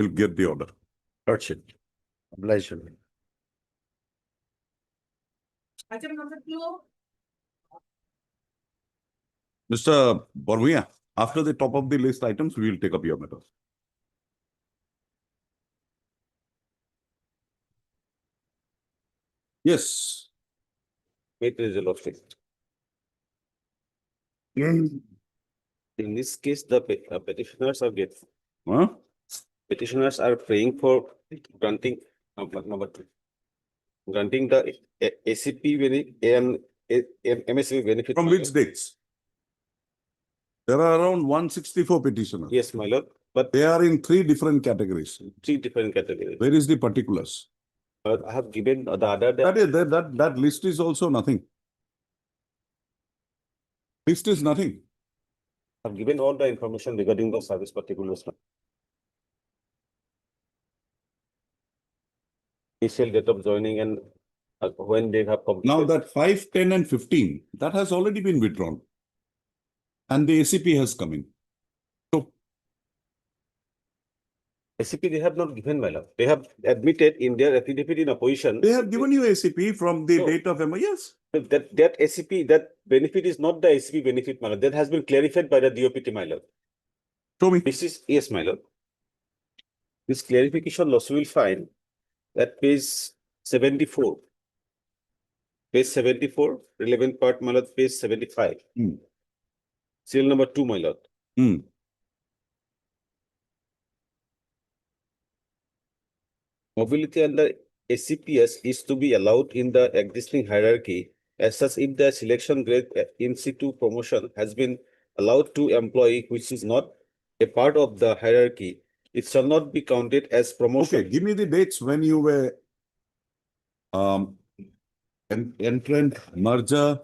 will get the order. Lordship. Obliged. Item number 2. Mr. Borvia, after the top of the list items, we will take up your matters. Yes. Wait result of it. Hmm. In this case, the petitioners are Huh? petitioners are praying for granting number 2, granting the ACP and MSP benefit. From which dates? There are around 164 petitioners. Yes, my lord, but They are in 3 different categories. 3 different categories. Where is the particulars? I have given the other. That list is also nothing. List is nothing. I've given all the information regarding the service particulars. Initial date of joining and when they have completed. Now that 5, 10 and 15, that has already been withdrawn. And the ACP has come in. So ACP they have not given, my lord. They have admitted in their affidavit in opposition. they have given you ACP from the No. date of MOS. That ACP, that benefit is not the ACP benefit, my lord. That has been clarified by the DOPT, my lord. Show me. This is, yes, my lord. This clarification also will find that page 74. Page 74, relevant part, my lord, page 75. Hmm. Serial number 2, my lord. Hmm. Mobility under ACPS is to be allowed in the existing hierarchy. As such, if the selection grade in situ promotion has been allowed to employee which is not a part of the hierarchy, it shall not be counted as promotion. Okay, give me the dates when you were entrant, merger.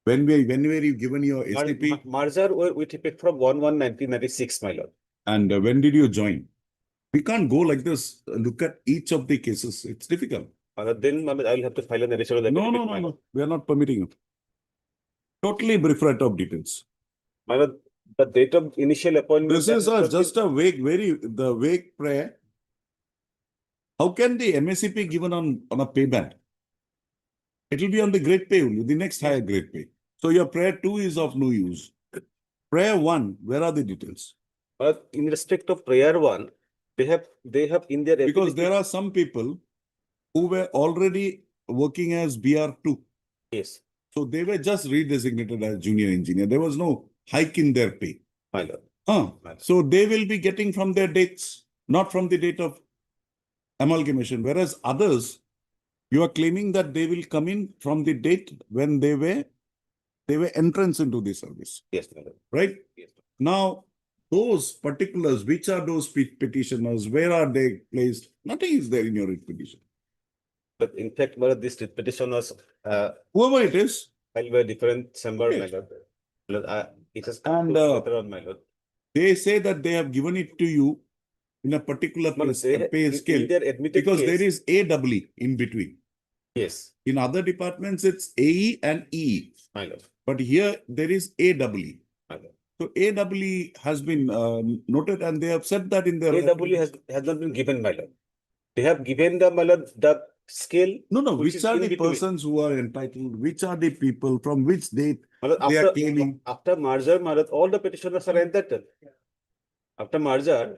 When were you given your ACP? Merger with effect from 1/1/1996, my lord. And when did you join? We can't go like this. Look at each of the cases. It's difficult. Then I will have to file an additional. No. We are not permitting it. Totally bereft of details. My lord, the date of initial appointment. This is just a vague prayer. How can the MSCP given on a pay band? It will be on the grade pay only, the next higher grade pay. So your prayer 2 is of no use. Prayer 1, where are the details? But in respect of prayer 1, they have in their Because there are some people who were already working as BR2. yes, So they were just redesignated as junior engineer. There was no hike in their pay. my lord. So they will be getting from their dates, not from the date of amalgamation. Whereas others, you are claiming that they will come in from the date when they were entrance into the service, Yes, my lord. right? Yes. Now, those particulars, which are those petitioners, where are they placed? Nothing is there in your petition. But in fact, my lord, this petition was Whoever it is, filed by a different chamber, Okay. my lord. My lord, it has And, later on, my lord. they say that they have given it to you in a particular My lord, they pay in scale their admitted because case, there is AEE in between. yes, In other departments, it's AE and EE. my lord. But here there is AEE. My lord. So AEE has been noted and they have said that in their... AWE has not been given, my lord. They have given the, my lord, the scale. No, which which is are in the between. persons who are entitled? Which are the people from which date My lord, they are claiming? after merger, my lord, all the petitioners are entitled. After merger,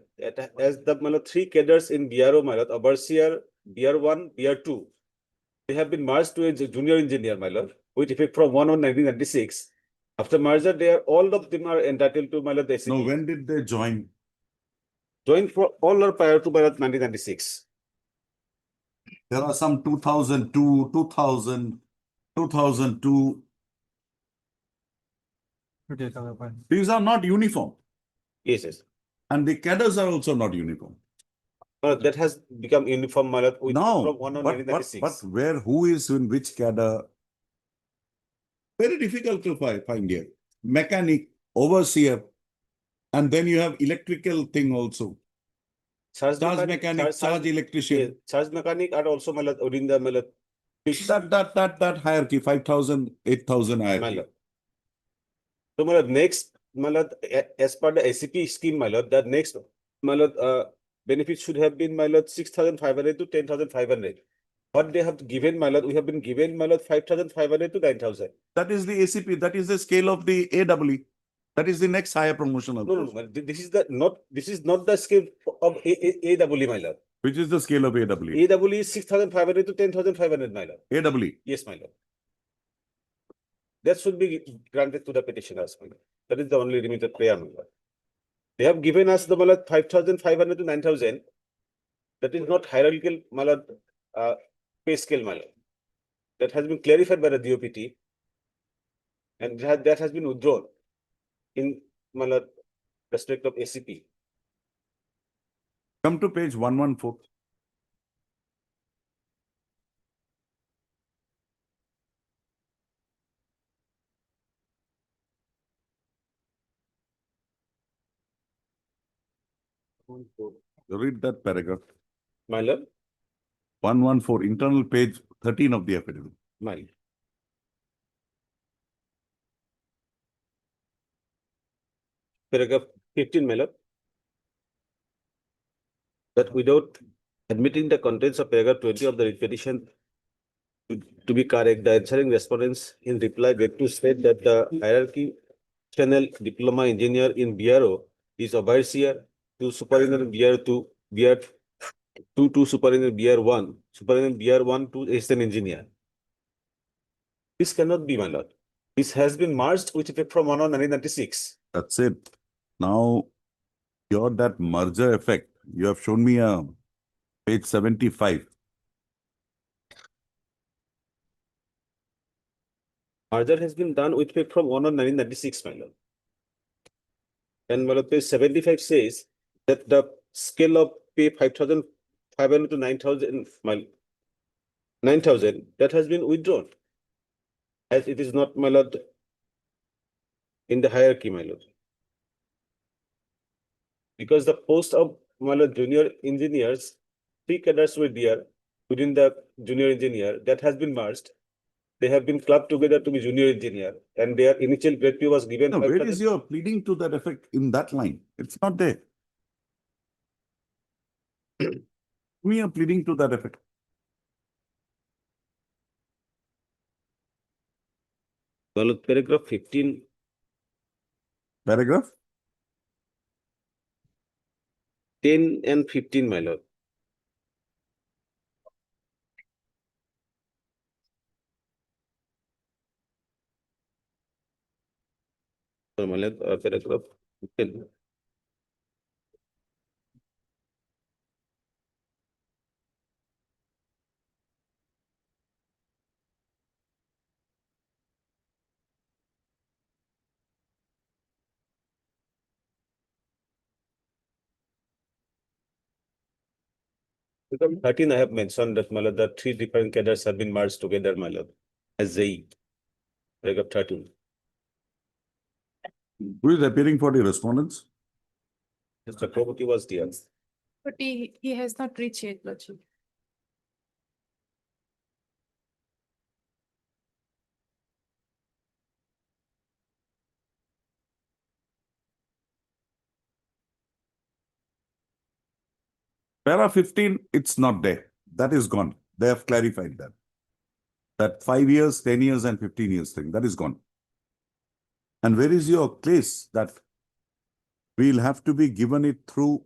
as the, my lord, 3 cadres in BRO, my lord, overseer, BR1, BR2, they have been merged to a junior engineer, my lord, with effect from 1/1/1996. After merger, all of them are entitled to, my lord, the ACP. No, when did they join? Joined for all are prior to, my lord, 1996. There are some 2002, 2000, 2002. These are not uniform. Yes. And the cadres are also not uniform. That has become uniform, my lord, with Now, from 1/1/1996. but where, who is in which cadre? Very difficult to find here. Mechanic, overseer, and then you have electrical thing also. Charge mechanic, charge electrician. Yes, charge mechanic are also, my lord, within the, my lord, That hierarchy, 5,000, 8,000 my hierarchy. lord. So, my lord, next, my lord, as per the ACP scheme, my lord, that next, my lord, benefit should have been, my lord, 6,500 to 10,500. What they have given, my lord, we have been given, my lord, 5,500 to 9,000. That is the ACP. That is the scale of the AEE. That is the next higher promotional. No, my lord, this is not the scale of AEE, my lord. Which is the scale of AEE? AEE is 6,500 to 10,500, my lord. AEE. Yes, my lord. That should be granted to the petitioners, my lord. That is the only limited prayer, my lord. They have given us the, my lord, 5,500 to 9,000. That is not hierarchical, my lord, pay scale, my lord. That has been clarified by the DOPT, and that has been withdrawn in, my lord, respect of ACP. Come to page 114. Read that paragraph. My lord, 114, internal page 13 of the affidavit. my lord. Paragraph 15, my lord. That without admitting the contents of paragraph 20 of the petition to be correct, the answering respondents in reply beg to state that the hierarchy channel diploma engineer in BRO is overseer to superintendent BR2, BR2 to superintendent BR1, superintendent BR1 to assistant engineer. This cannot be, my lord. This has been merged with effect from 1 on 1996. That's it. Now, your that merger effect, you have shown me a page 75. Merger has been done with effect from 1 on 1996, my lord. And my lord, page 75 says that the scale of pay 5,500 to 9,000, 9,000, that has been withdrawn. As it is not, my lord, in the hierarchy, my lord. Because the post of, my lord, junior engineers, 3 cadres were there within the junior engineer, that has been merged. They have been clubbed together to be junior engineer, and their initial grade pay was given. Now, where is your pleading to that effect in that line? It's not there. We are pleading to that effect. Well, paragraph 15. Paragraph? 10 and 15, my lord. So, my lord, paragraph 10. Paragraph 13, I have mentioned that, my lord, the 3 different cadres have been merged together, my lord, as ZE. Paragraph 13. Who is appearing for the respondents? Mr. Chakraborty was there. But he has not reached yet, Lordship. Para 15, it's not there. That is gone. They have clarified that. That 5 years, 10 years, and 15 years thing, that is gone. And where is your case that we'll have to be given it through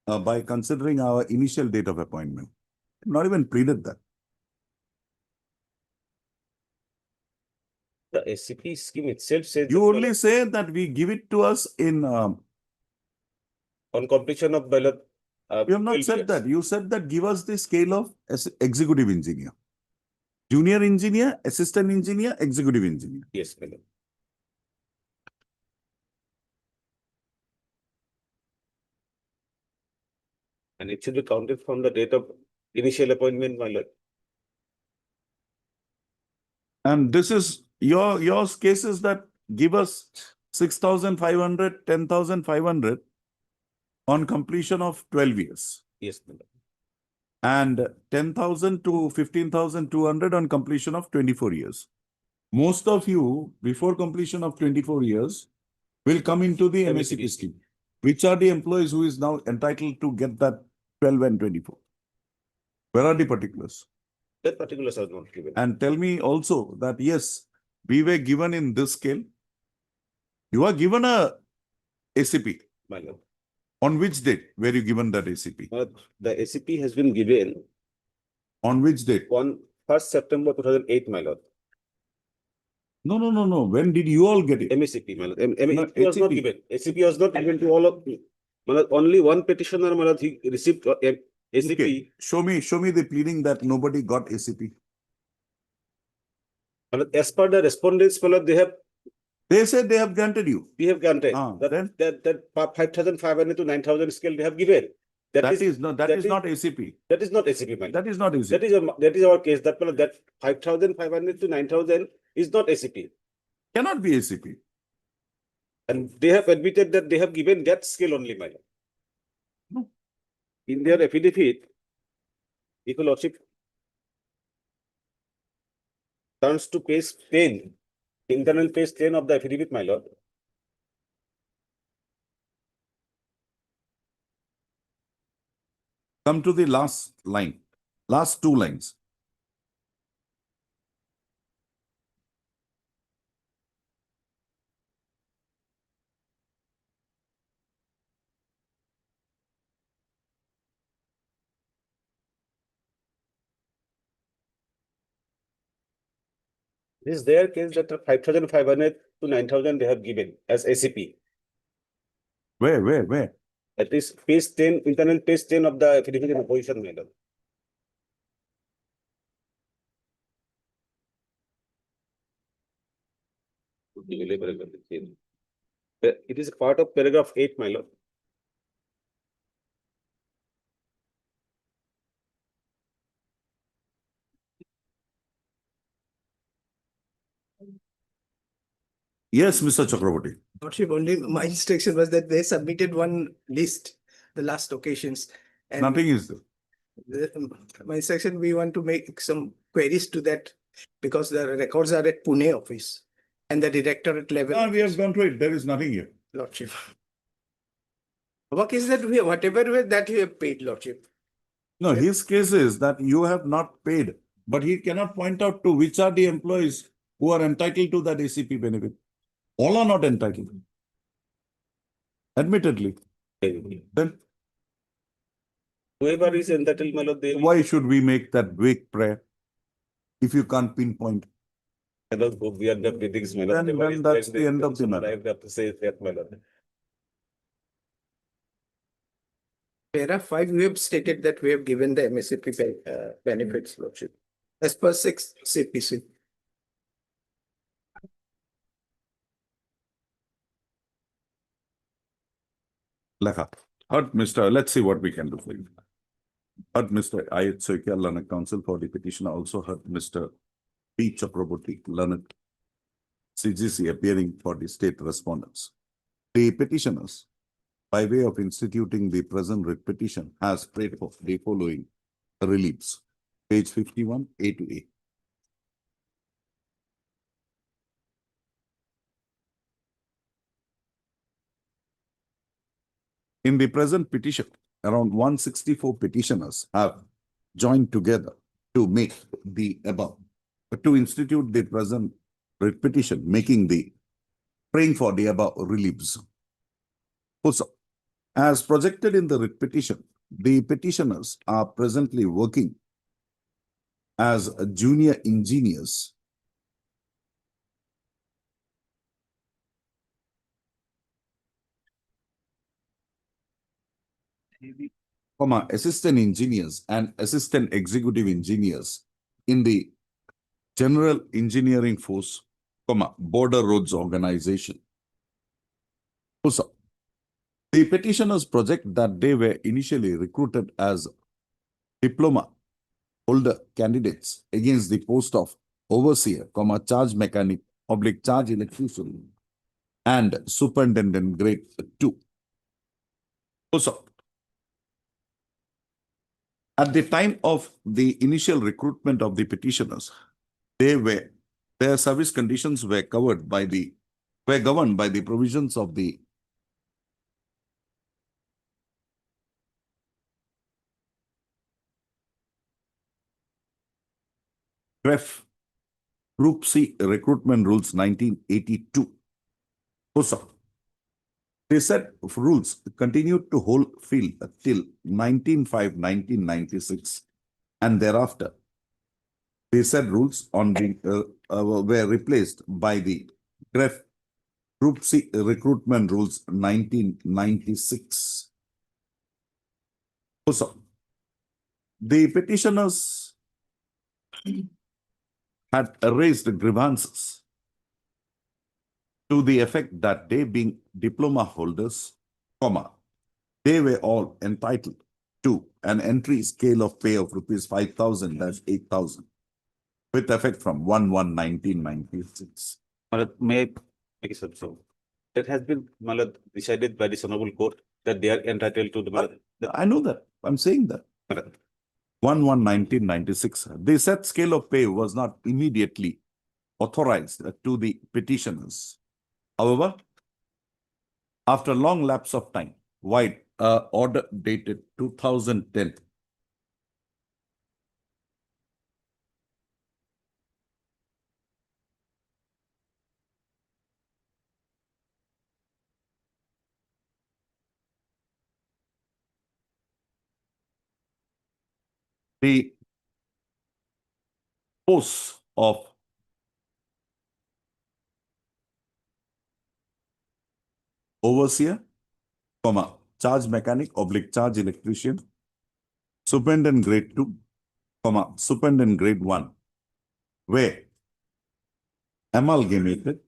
by considering our initial date of appointment? Not even pleaded that. The SCP scheme itself says You that, only say that we give it to us in. on completion of, my lord, You have not 12 said years. that. You said that give us the scale of executive engineer. Junior engineer, assistant engineer, executive engineer. Yes, my lord. And it should be counted from the date of initial appointment, my lord. And this is your case is that give us 6,500, 10,500 on completion of 12 years. Yes, my lord. And 10,000 to 15,200 on completion of 24 years. Most of you, before completion of 24 years, will come into the MSCP scheme. Which are the employees who is now entitled to get that 12 and 24? Where are the particulars? That particulars are not given. And tell me also that yes, we were given in this scale. You are given a ACP. My lord. On which date were you given that ACP? The ACP has been given On which date? on 1st September 2008, my lord. No. When did you all get it? MACP, my lord. No, ACP was not ACP. given. ACP was not given to all of you. My lord, only one petitioner, my lord, he received ACP. Okay. Show me the pleading that nobody got ACP. My lord, as per the respondents, my lord, They said they have granted you. we have granted Then? that 5,500 to 9,000 scale they have given. That is not ACP. That is not ACP, my lord. That is not ACP. That is our case. That 5,500 to 9,000 is not ACP. Cannot be ACP. And they have admitted that they have given that scale only, my lord. No. In their affidavit, if your lordship turns to page 10, internal page 10 of the affidavit, my lord. Come to the last line. Last two lines. This is their case that 5,500 to 9,000 they have given as ACP. Where? That is page 10, internal page 10 of the affidavit in opposition, my lord. It is a part of paragraph 8, my lord. Yes, Mr. Chakraborty. Lordship, only my instruction was that they submitted one list, the last occasions. And Nothing is there. my instruction, we want to make some queries to that because the records are at Pune office and the directorate level. We have gone through it. There is nothing here. Lordship. What is that whatever that you have paid, Lordship? No, his case is that you have not paid, but he cannot point out to which are the employees who are entitled to that ACP benefit. All are not entitled. Admittedly. Then Whoever is entitled, my lord, they will why should we make that vague prayer if you can't pinpoint? cannot go beyond the pleadings, my lord. Then Whatever is that's there, the end of the matter. I have to say that, my lord. Paragraph 5, we have stated that we have given the MSCP benefits, Lordship, as per 6 CPC. Lekha. Heard Mr. Let's see what we can do for you. Heard Mr. Ayat Soikia, Learned Counsel for the petitioner. Also heard Mr. P. Chakraborty, Learned CGC, appearing for the state respondents. The petitioners, by way of instituting the present writ petition, has prayed for the following reliefs. Page 51, A to A. In the present petition, around 164 petitioners have joined together to make the above, to institute the present writ petition, praying for the above reliefs. Also, as projected in the writ petition, the petitioners are presently working as junior engineers assistant engineers and assistant executive engineers in the General Engineering Force, Border Roads Organization. Also, the petitioners project that they were initially recruited as diploma holder candidates against the post of overseer, charge mechanic, charge electrician, and superintendent grade 2. Also, at the time of the initial recruitment of the petitioners, their service conditions were governed by the provisions of the CREF, Group C Recruitment Rules 1982. Also, they said rules continued to hold field till 1996, and thereafter, they said rules on the were replaced by the CREF Group C Recruitment Rules 1996. Also, the petitioners had raised grievances to the effect that they, being diploma holders, they were all entitled to an entry scale of pay of rupees 5,000-8,000 with effect from 1/1/1996. May I make a suggestion? That has been decided by the Honorable Court that they are entitled to the. I know that. I'm saying that. 1/1/1996. The said scale of pay was not immediately authorized to the petitioners. However, after long lapse of time, wide order dated 2010, the posts of overseer, charge mechanic / charge electrician, superintendent grade 2, superintendent grade 1, were amalgamated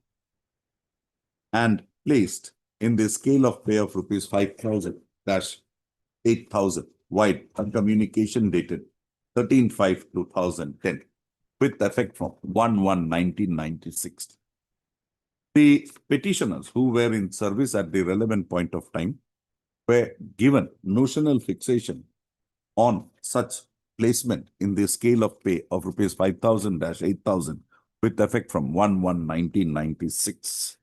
and placed in the scale of pay of rupees 5,000-8,000 wide on communication dated 13/5/2010 with effect from 1/1/1996. The petitioners who were in service at the relevant point of time were given notional fixation on such placement in the scale of pay of rupees 5,000-8,000 with effect from 1/1/1996.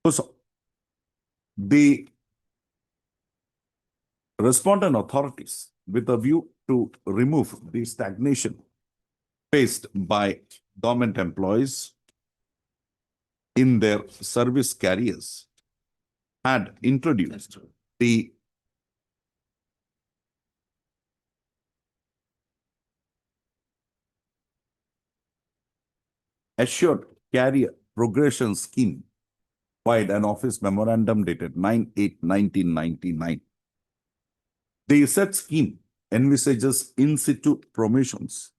Also, the respondent authorities, with a view to remove the stagnation faced by government employees in their service careers, had introduced the Assured Career Progression Scheme, wide an office memorandum dated 9/8/1999. The said scheme envisages in situ promotions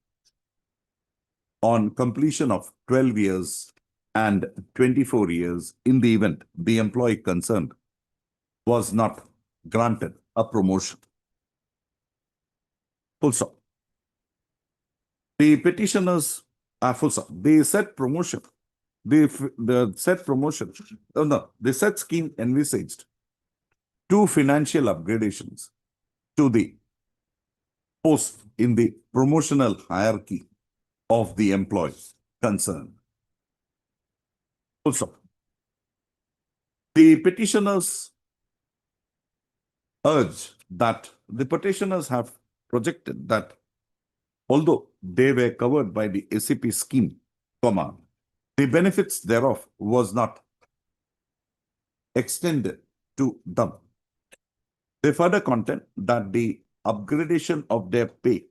on completion of 12 years and 24 years in the event the employee concerned was not granted a promotion. Also, the petitioners, the said promotion, the said scheme envisaged two financial upgradations to the post in the promotional hierarchy of the employee concerned. Also, the petitioners urge that the petitioners have projected that although they were covered by the SCP scheme, the benefits thereof was not extended to them. They further contend that the upgradation of their pay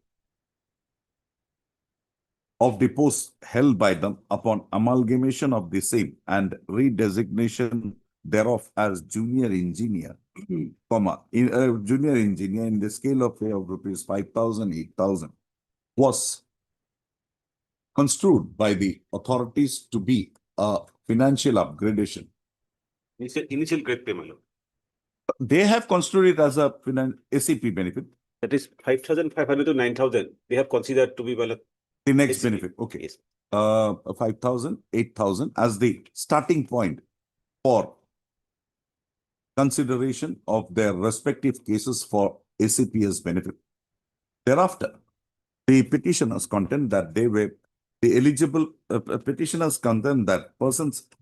of the posts held by them upon amalgamation of the same and redesignation thereof as junior engineer, junior engineer in the scale of pay of rupees 5,000-8,000 was construed by the authorities to be a financial upgradation. Initial grade pay, They have construed it as a SCP benefit. that is 5,500 to 9,000. They have considered to be The next SCP. benefit, okay. Yes. 5,000, 8,000 as the starting point for consideration of their respective cases for ACPS benefit. Thereafter, the petitioners contend that they were the eligible petitioners contend that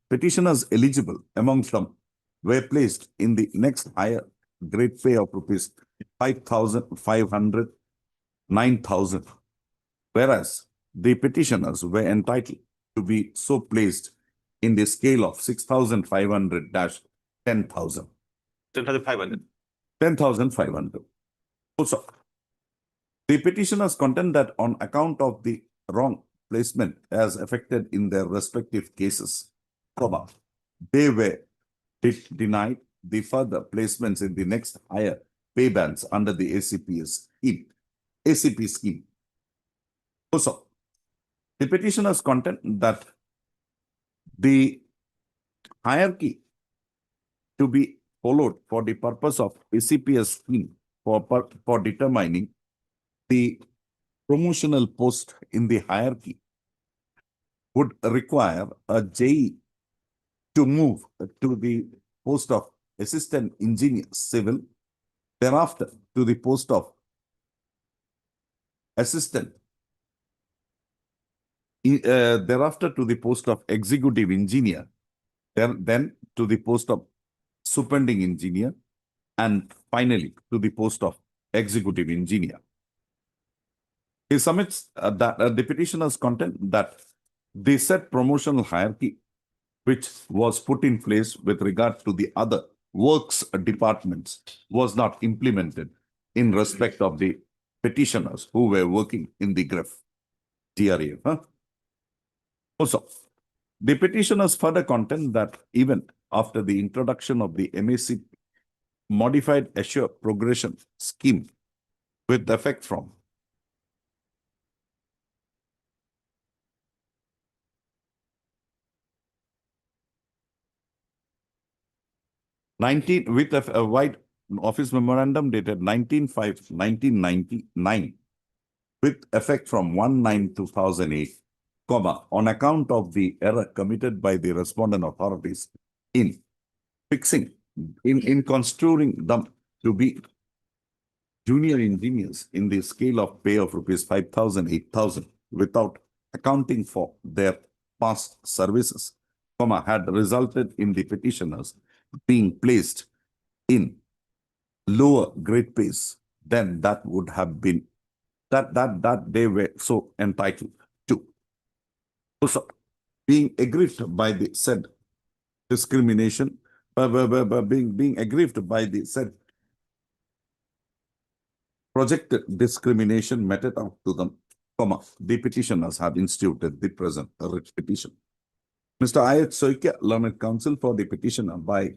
petitioners eligible amongst them were placed in the next higher grade pay of rupees 5,500, 9,000, whereas the petitioners were entitled to be so placed in the scale of 6,500-10,000. 10,500. 10,500. Also, the petitioners contend that on account of the wrong placement as affected in their respective cases, they were denied the further placements in the next higher pay bands under the ACP scheme. Also, the petitioners contend that the hierarchy to be followed for the purpose of ACPS scheme for determining the promotional post in the hierarchy would require a JE to move to the post of assistant engineer civil, thereafter to the post of assistant, thereafter to the post of executive engineer, then to the post of superintending engineer, and finally to the post of executive engineer. He submits that the petitioner's content that the said promotional hierarchy, which was put in place with regard to the other works departments, was not implemented in respect of the petitioners who were working in the GRAF. Also, the petitioners further contend that even after the introduction of the MAC modified assure progression scheme with effect from with a wide office memorandum dated 19/5/1999 with effect from 1/9/2008, on account of the error committed by the respondent authorities in fixing, in construing them to be junior engineers in the scale of pay of rupees 5,000, 8,000 without accounting for their past services, had resulted in the petitioners being placed in lower grade pays than that would have been that they were so entitled to. Also, being aggrieved by the said discrimination, being aggrieved by the said projected discrimination meted out to them, the petitioners have instituted the present writ petition. Mr. Ayat Soikia, Learned Counsel for the petitioner, by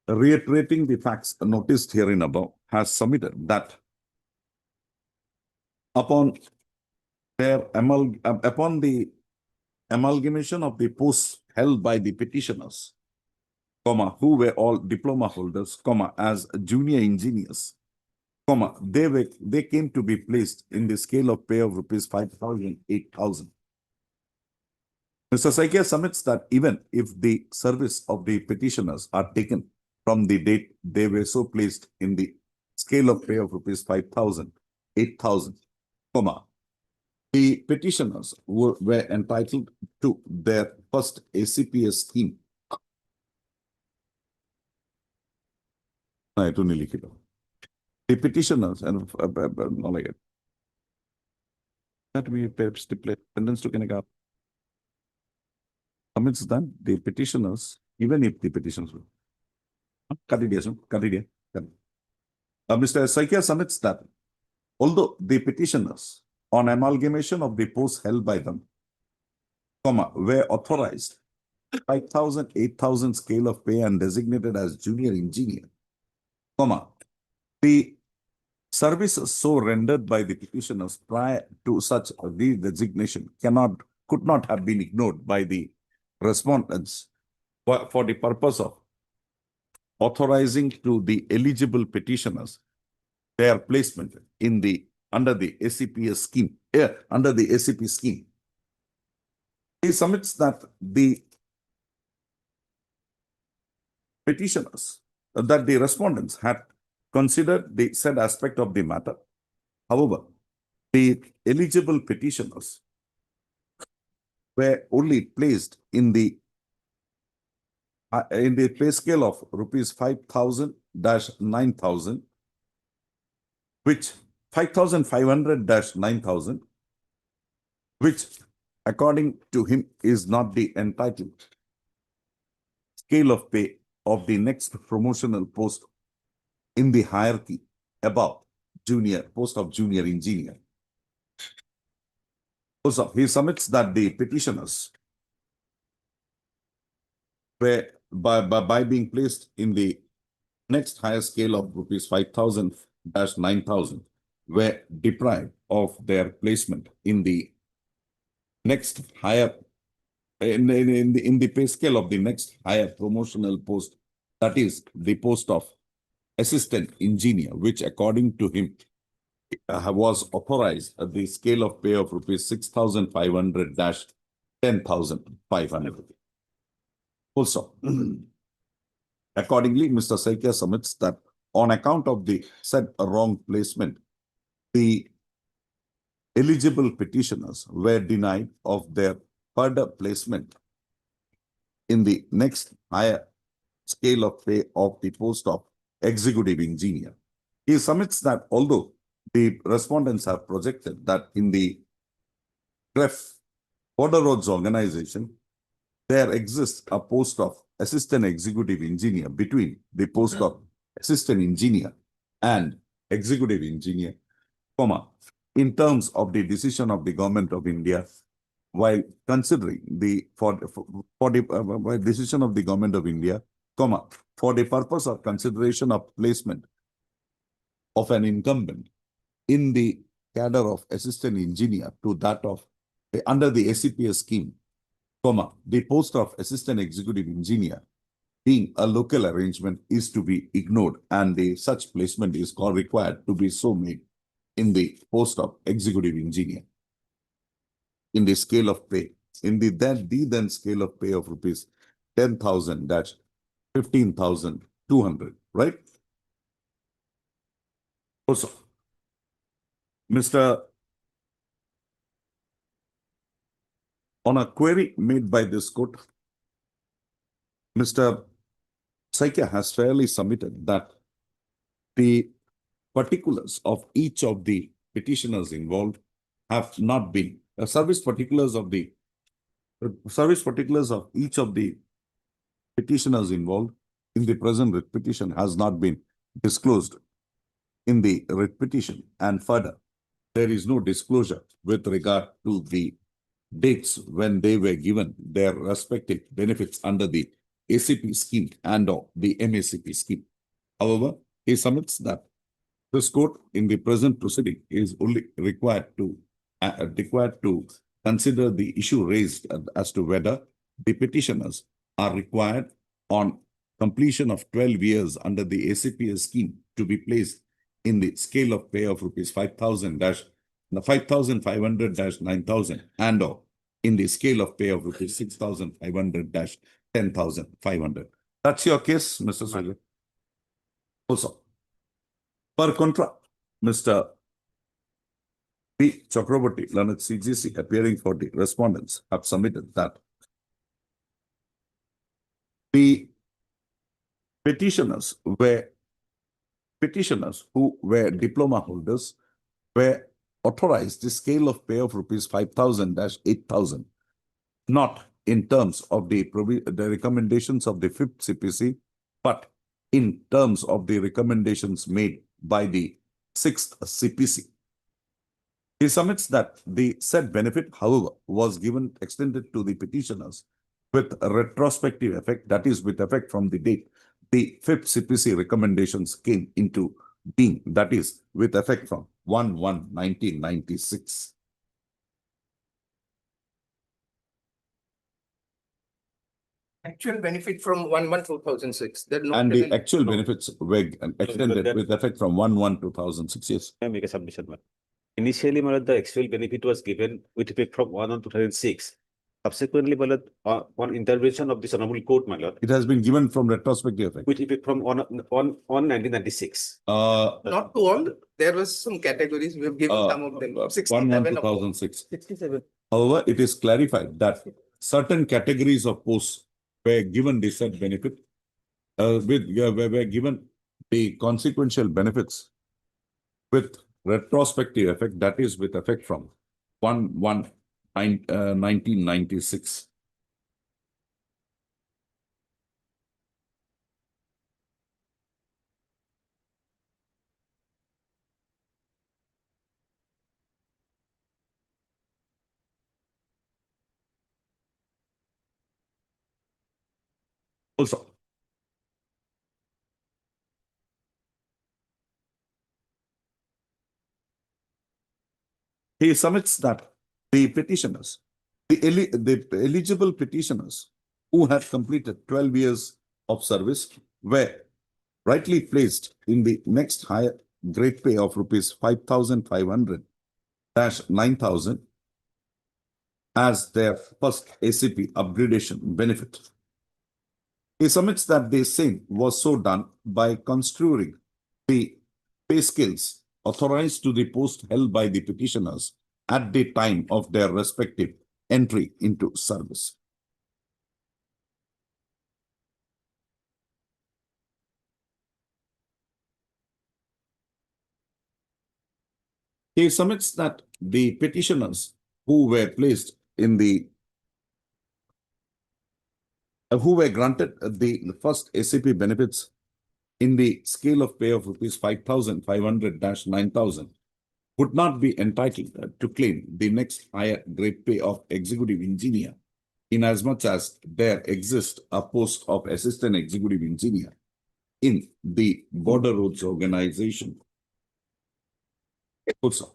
reiterating the facts noticed herein above, has submitted that upon the amalgamation of the posts held by the petitioners, who were all diploma holders, as junior engineers, they came to be placed in the scale of pay of rupees 5,000, 8,000. Mr. Saikia submits that even if the service of the petitioners are taken from the date they were so placed in the scale of pay of rupees 5,000, 8,000, the petitioners were entitled to their first ACPS scheme. The petitioners and that we stipulate pendants to Kanaka. Amidst them, the petitioners, even if the petitioners will. Mr. Saikia submits that although the petitioners on amalgamation of the posts held by them, were authorized 5,000, 8,000 scale of pay and designated as junior engineer, the services so rendered by the petitioners prior to such redesignation could not have been ignored by the respondents for the purpose of authorizing to the eligible petitioners their placement in the under the ACPS scheme, under the ACP scheme. He submits that the petitioners, that the respondents had considered the said aspect of the matter. However, the eligible petitioners were only placed in the pay scale of rupees 5,000-9,000, which 5,500-9,000, which according to him is not the entitled scale of pay of the next promotional post in the hierarchy above post of junior engineer. Also, he submits that the petitioners were by being placed in the next higher scale of rupees 5,000-9,000 were deprived of their placement in the next higher in the pay scale of the next higher promotional post, that is the post of assistant engineer, which according to him was authorized at the scale of pay of rupees 6,500-10,500. Also, accordingly, Mr. Saikia submits that on account of the said wrong placement, the eligible petitioners were denied of their further placement in the next higher scale of pay of the post of executive engineer. He submits that although the respondents have projected that in the CREF Border Roads organization, there exists a post of assistant executive engineer between the post of assistant engineer and executive engineer, in terms of the decision of the government of India, while considering the decision of the government of India, for the purpose of consideration of placement of an incumbent in the cadre of assistant engineer to that of under the ACPS scheme, the post of assistant executive engineer being a local arrangement is to be ignored, and the such placement is required to be so made in the post of executive engineer in the scale of pay, in the then scale of pay of rupees 10,000-15,200, right? Also, on a query made by this court, Mr. Saikia has fairly submitted that the particulars of each of the petitioners involved have not been service particulars of each of the petitioners involved in the present writ petition has not been disclosed in the writ petition, and further, there is no disclosure with regard to the dates when they were given their respective benefits under the ACP scheme and or the MACP scheme. However, he submits that this court in the present proceeding is only required to consider the issue raised as to whether the petitioners are required on completion of 12 years under the ACPS scheme to be placed in the scale of pay of rupees 5,500-9,000 and or in the scale of pay of rupees 6,500-10,500. That's your case, Mr. Saikia. Also, per contra, Mr. P. Chakraborty, Learned CGC, appearing for the respondents, have submitted that the petitioners who were diploma holders were authorized the scale of pay of rupees 5,000-8,000, not in terms of the recommendations of the 5th CPC, but in terms of the recommendations made by the 6th CPC. He submits that the said benefit, however, was extended to the petitioners with a retrospective effect, that is, with effect from the date the 5th CPC recommendations came into being, that is, with effect from 1/1/1996. Actual benefit from 1/1/2006. And the actual benefits were extended with effect from 1/1/2006. Yes. Can I make a submission, ma'am? Initially, the actual benefit was given with effect from 1/1/2006. Subsequently, on intervention of this honorable court, It has been given from retrospective effect. with effect from 1996. Not to all. There was some categories. We have given some of them. 67 of them. 1/1/2006. 67. However, it is clarified that certain categories of posts were given the said benefit, were given the consequential benefits with retrospective effect, that is, with effect from 1/1/1996. 1996. Also, he submits that the petitioners, the eligible petitioners who had completed 12 years of service were rightly placed in the next higher grade pay of rupees 5,500 9,000 as their first ACP upgradation benefit. He submits that the same was so done by construing the pay scales authorized to the post held by the petitioners at the time of their respective entry into service. He submits that the petitioners who were placed in the who were granted the first ACP benefits in the scale of pay of rupees 5,500 9,000 would not be entitled to claim the next higher grade pay of executive engineer, inasmuch as there exists a post of assistant executive engineer in the border roads organization. Also,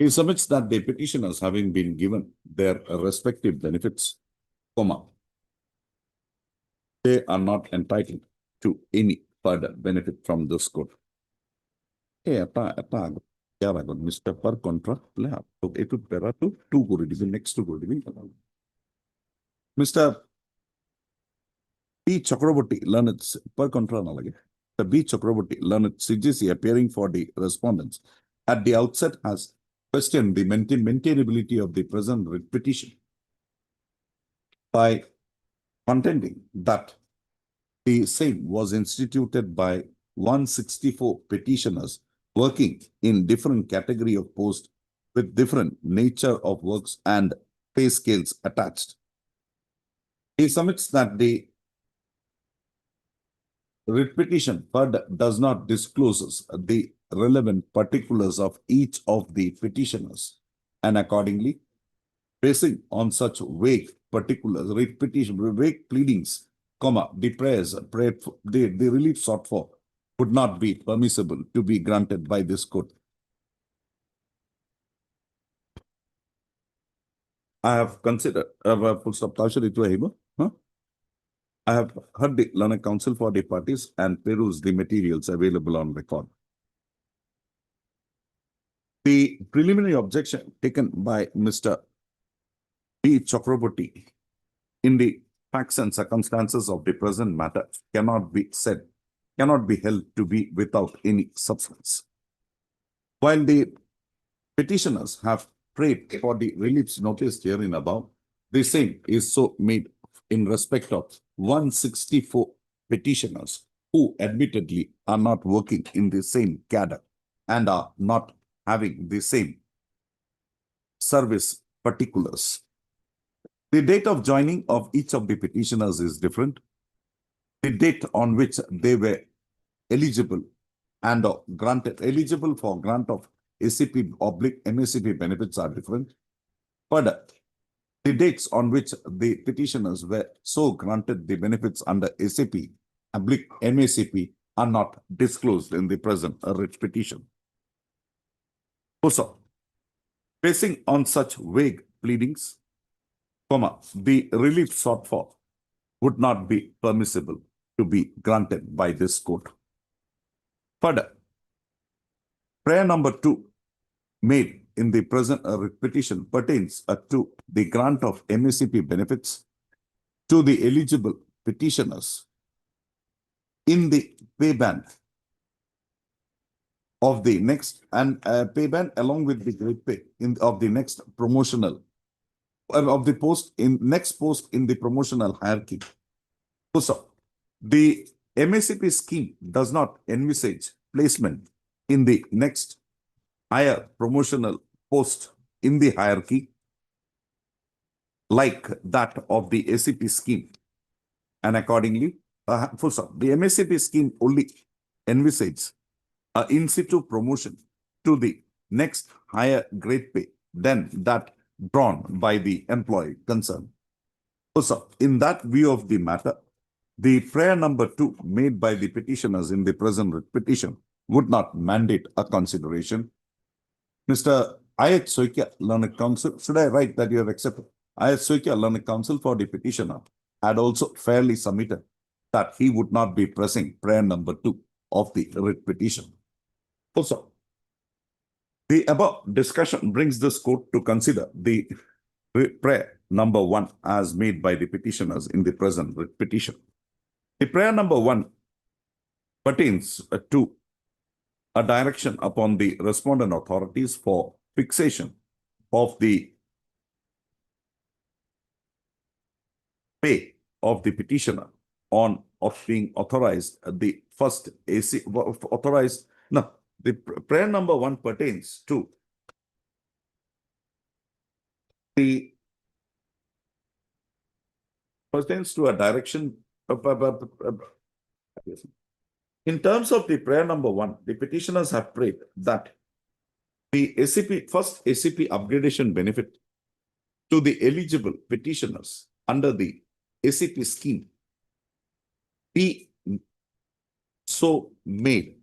he submits that the petitioners, having been given their respective benefits, they are not entitled to any further benefit from this code. Mr. Per contra, next to Mr. B. Chakraborty learned per contra. The B. Chakraborty learned CGC appearing for the respondents at the outset has questioned the maintainability of the present writ petition by contending that the same was instituted by 164 petitioners working in different category of post with different nature of works and pay scales attached. He submits that the writ petition further does not disclose the relevant particulars of each of the petitioners, and accordingly, basing on such vague particulars, writ petition, vague pleadings, the prayers, the relief sought for would not be permissible to be granted by this court. I have considered, full stop, I have heard the learned counsel for the parties and perused the materials available on record. The preliminary objection taken by Mr. B. Chakraborty in the facts and circumstances of the present matter cannot be held to be without any substance. While the petitioners have prayed for the reliefs noticed herein above, the same is so made in respect of 164 petitioners who admittedly are not working in the same cadre and are not having the same service particulars. The date of joining of each of the petitioners is different. The date on which they were eligible and eligible for grant of ACP/MACP benefits are different. Further, the dates on which the petitioners were so granted the benefits under ACP/MACP are not disclosed in the present writ petition. Also, basing on such vague pleadings, the relief sought for would not be permissible to be granted by this court. Further, prayer number 2 made in the present writ petition pertains to the grant of MACP benefits to the eligible petitioners in the pay band of the next and pay band along with the grade pay of the next promotional of the next post in the promotional hierarchy. So the MACP scheme does not envisage placement in the next higher promotional post in the hierarchy like that of the ACP scheme. And accordingly, full stop. The MACP scheme only envisages in situ promotion to the next higher grade pay than that drawn by the employee concerned. So, in that view of the matter, the prayer number 2 made by the petitioners in the present petition would not mandate a consideration. Mr. I.H. Soikia, Learned Counsel, should I write that you have accepted? I.H. Soikia, Learned Counsel for the petitioner, had also fairly submitted that he would not be pressing prayer number 2 of the writ petition. Also, the above discussion brings this court to consider the prayer number 1 as made by the petitioners in the present writ petition. The prayer number 1 pertains to a direction upon the respondent authorities for fixation of the pay of the petitioner on of being authorized the first AC authorized. No, the prayer number 1 pertains to a direction. In terms of the prayer number 1, the petitioners have prayed that the first ACP upgradation benefit to the eligible petitioners under the ACP scheme be so made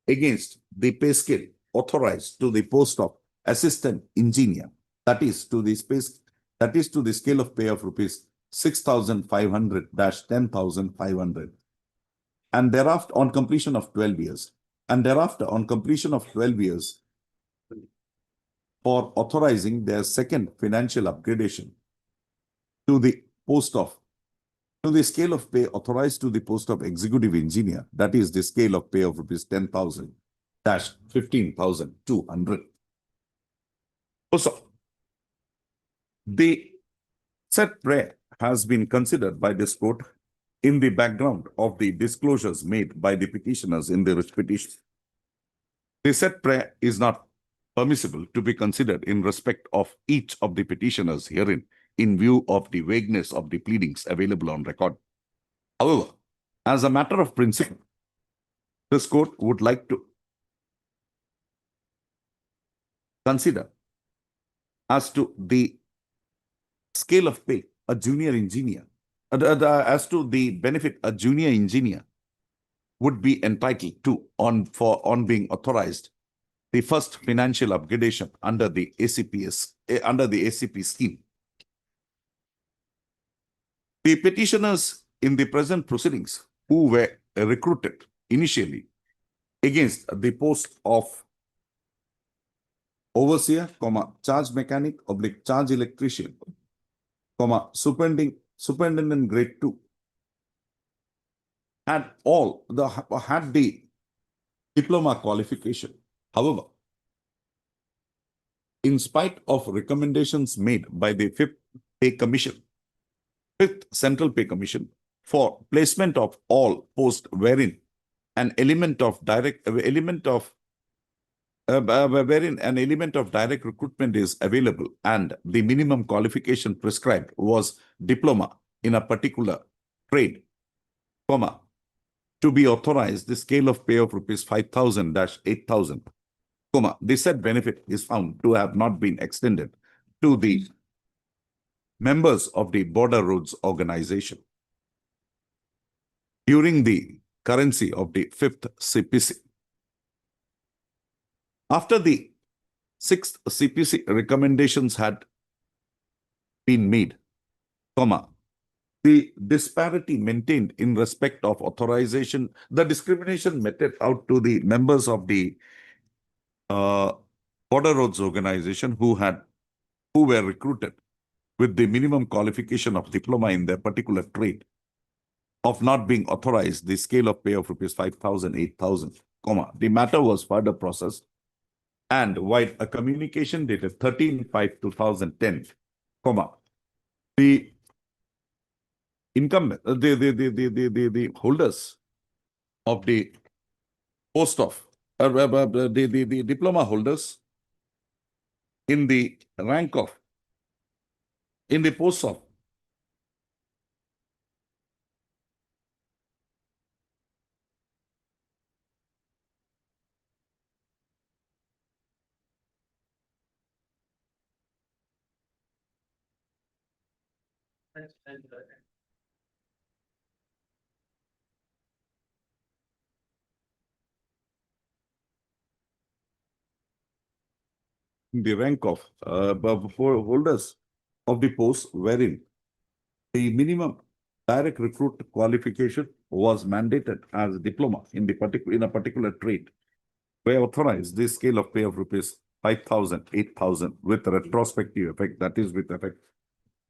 against the pay scale authorized to the post of assistant engineer, that is to the scale of pay of rupees 6,500-10,500, and thereafter on completion of 12 years, and thereafter on completion of 12 years for authorizing their second financial upgradation to the post of the scale of pay authorized to the post of executive engineer, that is the scale of pay of rupees 10,000-15,200. Also, the said prayer has been considered by this court in the background of the disclosures made by the petitioners in the writ petition. The said prayer is not permissible to be considered in respect of each of the petitioners herein in view of the vagueness of the pleadings available on record. However, as a matter of principle, this court would like to consider as to the scale of pay a junior engineer, as to the benefit a junior engineer would be entitled to on being authorized the first financial upgradation under the ACP scheme. The petitioners in the present proceedings who were recruited initially against the post of overseer, charge mechanic, charge electrician, superintendent grade 2, had the diploma qualification. However, in spite of recommendations made by the Fifth Central Pay Commission for placement of all posts wherein an element of direct recruitment is available and the minimum qualification prescribed was diploma in a particular trade, to be authorized the scale of pay of rupees 5,000-8,000, the said benefit is found to have not been extended to the members of the Border Roads Organization during the currency of the 5th CPC. After the 6th CPC recommendations had been made, the disparity maintained in respect of authorization, the discrimination meted out to the members of the Border Roads Organization who were recruited with the minimum qualification of diploma in their particular trade of not being authorized the scale of pay of rupees 5,000, 8,000, the matter was further processed and while a communication dated 13/5/2010, the income, the holders of the post of, the diploma holders in the rank of, in the post of for holders of the post wherein the minimum direct recruit qualification was mandated as diploma in a particular trade, were authorized the scale of pay of rupees 5,000, 8,000 with retrospective effect, that is with effect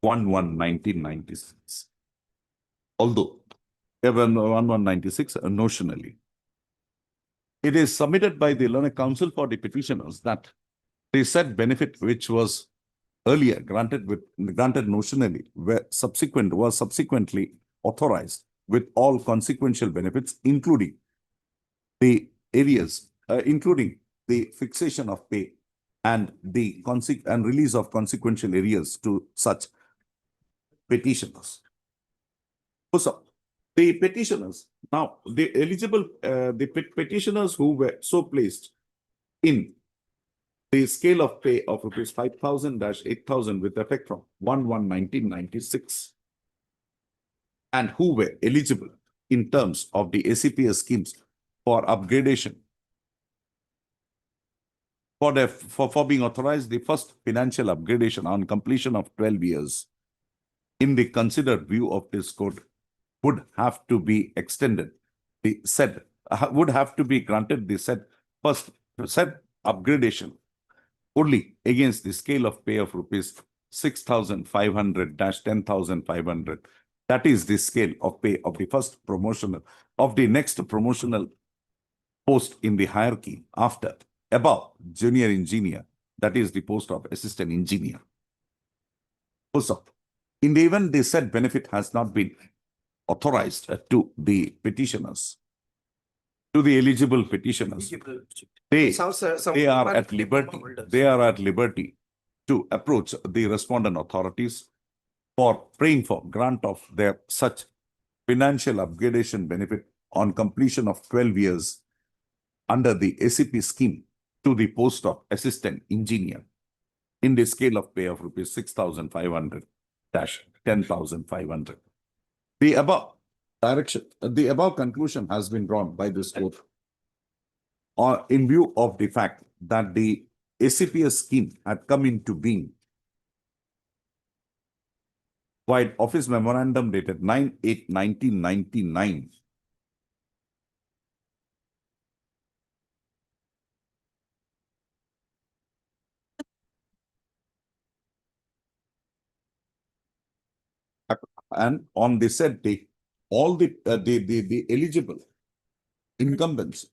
1/1/1996. Although even 1/1/96 notionally. It is submitted by the learned counsel for the petitioners that the said benefit which was earlier granted notionally was subsequently authorized with all consequential benefits, including the areas, including the fixation of pay and the release of consequential areas to such petitioners. So, the petitioners, now the eligible, petitioners who were so placed in the scale of pay of rupees 5,000 - 8,000 with effect from 1/1/1996 and who were eligible in terms of the ACPS schemes for upgradation for being authorized the first financial upgradation on completion of 12 years in the considered view of this code would have to be extended. The said would have to be granted the said upgradation only against the scale of pay of rupees 6,500 - 10,500. That is the scale of pay of the first promotional, of the next promotional post in the hierarchy after above junior engineer, that is the post of assistant engineer. Also, in the event the said benefit has not been authorized to the petitioners, to the eligible petitioners, they are at liberty to approach the respondent authorities for praying for grant of their such financial upgradation benefit on completion of 12 years under the ACP scheme to the post of assistant engineer in the scale of pay of rupees 6,500 - 10,500. The above direction, the above conclusion has been drawn by this court in view of the fact that the ACPS scheme had come into being while Office Memorandum dated 9/8/1999 and on the said day, all the eligible incumbents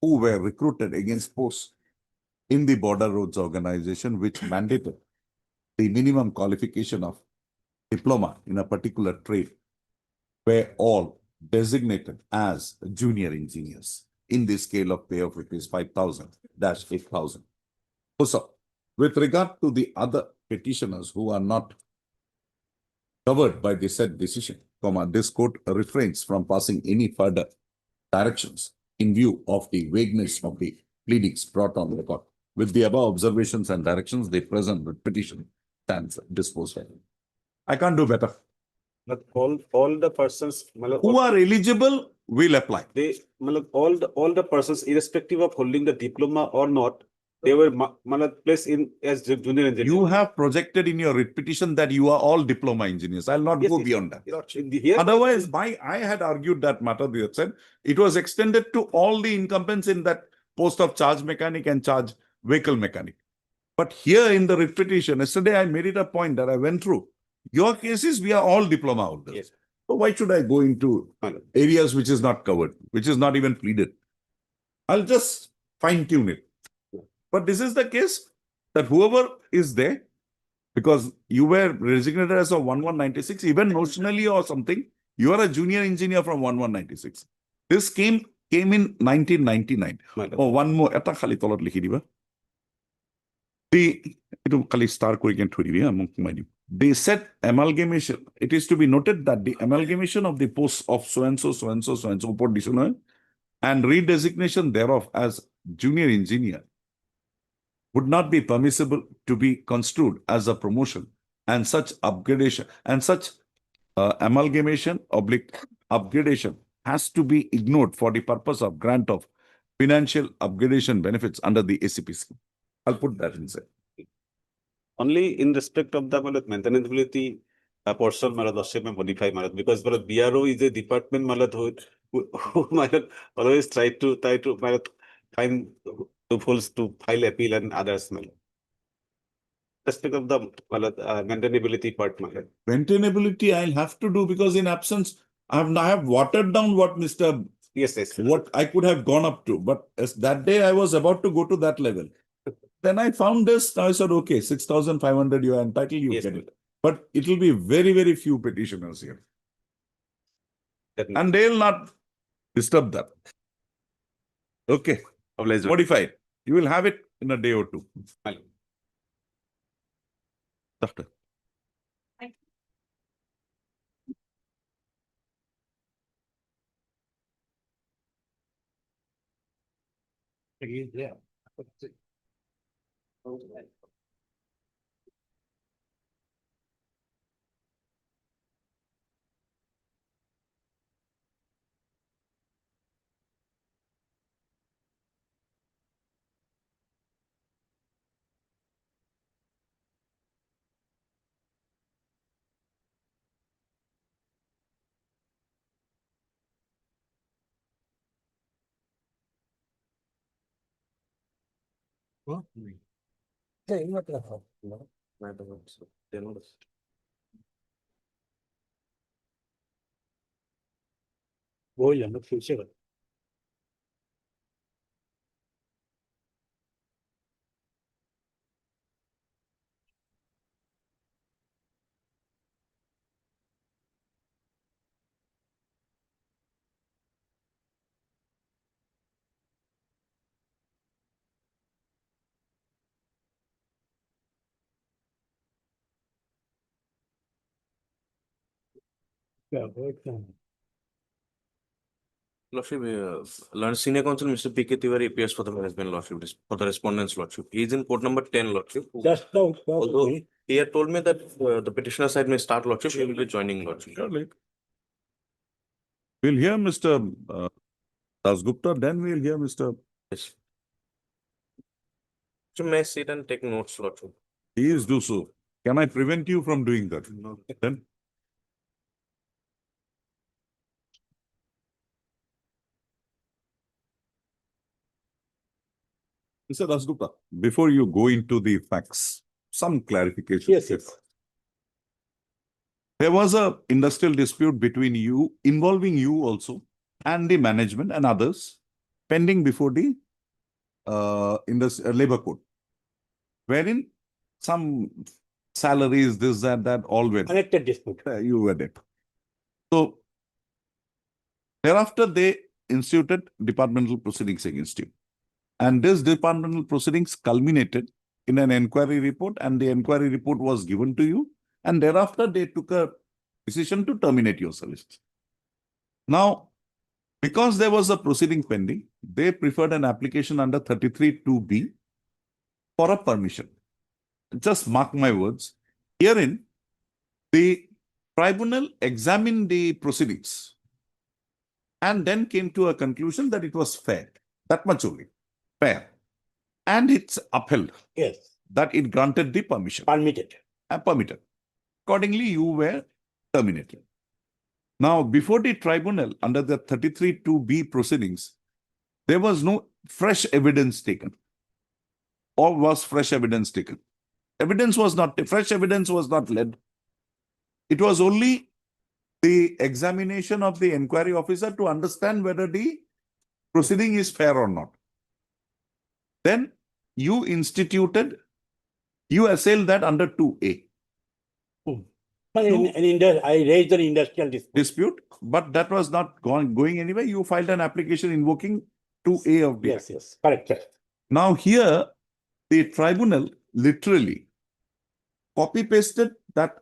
who were recruited against posts in the Border Roads Organization, which mandated the minimum qualification of diploma in a particular trade, were all designated as junior engineers in the scale of pay of rupees 5,000 - 8,000. Also, with regard to the other petitioners who are not covered by the said decision, this court refrains from passing any further directions in view of the vagueness of the pleadings brought on record. With the above observations and directions, the present petition stands disposed of. I can't do better. But all the persons, Who are eligible will apply. all the persons, irrespective of holding the diploma or not, they were placed in as junior engineer. You have projected in your writ petition that you are all diploma engineers. I'll not go beyond that. Otherwise, I had argued that matter. They had said it was extended to all the incumbents in that post of charge mechanic and charge vehicle mechanic. But here in the writ petition, yesterday I made it a point that I went through. Your cases, we are all diploma holders. Yes. So why should I go into areas which is not covered, which is not even pleaded? I'll just fine tune it. But this is the case that whoever is there, because you were designated as a 1196, even notionally or something, you are a junior engineer from 1196. This came in 1999. Oh, one more. Eta khali tolat likhi diba. They said amalgamation. It is to be noted that the amalgamation of the posts of so and so, and redesignation thereof as junior engineer would not be permissible to be construed as a promotion, and such upgradation and such amalgamation oblique upgradation has to be ignored for the purpose of grant of financial upgradation benefits under the ACP scheme. I'll put that inside. Only in respect of the maintainability portion modify because BRO is a department who always try to find loopholes to file appeal and others. Respect of the maintainability part. Maintainability I'll have to do because in absence, I have watered down what Mr. Yes. What I could have gone up to. But as that day I was about to go to that level. Then I found this. I said, okay, 6,500 you are entitled, you get it. But it will be very, very few petitioners here. Definitely. And they'll not disturb that. Okay. Modify it. You will have it in a day or two. Doctor. Yeah. Lordship, learned senior counsel Mr. P.K. Tiwari appears for the management lordship, for the respondent's lordship. He is in court number 10, lordship. Just now, Although he had told me that the petitioner side may start lordship, he will be joining lordship. Surely. We'll hear Mr. Dasgupta, then we'll hear Mr. Yes. So may I sit and take notes, lordship? Please do so. Can I prevent you from doing that? No. Then? Mr. Dasgupta, before you go into the facts, some clarification. Yes. There was a industrial dispute between you, involving you also, and the management and others, pending before the labor code, wherein some salaries, this, that, all were Connected dispute. you were there. So, thereafter they instituted departmental proceedings against you. And this departmental proceedings culminated in an inquiry report, and the inquiry report was given to you. And thereafter, they took a decision to terminate your services. Now, because there was a proceeding pending, they preferred an application under 33(2)(b) for a permission. Just mark my words. Herein, the tribunal examined the proceedings and then came to a conclusion that it was fair. That much only. Fair. And it's upheld. Yes. That it granted the permission. Permitted. Permitted. Accordingly, you were terminated. Now, before the tribunal, under the 33(2)(b) proceedings, there was no fresh evidence taken. or was fresh evidence taken? Fresh evidence was not led. It was only the examination of the inquiry officer to understand whether the proceeding is fair or not. Then you assailed that under 2A. But I raised an industrial Dispute, but that was not going anywhere. You filed an application invoking 2A of the Yes, yes, correct, correct. Now here, the tribunal literally copy-pasted that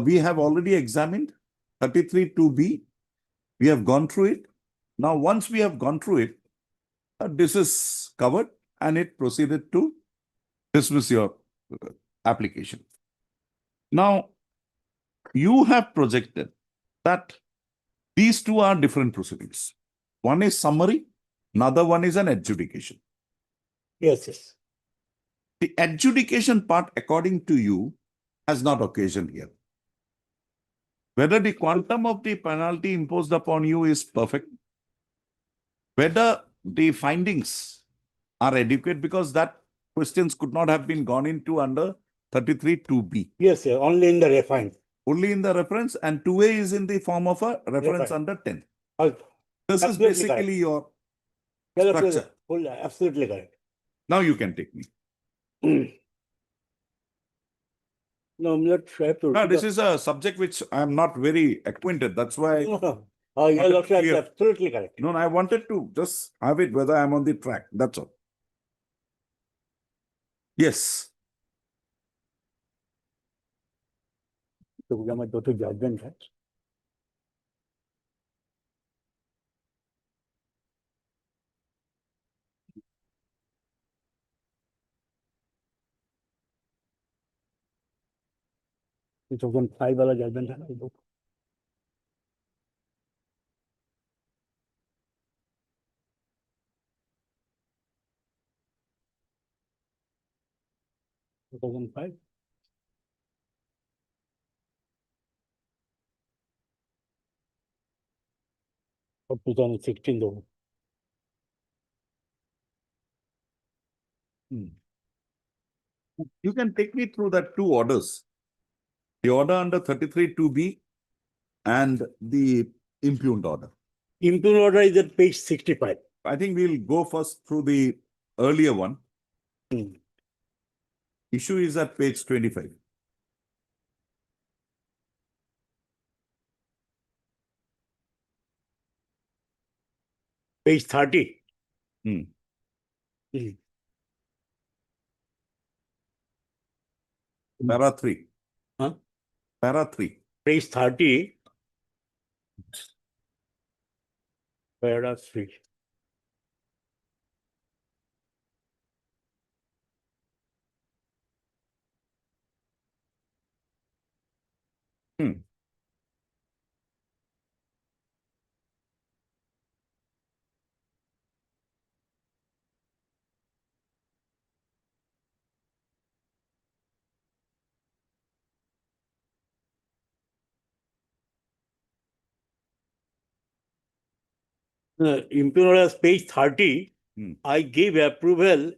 we have already examined 33(2)(b. We have gone through it. Now, once we have gone through it, this is covered and it proceeded to dismiss your application. Now, you have projected that these two are different proceedings. One is summary, another one is an adjudication. Yes, yes. The adjudication part, according to you, has not occasion here. Whether the quantum of the penalty imposed upon you is perfect, whether the findings are adequate, because that questions could not have been gone into under 33(2)(b). Yes, yes, only in the refined. Only in the reference, and 2A is in the form of a reference Refined. under 10. Oh, This is Absolutely basically correct. your yes, structure. absolutely correct. Now you can take me. No, I'm not sure to. Now, this is a subject which I am not very acquainted. That's why Oh, yes, Not that's clear. absolutely correct. no, I wanted to just have it whether I'm on the track. That's all. Yes. So we might go to judgment, right? It was on 5 वाला judgment है ना ये लोग। It was on 5. Or 2016 though. You can take me through that two orders. The order under 33(2)(b) and the impugned order. Impugned order is at page 65. I think we'll go first through the earlier one. Hmm. Issue is at page 25. Page 30. Hmm. Hmm. Para 3. Huh? Para 3. Page 30. Paragraph 3. Hmm. Impugned order is page 30. Hmm. I give approval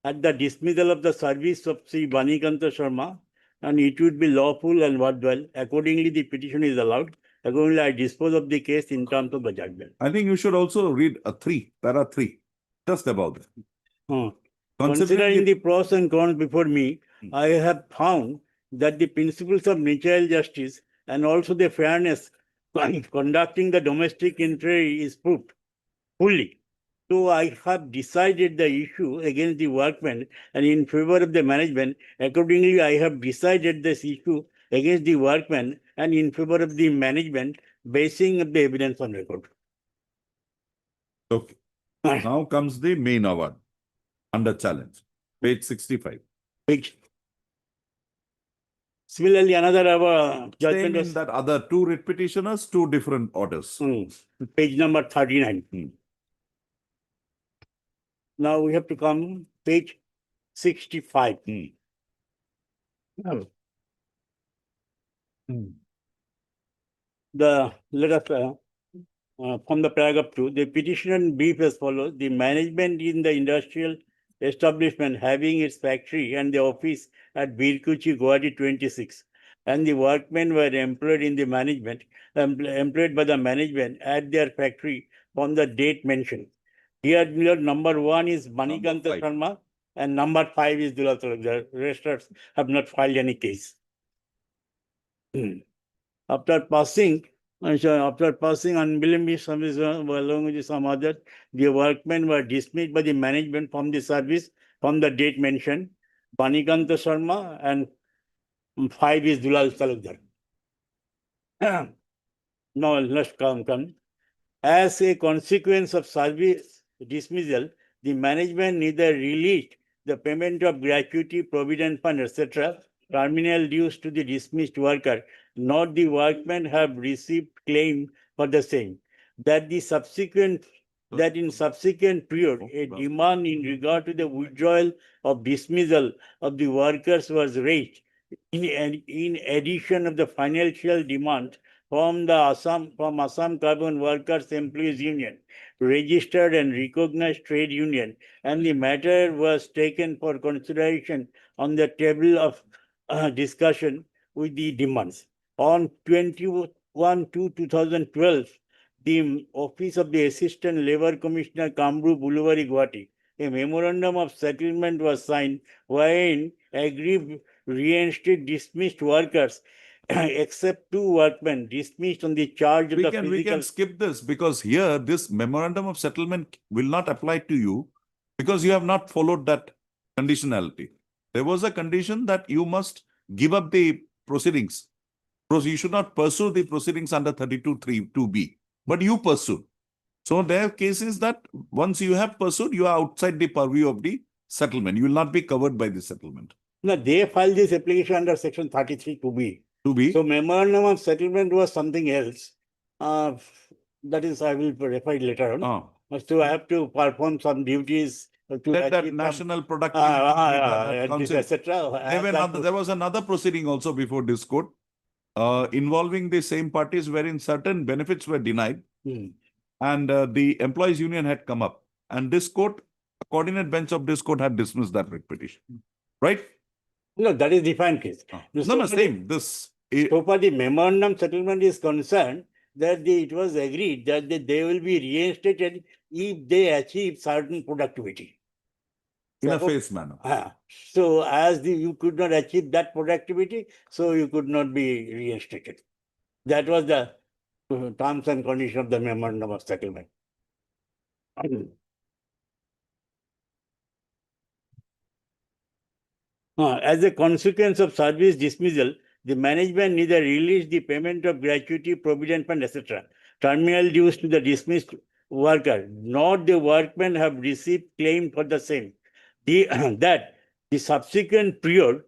at the dismissal of the service of Sri Banikanta Sharma, and it would be lawful and worthwhile. Accordingly, the petition is allowed. Accordingly, I dispose of the case in terms of the judgment. I think you should also read a 3, para 3, just about that. Considering the pros and cons before me, Hmm. I have found that the principles of natural justice and also the fairness conducting the domestic inquiry is proved fully. So I have decided the issue against the workmen and in favor of the management. Accordingly, I have decided this issue against the workmen and in favor of the management, basing of the evidence on record. Okay. Now comes the main award under challenge. Page 65. Which similarly, another Same judgment in was that other two writ petitioners, two different orders. page number 39. Hmm. Now we have to come page 65. Hmm. Let us from the paragraph 2, the petitioner in brief as follows: the management in the industrial establishment having its factory and the office at Birkuchi, Gauhati 26. And the workmen were employed in the management, employed by the management at their factory from the date mentioned. Here, number 1 is Manikanta five. Sharma and number 5 is Dulal Talukdar. The rest have not filed any case. After passing unbillingly service along with some others, the workmen were dismissed by the management from the service from the date mentioned. Manikanta Sharma and 5 is Dulal Talukdar. Now let's come. As a consequence of service dismissal, the management neither released the payment of gratuity, provident fund, etc., terminal dues to the dismissed worker, nor the workmen have received claim for the same. That in subsequent period, a demand in regard to the withdrawal of dismissal of the workers was raised in addition of the financial demand from Assam Carbon Workers Employees Union, registered and recognized trade union, and the matter was taken for consideration on the table of discussion with the demands. On 21/2/2012, the Office of the Assistant Labour Commissioner, Kamrup, Uluwari, Gauhati, a memorandum of settlement was signed wherein agreed reinstate dismissed workers except 2 workmen dismissed on the charge of We the can physical. skip this because here this memorandum of settlement will not apply to you because you have not followed that conditionality. There was a condition that you must give up the proceedings. You should not pursue the proceedings under 32(3)(2)(b), but you pursued. So their case is that once you have pursued, you are outside the purview of the settlement. You will not be covered by the settlement. No, they filed this application under section 33(2)(b). To be. So memorandum of settlement was something else. That is, I will refer it later on. So I have to perform some duties to Let that achieve national productivity, that council. etc. There was another proceeding also before this court involving the same parties wherein certain benefits were denied and the employees union had come up and this court, a coordinate bench of this court had dismissed that writ petition. Right? No, that is defined case. No, same. This. So far the memorandum settlement is concerned that it was agreed that they will be reinstated if they achieve certain productivity. In a phased manner. So as you could not achieve that productivity, so you could not be reinstated. That was the terms and conditions of the memorandum of settlement. As a consequence of service dismissal, the management neither released the payment of gratuity, provident fund, etc., terminal dues to the dismissed worker, nor the workmen have received claim for the same. That the subsequent period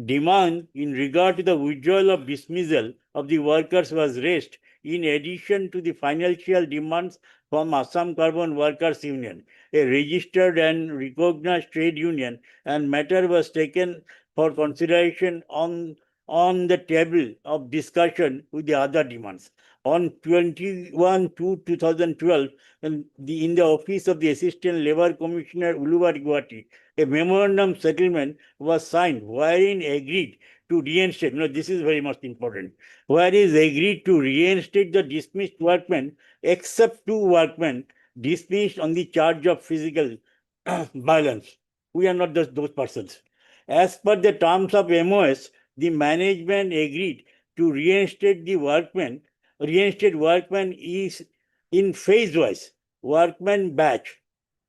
demand in regard to the withdrawal of dismissal of the workers was raised in addition to the financial demands from Assam Carbon Workers Union, a registered and recognized trade union, and matter was taken for consideration on the table of discussion with the other demands. On 21/2/2012, in the Office of the Assistant Labour Commissioner, Uluwari, Gauhati, a memorandum settlement was signed wherein agreed to reinstate, this is very much important, wherein agreed to reinstate the dismissed workmen except 2 workmen dismissed on the charge of physical violence. We are not those persons. As per the terms of MOS, the management agreed to reinstate the workmen. Reinstate workmen is in phase-wise. Workmen batch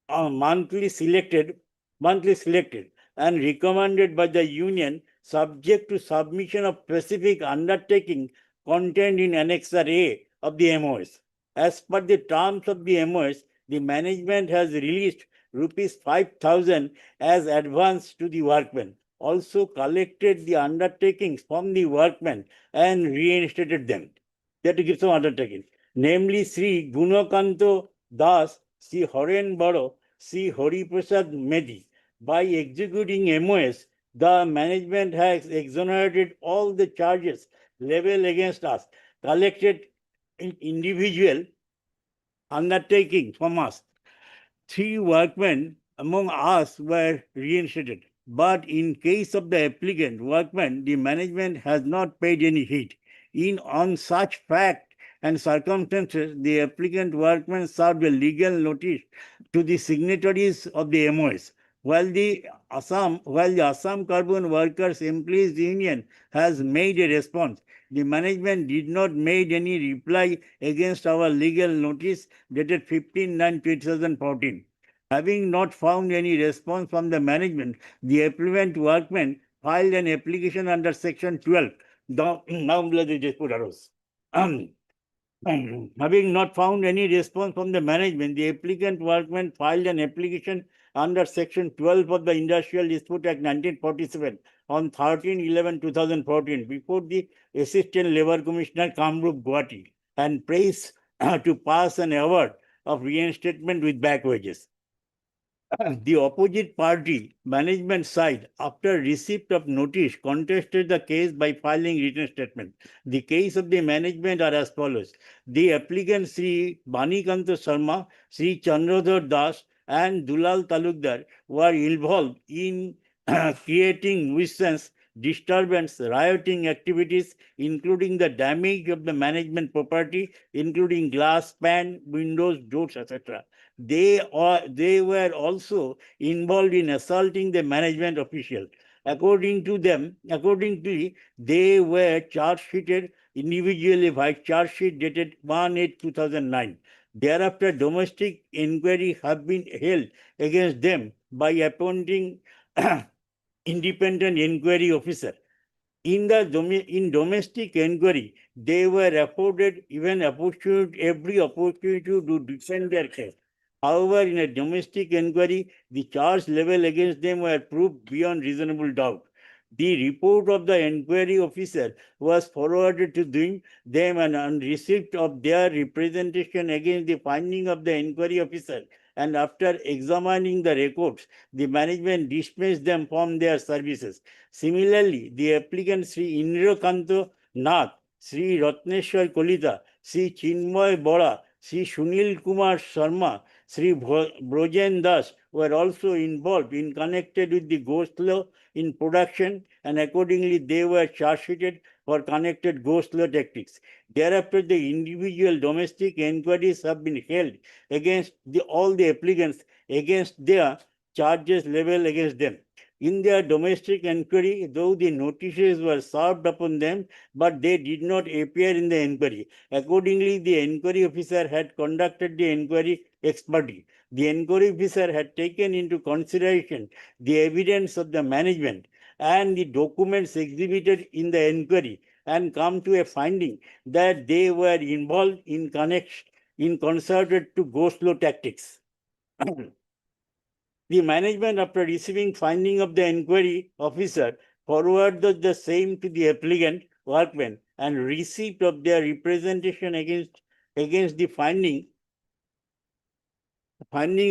monthly selected and recommended by the union subject to submission of specific undertaking contained in Annexure A of the MOS. As per the terms of the MOS, the management has released rupees 5,000 as advance to the workmen, also collected the undertakings from the workmen and reinstated them. They have to give some undertaking, namely Sri Gunakanto Das, Sri Horen Baro, Sri Hari Prasad Medi. By executing MOS, the management has exonerated all the charges leveled against us, collected individual undertaking from us. 3 workmen among us were reinstated. But in case of the applicant workman, the management has not paid any heed. On such fact and circumstances, the applicant workman served a legal notice to the signatories of the MOS. While the Assam Carbon Workers Employees Union has made a response, the management did not make any reply against our legal notice dated 15/9/2014. Having not found any response from the management, the applicant workman filed an application under Section 12. Having not found any response from the management, the applicant workman filed an application under Section 12 of the Industrial Dispute Act 1947 on 13/11/2014 before the Assistant Labour Commissioner, Kamrup, Gauhati, and prays to pass an award of reinstatement with back wages. The opposite party, management side, after receipt of notice, contested the case by filing written statement. The case of the management are as follows. The applicant Sri Banikanta Sharma, Sri Chandradhar Das, and Dulal Talukdar were involved in creating nuisance, disturbance, rioting activities, including the damage of the management property, including glass, pan, windows, doors, etc. They were also involved in assaulting the management official. Accordingly, they were charge sheeted individually by charge sheet dated 1/8/2009. Thereafter, domestic inquiry have been held against them by appointing independent inquiry officer. In domestic inquiry, they were afforded every opportunity to defend their case. However, in a domestic inquiry, the charge level against them were proved beyond reasonable doubt. The report of the inquiry officer was forwarded to them, and on receipt of their representation against the finding of the inquiry officer, and after examining the records, the management dismissed them from their services. Similarly, the applicant Sri Indrakanto Nath, Sri Ratneshwar Kolita, Sri Chinmoy Bora, Sri Sunil Kumar Sharma, Sri Brojen Das were also involved in connected with the ghost law in production, and accordingly they were charge sheeted for connected ghost law tactics. Thereafter, the individual domestic inquiries have been held against all the applicants against their charges level against them. In their domestic inquiry, though the notices were served upon them, but they did not appear in the inquiry. Accordingly, the inquiry officer had conducted the inquiry expertly. The inquiry officer had taken into consideration the evidence of the management and the documents exhibited in the inquiry, and come to a finding that they were involved in concerted to ghost law tactics. The management, after receiving finding of the inquiry officer, forwarded the same to the applicant workmen, and receipt of their representation against the finding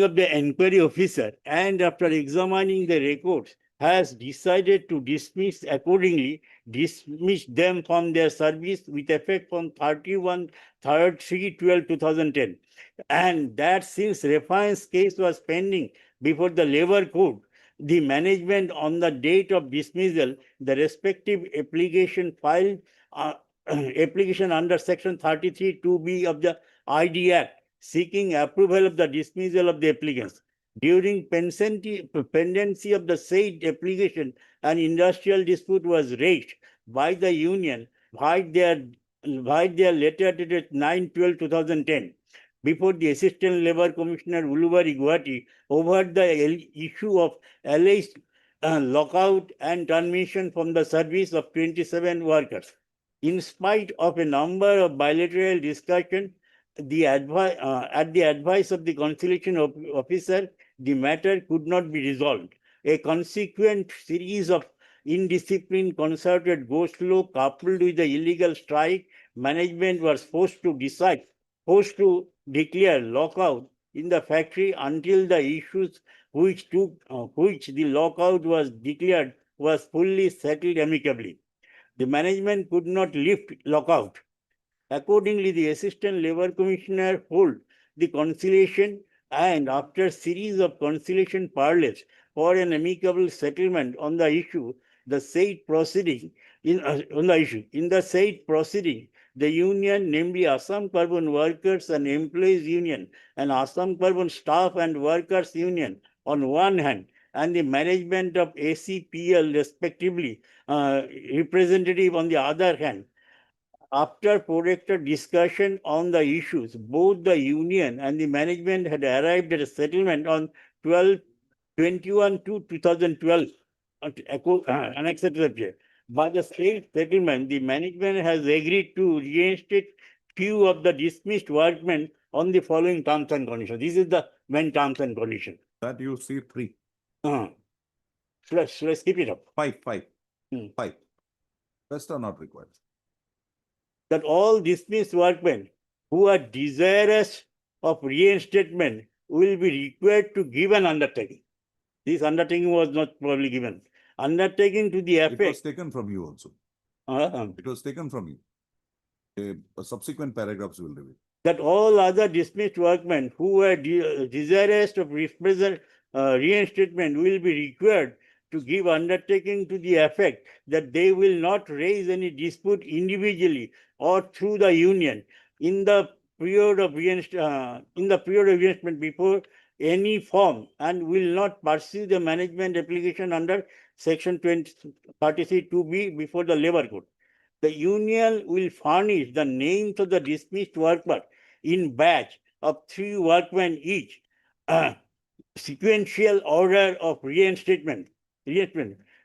of the inquiry officer, and after examining the records, has decided to dismiss them from their service with effect from 31/3/12/2010. And that since Refine's case was pending before the Labour Court, the management on the date of dismissal, the respective application filed application under Section 33(2)(b) of the ID Act, seeking approval of the dismissal of the applicants. During pendency of the said application, an industrial dispute was raised by the union by their letter dated 9/12/2010 before the Assistant Labour Commissioner Ulubari, Gauhati, over the issue of alleged lockout and termination from the service of 27 workers. In spite of a number of bilateral discussions, at the advice of the conciliation officer, the matter could not be resolved. A consequent series of indisciplined concerted ghost law coupled with the illegal strike, management was forced to declare lockout in the factory until the issues which the lockout was declared was fully settled amicably. The management could not lift lockout. Accordingly, the Assistant Labour Commissioner held the conciliation and after series of conciliation parleys for an amicable settlement on the issue, the said proceeding in the said proceeding, the union, namely Assam Carbon Workers and Employees Union and Assam Carbon Staff and Workers Union on one hand, and the management of ACPL respectively, representative on the other hand, after protracted discussion on the issues, both the union and the management had arrived at a settlement on 12/21/2012, annexed to the PA. By the state settlement, the management has agreed to reinstate few of the dismissed workmen on the following terms and conditions. This is the main terms and conditions. That you see three, Should I skip it up? five. Hmm. Five. Rest are not required. That all dismissed workmen who are desirous of reinstatement will be required to give an undertaking. This undertaking was not probably given. Undertaking to the It was effect. taken from you also. It was taken from you. Subsequent paragraphs will reveal. That all other dismissed workmen who were desirous of reinstatement will be required to give undertaking to the effect that they will not raise any dispute individually or through the union in the period of reinstatement before any form, and will not pursue the management application under section 33(2)(b) before the labor code. The union will furnish the names of the dismissed workmen in batch of 3 workmen each, sequential order of reinstatement.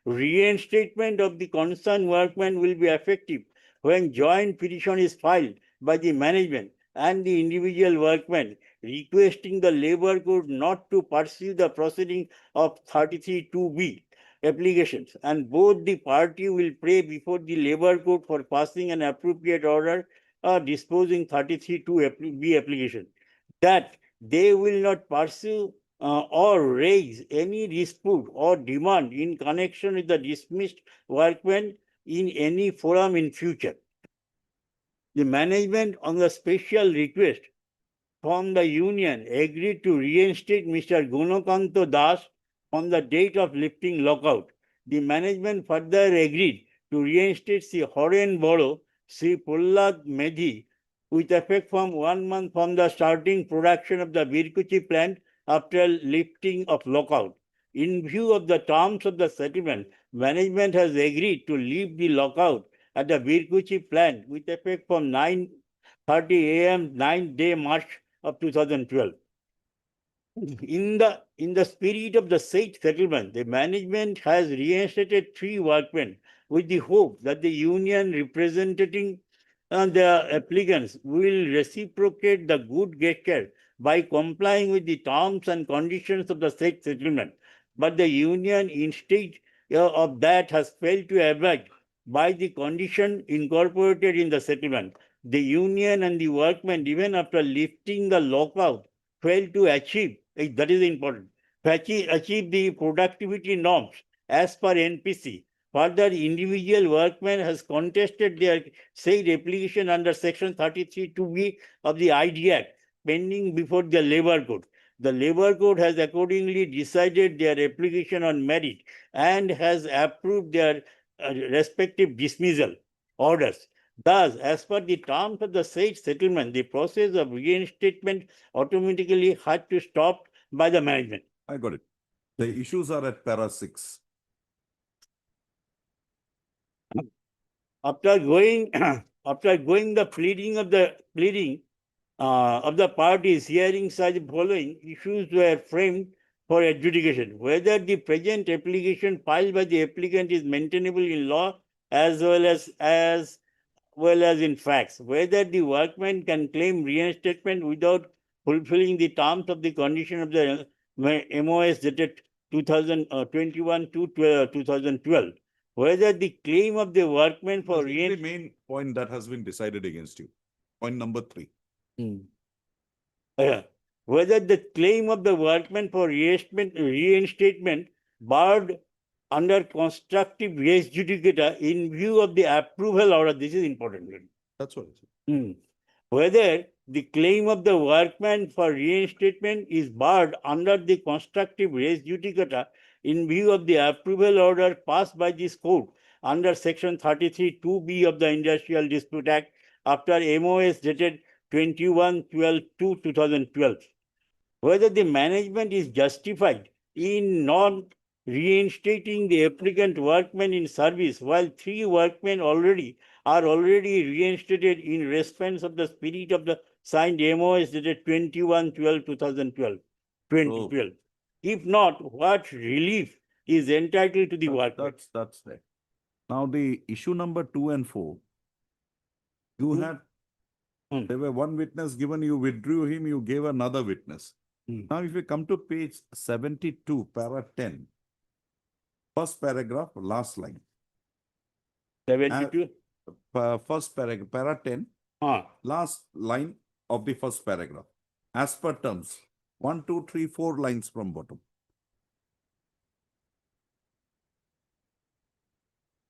Reinstatement of the concerned workmen will be effective when joint petition is filed by the management and the individual workmen requesting the labor code not to pursue the proceeding of 33(2)(b) applications, and both the party will pray before the labor code for passing an appropriate order disposing 33(2)(b) application, that they will not pursue or raise any dispute or demand in connection with the dismissed workmen in any forum in future. The management, on the special request from the union, agreed to reinstate Mr. Gunakanto Das on the date of lifting lockout. The management further agreed to reinstate Sri Horen Boro, Sri Prahlad Medhi, with effect from 1 month from the starting production of the Virkuchi plant after lifting of lockout. In view of the terms of the settlement, management has agreed to lift the lockout at the Virkuchi plant with effect from 9:30 a.m. 9th day March of 2012. In the spirit of the said settlement, the management has reinstated 3 workmen with the hope that the union representing the applicants will reciprocate the good gesture by complying with the terms and conditions of the said settlement. But the union, instead of that, has failed to abide by the condition incorporated in the settlement. The union and the workmen, even after lifting the lockout, failed to achieve, that is important, achieve the productivity norms as per NPC. Further, individual workmen has contested their said application under section 33(2)(b) of the ID Act, pending before the labor code. The labor code has accordingly decided their application on merit and has approved their respective dismissal orders. Thus, as per the terms of the said settlement, the process of reinstatement automatically had to stop by the management. I got it. The issues are at para 6. After going the pleading of the parties, hearing such following issues were framed for adjudication: whether the present application filed by the applicant is maintainable in law as well as in facts, whether the workman can claim reinstatement without fulfilling the terms of the condition of the MOS dated 2021 to 2012, whether the claim of the workman for This is the main point that has been decided against you. Point number 3. Whether the claim of the workman for reinstatement barred under constructive res judicata in view of the approval order. This is important. That's what it is. whether the claim of the workman for reinstatement is barred under the constructive res judicata in view of the approval order passed by this court under section 33(2)(b) of the Industrial Dispute Act after MOS dated 21/12/2012. Whether the management is justified in not reinstating the applicant workmen in service while 3 workmen are already reinstated in response of the spirit of the signed MOS dated 21/12/2012. 2012. If not, what relief is entitled to the workman? That's there. Now, the issue number 2 and 4, you Hmm. had, Hmm. there were one witness given, you withdrew him, you gave another witness. Hmm. Now, if you come to page 72, para 10, first paragraph, last line. 72? First paragraph, para 10, last line of the first paragraph. As per terms, 1, 2, 3, 4 lines from bottom.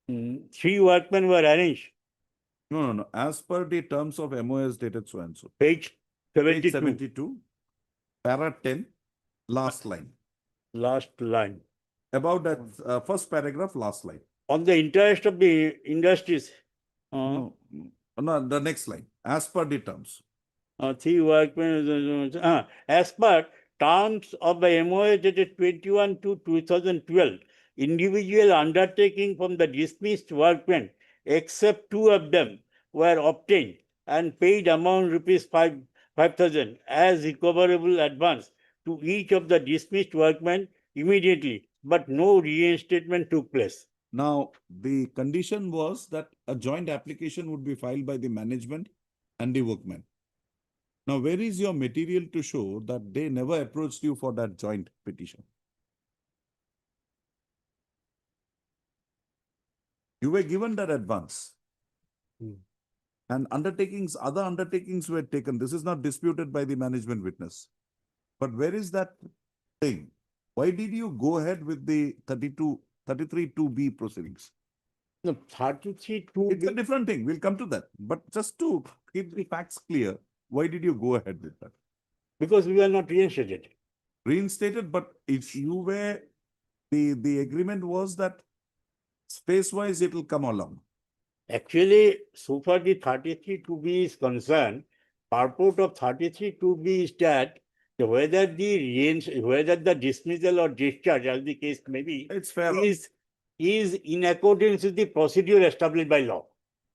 Hmm. 3 workmen were arranged. No. As per the terms of MOS dated so and so. Page Page 72, 72, para 10, last line. last line. About that first paragraph, last line. On the interest of the industries, No, the next line. As per the terms. 3 workmen, as per terms of the MOA dated 21/2/2012, individual undertaking from the dismissed workmen, except 2 of them, were obtained and paid amount rupees 5,000 as recoverable advance to each of the dismissed workmen immediately, but no reinstatement took place. Now, the condition was that a joint application would be filed by the management and the workmen. Now, where is your material to show that they never approached you for that joint petition? You were given that advance. Hmm. And other undertakings were taken. This is not disputed by the management witness. But where is that thing? Why did you go ahead with the 33(2)(b) proceedings? No, 33(2)(b). It's a different thing. We'll come to that. But just to keep the facts clear, why did you go ahead with that? Because we were not reinstated. Reinstated, but if you were, the agreement was that space-wise it will come along. Actually, so far the 33(2)(b) is concerned, purport of 33(2)(b) is that whether the dismissal or discharge, as the case may be, It's fair. is in accordance with the procedure established by law.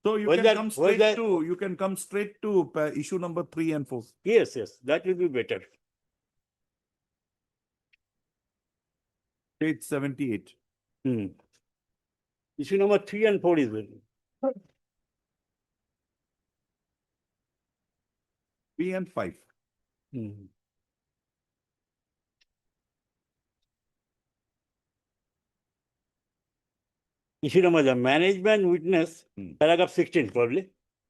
So you whether- can come straight whether- to, you can come straight to issue number 3 and 4. Yes, that will be better. Page 78. Hmm. Issue number 3 and 4 is better. 3 and 5. Hmm. Issue number the management witness, Hmm. paragraph 16 probably.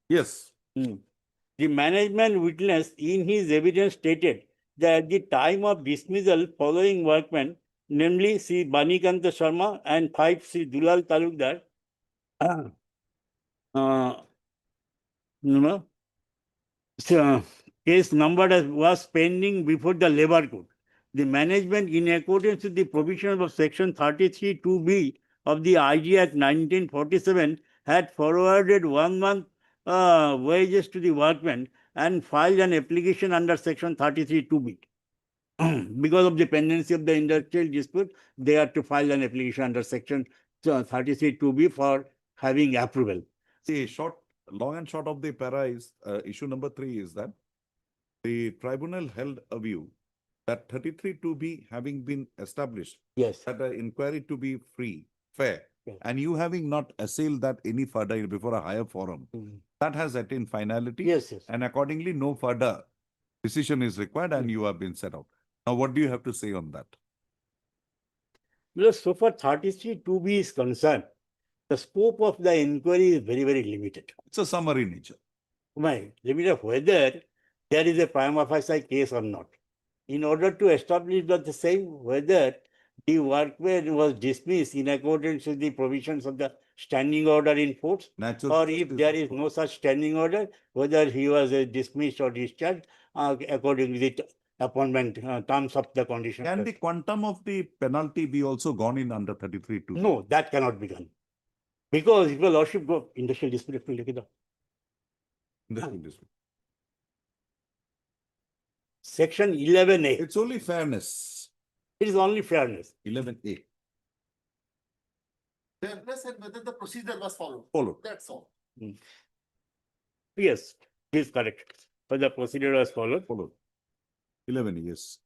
Yes. The management witness in his evidence stated that at the time of dismissal following workmen, namely Sri Banikanta Sharma and 5 Sri Dulal Talukdar, case number was pending before the labor court. The management, in accordance with the provisions of section 33(2)(b) of the IG Act 1947, had forwarded 1 month wages to the workmen and filed an application under section 33(2)(b). Because of the pendency of the industrial dispute, they had to file an application under section 33(2)(b) for having approval. The long and short of the para is, issue number 3 is that the tribunal held a view that 33(2)(b) having been established, Yes. that an inquiry to be free, fair, Yes. and you having not assailed that any further before a higher forum, that has attained finality. Yes. And accordingly, no further decision is required and you have been set out. Now, what do you have to say on that? Well, so far 33(2)(b) is concerned, the scope of the inquiry is very, very limited. It's a summary nature. Limited of whether there is a prima facie case or not. In order to establish that the same, whether the workman was dismissed in accordance with the provisions of the standing order in force, Natural. or if there is no such standing order, whether he was dismissed or discharged according to the appointment terms of the condition. Can the quantum of the penalty be also gone in under 33 2? No, that cannot be done. Because if your lordship go industrial dispute, will take it up. Section 11A, It's only fairness. it is only fairness. 11A. Fairness and whether the procedure was followed. Followed. That's all. Yes, it is correct. But the procedure was followed. Followed. 11, yes.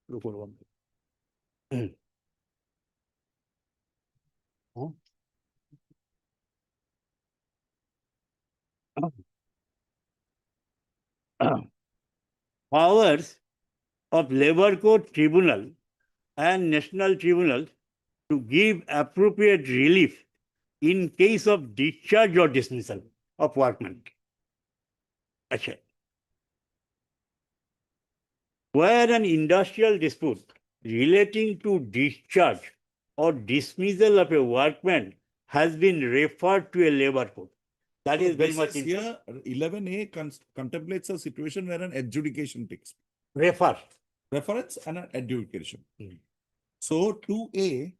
Look for one. Huh? Powers of Labour Court Tribunal and National Tribunal to give appropriate relief in case of discharge or dismissal of workmen. Acha. Where an industrial dispute relating to discharge or dismissal of a workman has been referred to a labour court. That is very This much here, 11A contemplates a situation where an adjudication takes refer. reference and an adjudication. Hmm. So 2A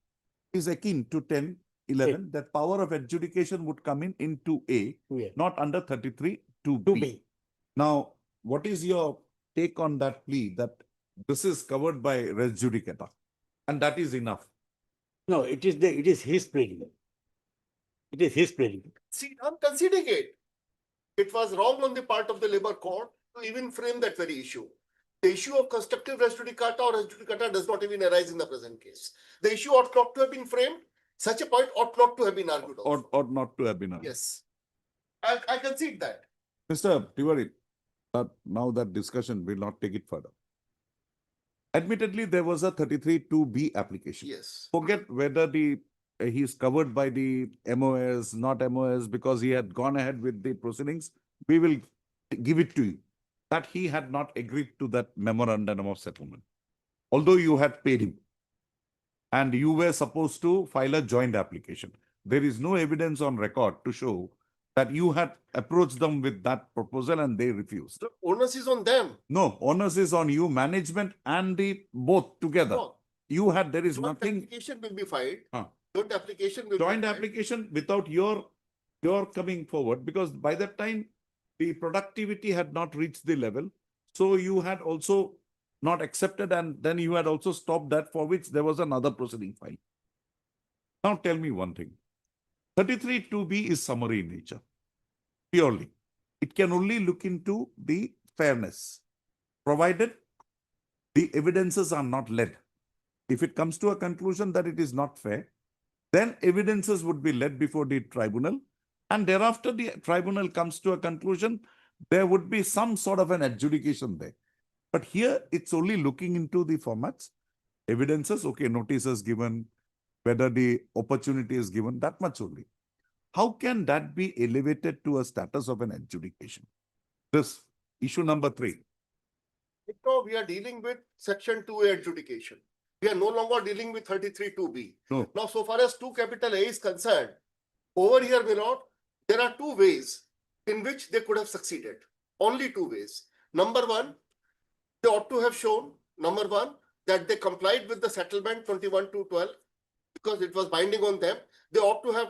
is akin to 10, 11, that power of adjudication would come in 2A, Yeah. not under 33 2B. 2B. Now, what is your take on that plea that this is covered by res judicata and that is enough? No, it is his pleading. It is his pleading. See, I'm conceding it. It was wrong on the part of the labor court to even frame that very issue. The issue of constructive res judicata or res judicata does not even arise in the present case. The issue ought not to have been framed. Such a point ought not to have been argued. also. Or not to have been. Yes. I concede that. Mr. Tiwari, now that discussion will not take it further. Admittedly, there was a 33 2B application. Yes. Forget whether he is covered by the MOS, not MOS, because he had gone ahead with the proceedings. We will give it to you that he had not agreed to that memorandum of settlement, although you had paid him and you were supposed to file a joint application. There is no evidence on record to show that you had approached them with that proposal and they refused. The onus is on them. No, onus is on you, management and the both together. No. You had, there is Joint nothing, application will be filed. Huh. Joint application will joint be filed. application without your coming forward, because by that time, the productivity had not reached the level. So you had also not accepted and then you had also stopped that, for which there was another proceeding filed. Now tell me one thing. 33 2B is summary in nature, purely. It can only look into the fairness, provided the evidences are not led. If it comes to a conclusion that it is not fair, then evidences would be led before the tribunal, and thereafter the tribunal comes to a conclusion, there would be some sort of an adjudication there. But here it's only looking into the formats, evidences, okay, notices given, whether the opportunity is given, that much only. How can that be elevated to a status of an adjudication? This issue number 3. Now we are dealing with section 2A adjudication. We are no longer dealing with 33 2B. No. Now, so far as 2 capital A is concerned, over here, Vinod, there are 2 ways in which they could have succeeded. Only 2 ways. Number 1, they ought to have shown, number 1, that they complied with the settlement 21-12 because it was binding on them. They ought to have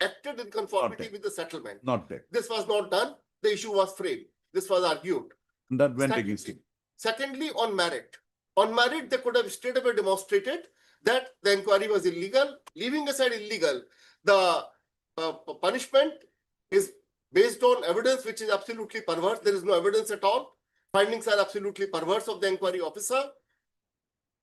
acted in conformity Okay. with the settlement. Not there. This was not done. The issue was framed. This was argued. And that went Secondly- against him. Secondly, on merit. On merit, they could have straight away demonstrated that the inquiry was illegal. Leaving aside illegal, the punishment is based on evidence which is absolutely perverse. There is no evidence at all. Findings are absolutely perverse of the inquiry officer.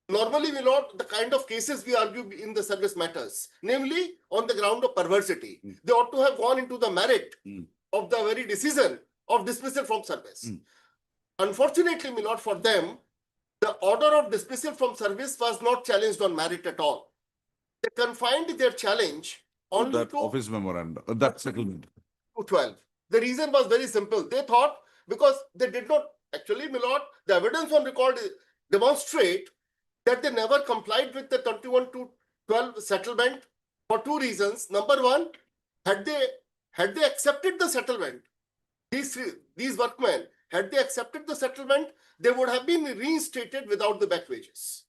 Normally, we not the kind of cases we argue in the service matters, namely on the ground of perversity. Mm. They ought to have gone into the merit Mm. of the very decision of dismissal from service. Mm. Unfortunately, not for them, the order of dismissal from service was not challenged on merit at all. They confined their challenge only That to office memorandum, that settlement. 12. The reason was very simple. They thought because they did not actually, Milord, the evidence on record demonstrate that they never complied with the 21 to 12 settlement for two reasons. Number one, had they accepted the settlement, these workmen, had they accepted the settlement, they would have been reinstated without the back wages.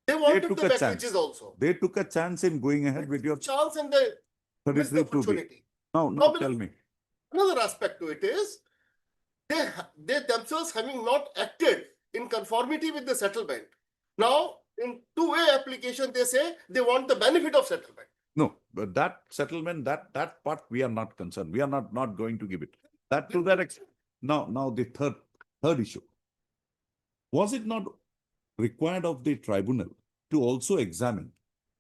They wanted took the a back chance. wages also. They took a chance in going ahead with your Chance and they missed the 33 2B. opportunity. Now Now, tell me. Another aspect to it is they themselves having not acted in conformity with the settlement. Now, in two-way application, they say they want the benefit of settlement. No, but that settlement, that part we are not concerned. We are not going to give it. That to that extent. Now the third issue. Was it not required of the tribunal to also examine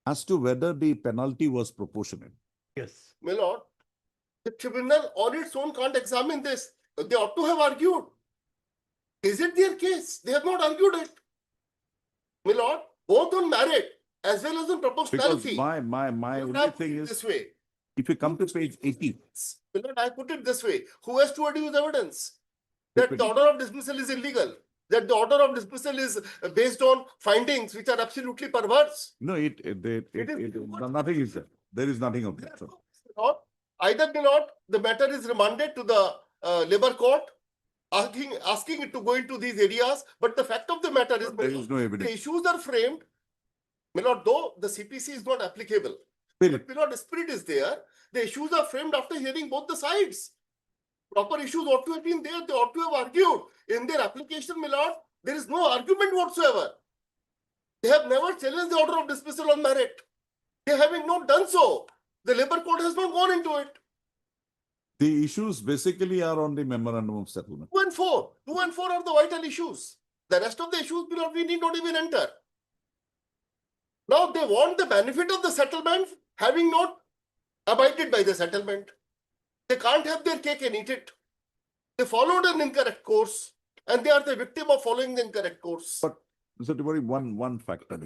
as to whether the penalty was proportionate? Yes. My lord, the tribunal on its own can't examine this. They ought to have argued. Is it their case? They have not argued it. My lord, both on merit as well as on Because proportionality. my You only have put thing it is, this way. if you come to page 80, My lord, I put it this way. Who has to adduce evidence that the order of dismissal is illegal? That the order of dismissal is based on findings which are absolutely perverse? no, nothing is there. There is nothing of that. sort. Not, either may not, the matter is remanded to the labor court, asking it to go into these areas. But the fact of the matter is, There is no the evidence. issues are framed. May not, though the CPC is not applicable, Spirit. but may not, the spirit is there. The issues are framed after hearing both the sides. Proper issues ought to have been there. They ought to have argued. In their application, my lord, there is no argument whatsoever. They have never challenged the order of dismissal on merit. They having not done so, the labor court has not gone into it. The issues basically are on the memorandum of settlement. 2 and 4. 2 and 4 are the vital issues. The rest of the issues we need not even enter. Now they want the benefit of the settlement, having not abided by the settlement. They can't have their cake and eat it. They followed an incorrect course, and they are the victim of following the incorrect course. But Mr. Tiwari, one factor.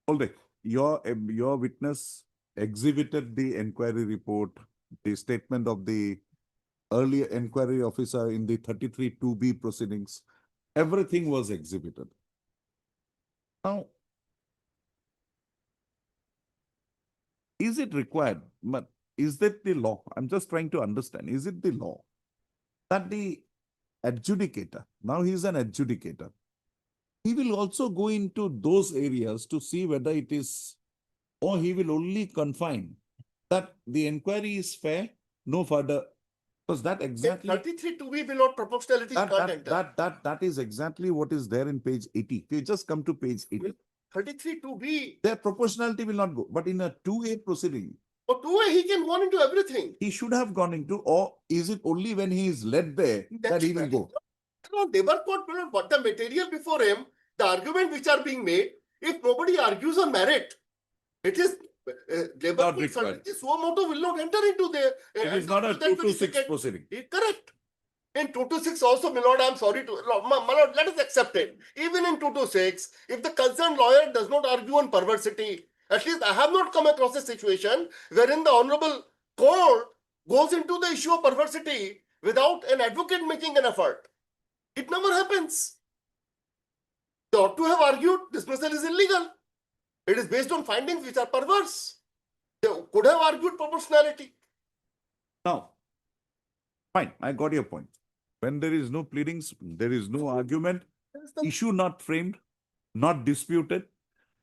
All right, your witness exhibited the inquiry report, the statement of the earlier inquiry officer in the 33 2B proceedings. Everything was exhibited. Now, is it required? But is that the law? I'm just trying to understand. Is it the law that the adjudicator, now he is an adjudicator, he will also go into those areas to see whether it is, or he will only confine that the inquiry is fair, no further. Because that exactly, 33 2B below proportionality can't enter. that is exactly what is there in page 80. If you just come to page 80, 33 2B, their proportionality will not go. But in a 2A proceeding, or 2A, he can go into everything. he should have gone into, or is it only when he is led there that he will go? No, labor court will not put the material before him, the argument which are being made. If nobody argues on merit, it is labor Not court required. certainly suo moto will not enter into there. It is not a 226 proceeding. Correct. In 226 also, my lord, I'm sorry to, my lord, let us accept it. Even in 226, if the concerned lawyer does not argue on perversity, at least I have not come across a situation wherein the honorable court goes into the issue of perversity without an advocate making an effort. It never happens. They ought to have argued dismissal is illegal. It is based on findings which are perverse. They could have argued proportionality. Now, fine, I got your point. When there is no pleadings, there is no argument, issue not framed, not disputed.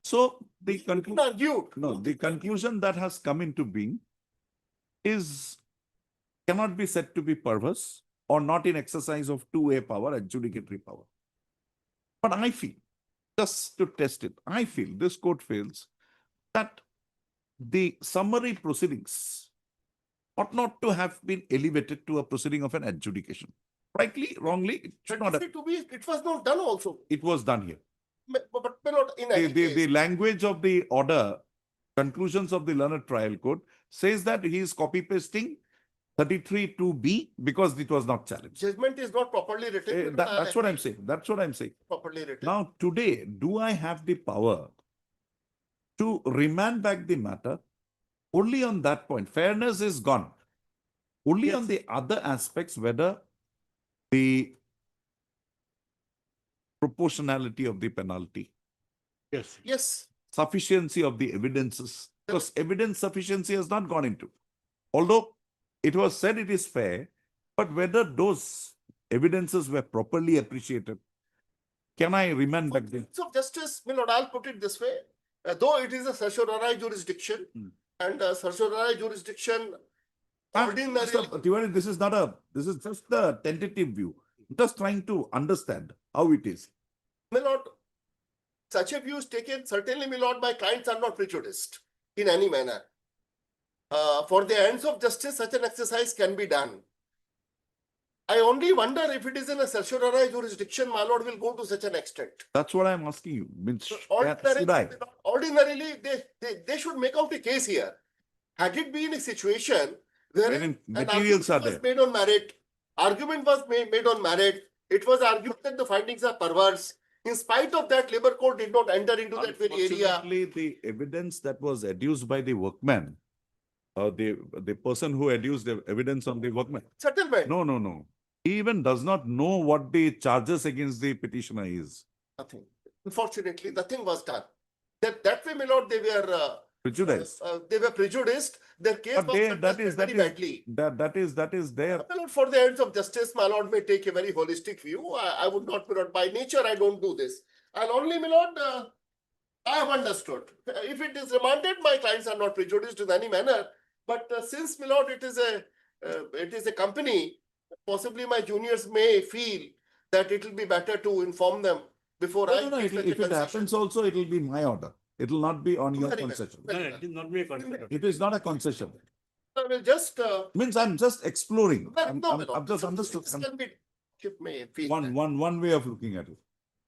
So the conclusion, Argued. no, the conclusion that has come into being is cannot be said to be perverse or not in exercise of 2A power, adjudicatory power. But I feel, just to test it, I feel this court feels that the summary proceedings ought not to have been elevated to a proceeding of an adjudication. Rightly, wrongly, it should not have. It was not done also. It was done here. But not in any case. The language of the order, conclusions of the learned trial court says that he is copy pasting 33 2B because it was not challenged. Judgment is not properly written. That's what I'm saying. That's what I'm saying. Properly written. Now, today, do I have the power to remand back the matter only on that point? Fairness is gone. Only on the other aspects, whether the proportionality of the penalty. Yes. Yes. sufficiency of the evidences, because evidence sufficiency has not gone into. Although it was said it is fair, but whether those evidences were properly appreciated, can I remand back then? So justice, my lord, I'll put it this way. Though it is a certiorari jurisdiction and certiorari jurisdiction ordinarily. Mr. Tiwari, this is just the tentative view. Just trying to understand how it is. My lord, such a view is taken. Certainly, my lord, my clients are not prejudiced in any manner. For the ends of justice, such an exercise can be done. I only wonder if it is in a certiorari jurisdiction, my lord will go to such an extent. That's what I'm asking you. Means, So should I? ordinarily, they should make out a case here. Had it been a situation wherein Wherein an materials are argument was there. made on merit, argument was made on merit, it was argued that the findings are perverse. In spite of that, labor court did not enter into that very area. Unfortunately, the evidence that was adduced by the workman, the person who adduced the evidence on the workman, Settlement. no. He even does not know what the charges against the petitioner is. Nothing. Unfortunately, nothing was done. That way, my lord, they were Prejudiced. prejudiced. Their case But was contested very badly. that is there. My lord, for the ends of justice, my lord may take a very holistic view. I would not, my lord, by nature, I don't do this. And only, my lord, I have understood. If it is remanded, my clients are not prejudiced in any manner. But since, my lord, it is a company, possibly my juniors may feel that it will be better to inform them before I No, take such a if it concession. happens also, it will be my order. It will not be on your Very well. concession. No, it is not be a concession. It is not a concession. I will just Means I'm just exploring. no, my I've lord. just understood. This can be ship may feel One way of looking at it.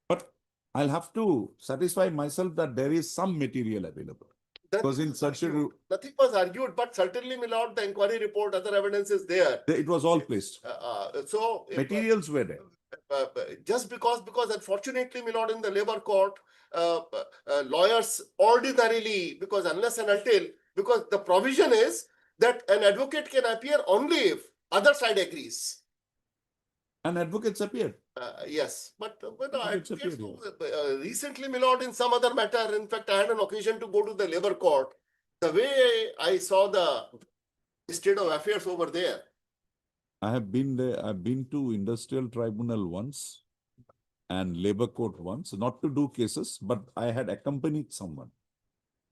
But I'll have to satisfy myself that there is some material available. that Because in was such a, argued. Nothing was argued, but certainly, my lord, the inquiry report, other evidence is there. it was all placed. So Materials were there. just because unfortunately, my lord, in the labor court, lawyers ordinarily, because unless and until, because the provision is that an advocate can appear only if other side agrees. And advocates appeared. Yes, but Advocates appeared, recently, my lord, in some other matter, in fact, I had an occasion to go to the labor court. The way I saw the state of affairs over there, I have been there. I've been to industrial tribunal once and labor court once, not to do cases, but I had accompanied someone.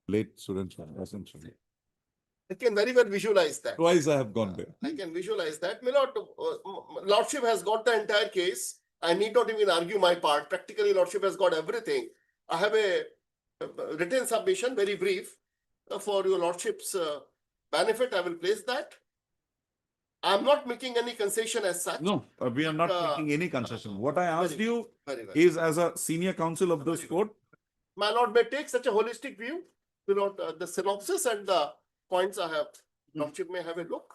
Late students. I can very well visualize that. Twice I have gone there. I can visualize that. My lord, lordship has got the entire case. I need not even argue my part. Practically, lordship has got everything. I have a written submission, very brief, for your lordship's benefit. I will place that. I'm not making any concession as such. No, we are not Uh, making any concession. What I asked very you Very well. is as a senior counsel of this court, My lord may take such a holistic view. You know, the synopsis and the points I have. Lordship may have a look.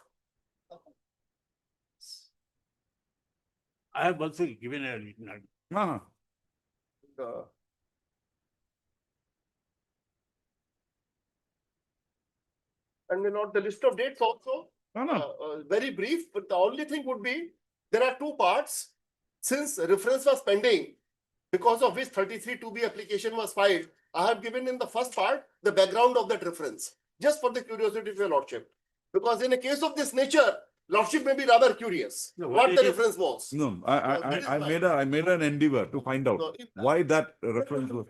I have also given a written argument. Uh, And my lord, the list of dates also. Very brief, but the only thing would be, there are two parts. Since reference was pending, because of which 33 2B application was filed, I have given in the first part the background of that reference, just for the curiosity of your lordship. Because in a case of this nature, lordship may be rather curious No, what it the is- reference was. No, that is I why. made an endeavor to find out So, if- why that reference was.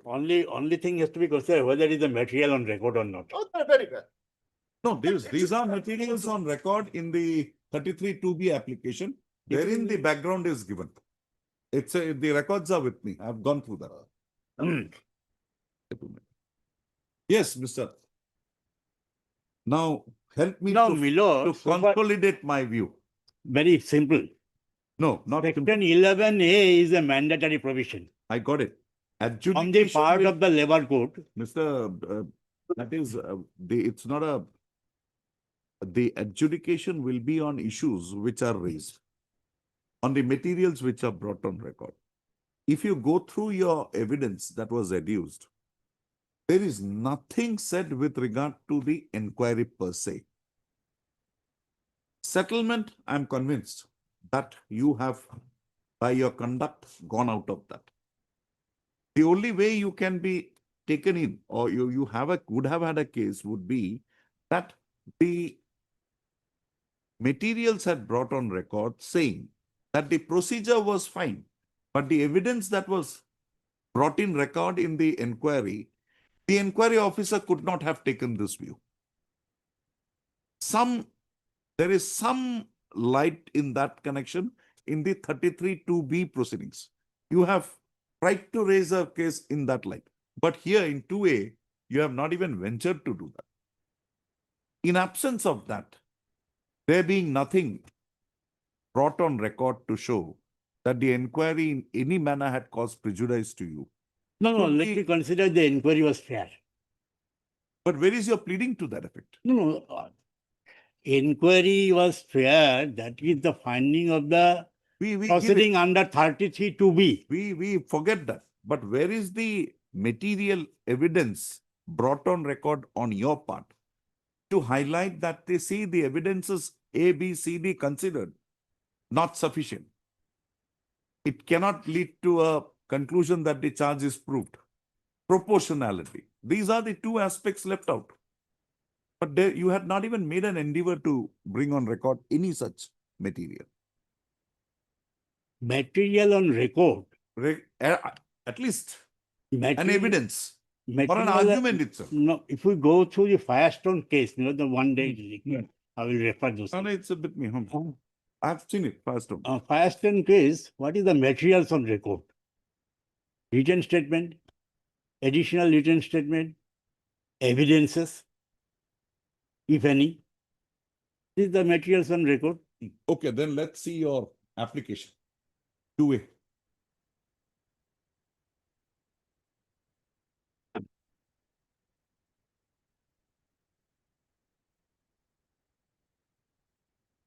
Only thing has to be considered whether it is a material on record or not. Oh, very well. No, these are materials on record in the 33 2B application, wherein the background is given. The records are with me. I've gone through that. Yes, Mr. Now, help me Now, to Milord, so far, consolidate my view. very simple. No, not Section simple. 11A is a mandatory provision I got it. on the Adjudication part will- of the labor code. Mr. That is, it's not a, the adjudication will be on issues which are raised, on the materials which are brought on record. If you go through your evidence that was adduced, there is nothing said with regard to the inquiry per se. Settlement, I'm convinced that you have, by your conduct, gone out of that. The only way you can be taken in, or you have would have had a case would be that the materials had brought on record saying that the procedure was fine, but the evidence that was brought in record in the inquiry officer could not have taken this view. There is some light in that connection in the 33(2)(b) proceedings. You have tried to raise a case in that light. But here in 2A, you have not even ventured to do that. In absence of that, there being nothing brought on record to show that the inquiry in any manner had caused prejudice to you. No, Could let we- me consider the inquiry was fair. But where is your pleading to that effect? No, inquiry was fair. That is the finding of the We give it. proceeding under 33(2)(b). We forget that. But where is the material evidence brought on record on your part to highlight that they see the evidences A, B, C, D considered not sufficient? It cannot lead to a conclusion that the charge is proved. Proportionality. These are the two aspects left out. But there, you had not even made an endeavor to bring on record any such material. Material on record. At least an Material- evidence or an material- argument itself. No, if we go through the Firestone case, the one day, I will refer those. No, it's a bit me. I've seen it first. Firestone case, what is the materials on record? Written statement, additional written statement, evidences, if any. These are the materials on record. Okay, then let's see your application. 2A.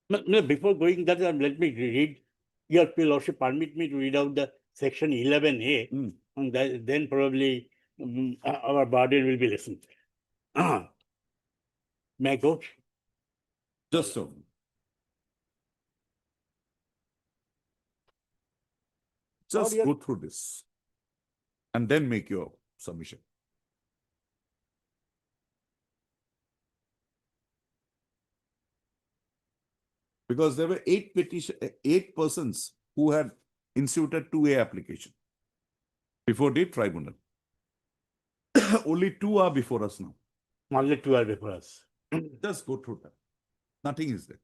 No, before going that, let me read. Your Lordship, permit me to read out the section 11A, Mm. and then probably our burden will be lessened. May I go? Just so. Just your- go through this and then make your submission. Because there were 8 persons who had instituted 2A application before the tribunal. Only 2 are before us now. Only 2 are before us. Just go through that. Nothing is there.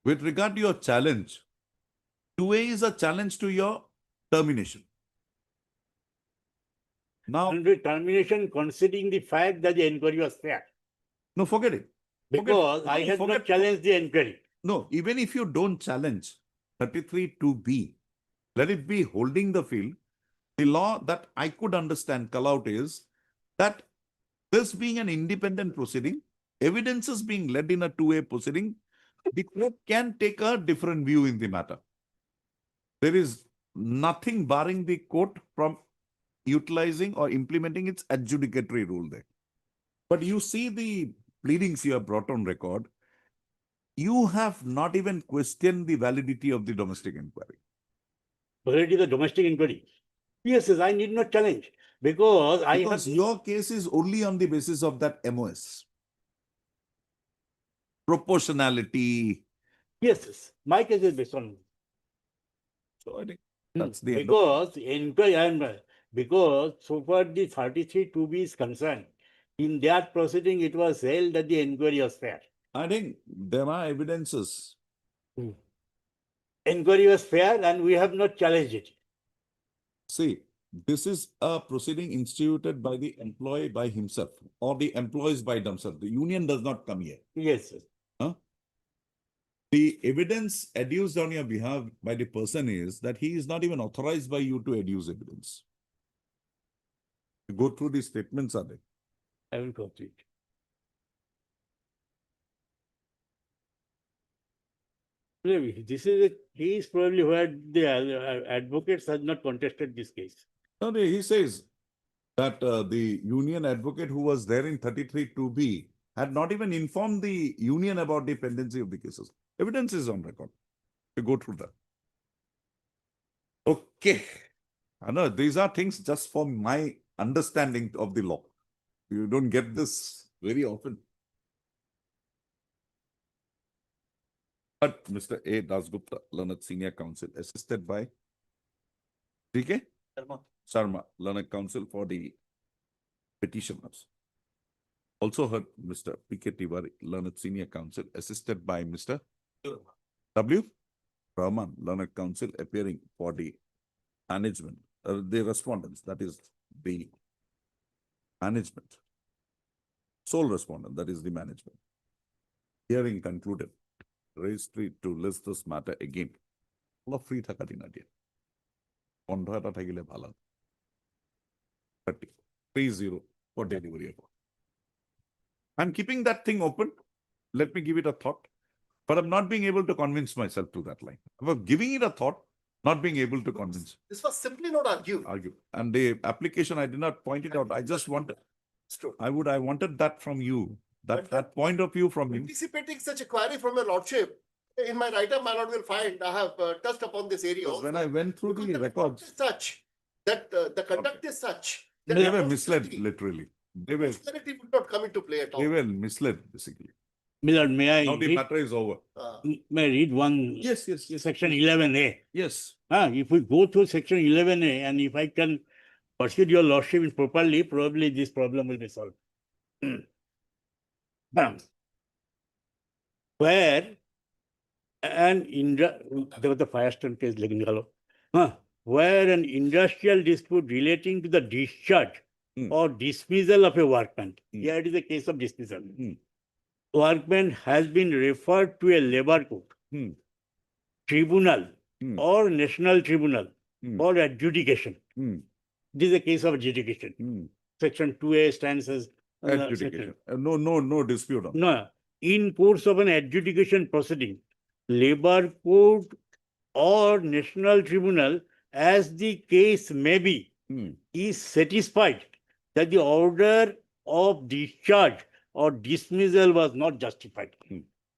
With regard to your challenge, 2A is a challenge to your termination. Now, And with termination considering the fact that the inquiry was fair. no, forget it. Because I had not forget- challenged the inquiry. No, even if you don't challenge 33(2)(b, let it be holding the field. The law that I could understand, call out, is that this being an independent proceeding, evidences being led in a 2A proceeding, the court can take a different view in the matter. There is nothing barring the court from utilizing or implementing its adjudicatory rule there. But you see the pleadings you have brought on record, you have not even questioned the validity of the domestic inquiry. Already the domestic inquiry. Yes, I need not challenge because I have. Because your case is only on the basis of that MOS. Proportionality. Yes, my case is based on. So I think that's the end of- Because inquiry, because so far the 33(2)(b) is concerned, in that proceeding, it was held that the inquiry was fair. I think there are evidences. Inquiry was fair and we have not challenged it. See, this is a proceeding instituted by the employee by himself or the employees by themselves. The union does not come here. Yes, sir. The evidence adduced on your behalf by the person is that he is not even authorized by you to adduce evidence. You go through these statements, are they? I will go through it. Maybe this is a case probably where the advocates have not contested this case. No, he says that the union advocate who was there in 33(2)(b) had not even informed the union about the pendency of the cases. Evidence is on record. We go through that. Okay. I know these are things just for my understanding of the law. You don't get this very often. But Mr. A. Dasgupta, Learned Senior Counsel, assisted by DK Sharma, Learned Counsel for the petitioners. Also heard Mr. P.K. Tiwari, Learned Senior Counsel, assisted by Mr. W. Rahman, Learned Counsel, appearing for the management, the respondents, that is the management. Sole respondent, that is the management. Hearing concluded. Registry to list this matter again. All free thaka dina dia. Bondho eta thakile bhalo. 30 for delivery. I'm keeping that thing open. Let me give it a thought. But I'm not being able to convince myself to that line. I'm giving it a thought, not being able to convince. This was simply not argued. Argue. And the application, I did not point it out. I just wanted, I wanted that from you. That point of view from you. Anticipating such a query from your lordship, in my write-up, my lord will find I have touched upon this area. Because when I went through the records, Such that the conduct is such. that they were misled clarity literally. They were would not come into play at all. misled basically. Millard, may Now I the read, matter is over. may I read one Yes. section 11A? Yes. If we go through section 11A and if I can persuade your lordship properly, probably this problem will be solved. Where there was the Firestone case, where an industrial dispute relating to the discharge or dismissal of a workman, here it is a case of dismissal. Workman has been referred to a labor court, tribunal, or national tribunal for adjudication. This is a case of adjudication. Section 2A stands as Adjudication. No dispute on. No, in course of an adjudication proceeding, labor court or national tribunal, as the case may be, is satisfied that the order of discharge or dismissal was not justified.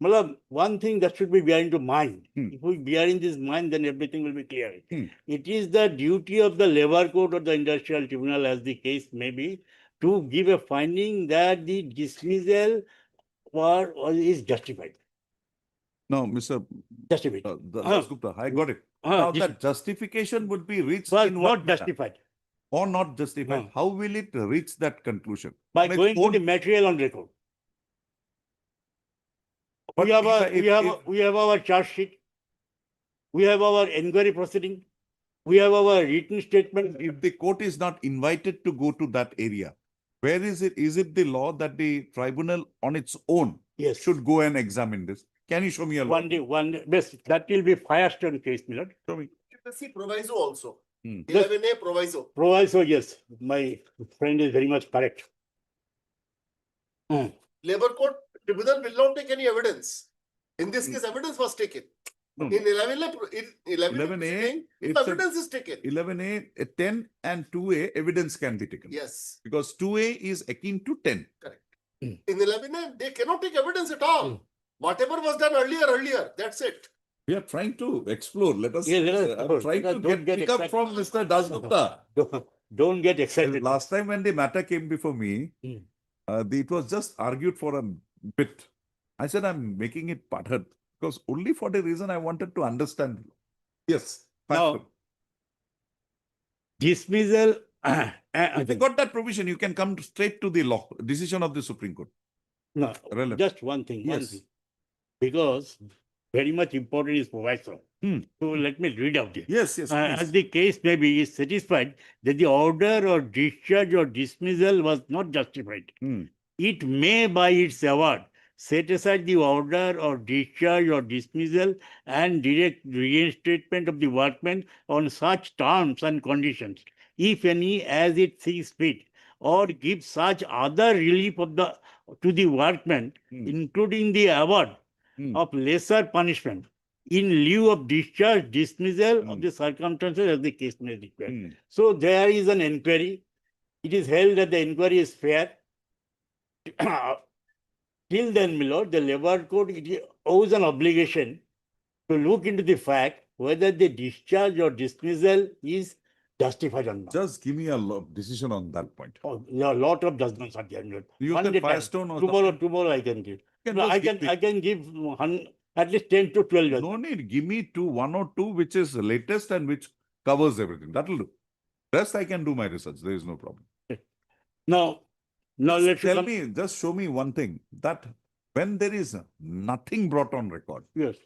Malab, one thing that should be bear into mind. If we bear in this mind, then everything will be clear. It is the duty of the labor court or the industrial tribunal, as the case may be, to give a finding that the dismissal is justified. No, Mr. Justified. Dasgupta, I got it. Now that justification would be reached in what not manner? justified. Or not justified. No. How will it reach that conclusion? By On its going to own- the material on record. But We have if- we have our charge sheet. We have our inquiry proceeding. We have our written statement. If the court is not invited to go to that area, where is it? Is it the law that the tribunal on its own Yes. should go and examine this? Can you show me a law? One day, best, that will be Firestone case, Millard. Show me. See proviso also. Hmm. 11A proviso. Proviso, yes, my friend is very much correct. Labor court tribunal will not take any evidence. In this case, evidence was taken. No. In 11A, in 11A, 11A, proceeding, it's a- evidence is taken. 11A, 10 and 2A evidence can be taken. Yes. Because 2A is akin to 10. In 11A, they cannot take evidence at all. Whatever was done earlier, that's it. We are trying to explore. Let us. Yeah, let us I'm explore. trying to Don't get pick up excited. from Mr. Dasgupta. Don't get excited. Last time when the matter came before me, it was just argued for a bit. I said I'm making it butthurt because only for the reason I wanted to understand. Yes. Now, dismissal. If they got that provision, you can come straight to the law decision of the Supreme Court. No, Relevant. just one thing. Yes. Because very much important is proviso. Hmm. So let me read out this. Yes, yes. As please. the case may be, is satisfied that the order or discharge or dismissal was not justified. It may, by its award, set aside the order or discharge or dismissal and direct reinstatement of the workman on such terms and conditions, if any, as it sees fit, or give such other relief to the workman, including the award of lesser punishment in lieu of discharge, dismissal of the circumstances as the case may require. So there is an inquiry. It is held that the inquiry is fair. till then, my lord, the labor code it owes an obligation to look into the fact whether the discharge or dismissal is justified or not. Just give me a decision on that point. Oh, there are a lot of judgments at the end. of it. You One can day time. Firestone or Tomorrow I can give. You can No, just I give can I can give at least 10 to 12 judgments. No need. Give me one or two which is the latest and which covers everything. That'll do. Rest I can do my research. There is no problem. Now let's Tell come. me, just show me one thing that when there is nothing brought on record, Yes.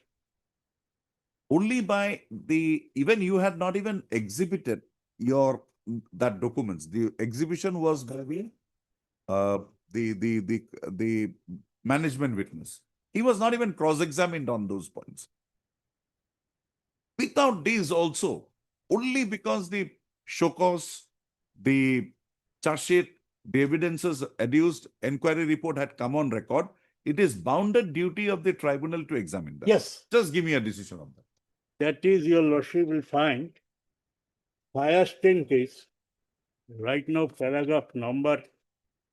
only by even you had not even exhibited that documents. The exhibition was by the management witness. He was not even cross-examined on those points. Without these also, only because the show cause, the charge sheet, the evidences adduced, inquiry report had come on record, it is bounded duty of the tribunal to examine that. Yes. Just give me a decision on that. That is, your lordship will find Firestone case. Right now, paragraph number.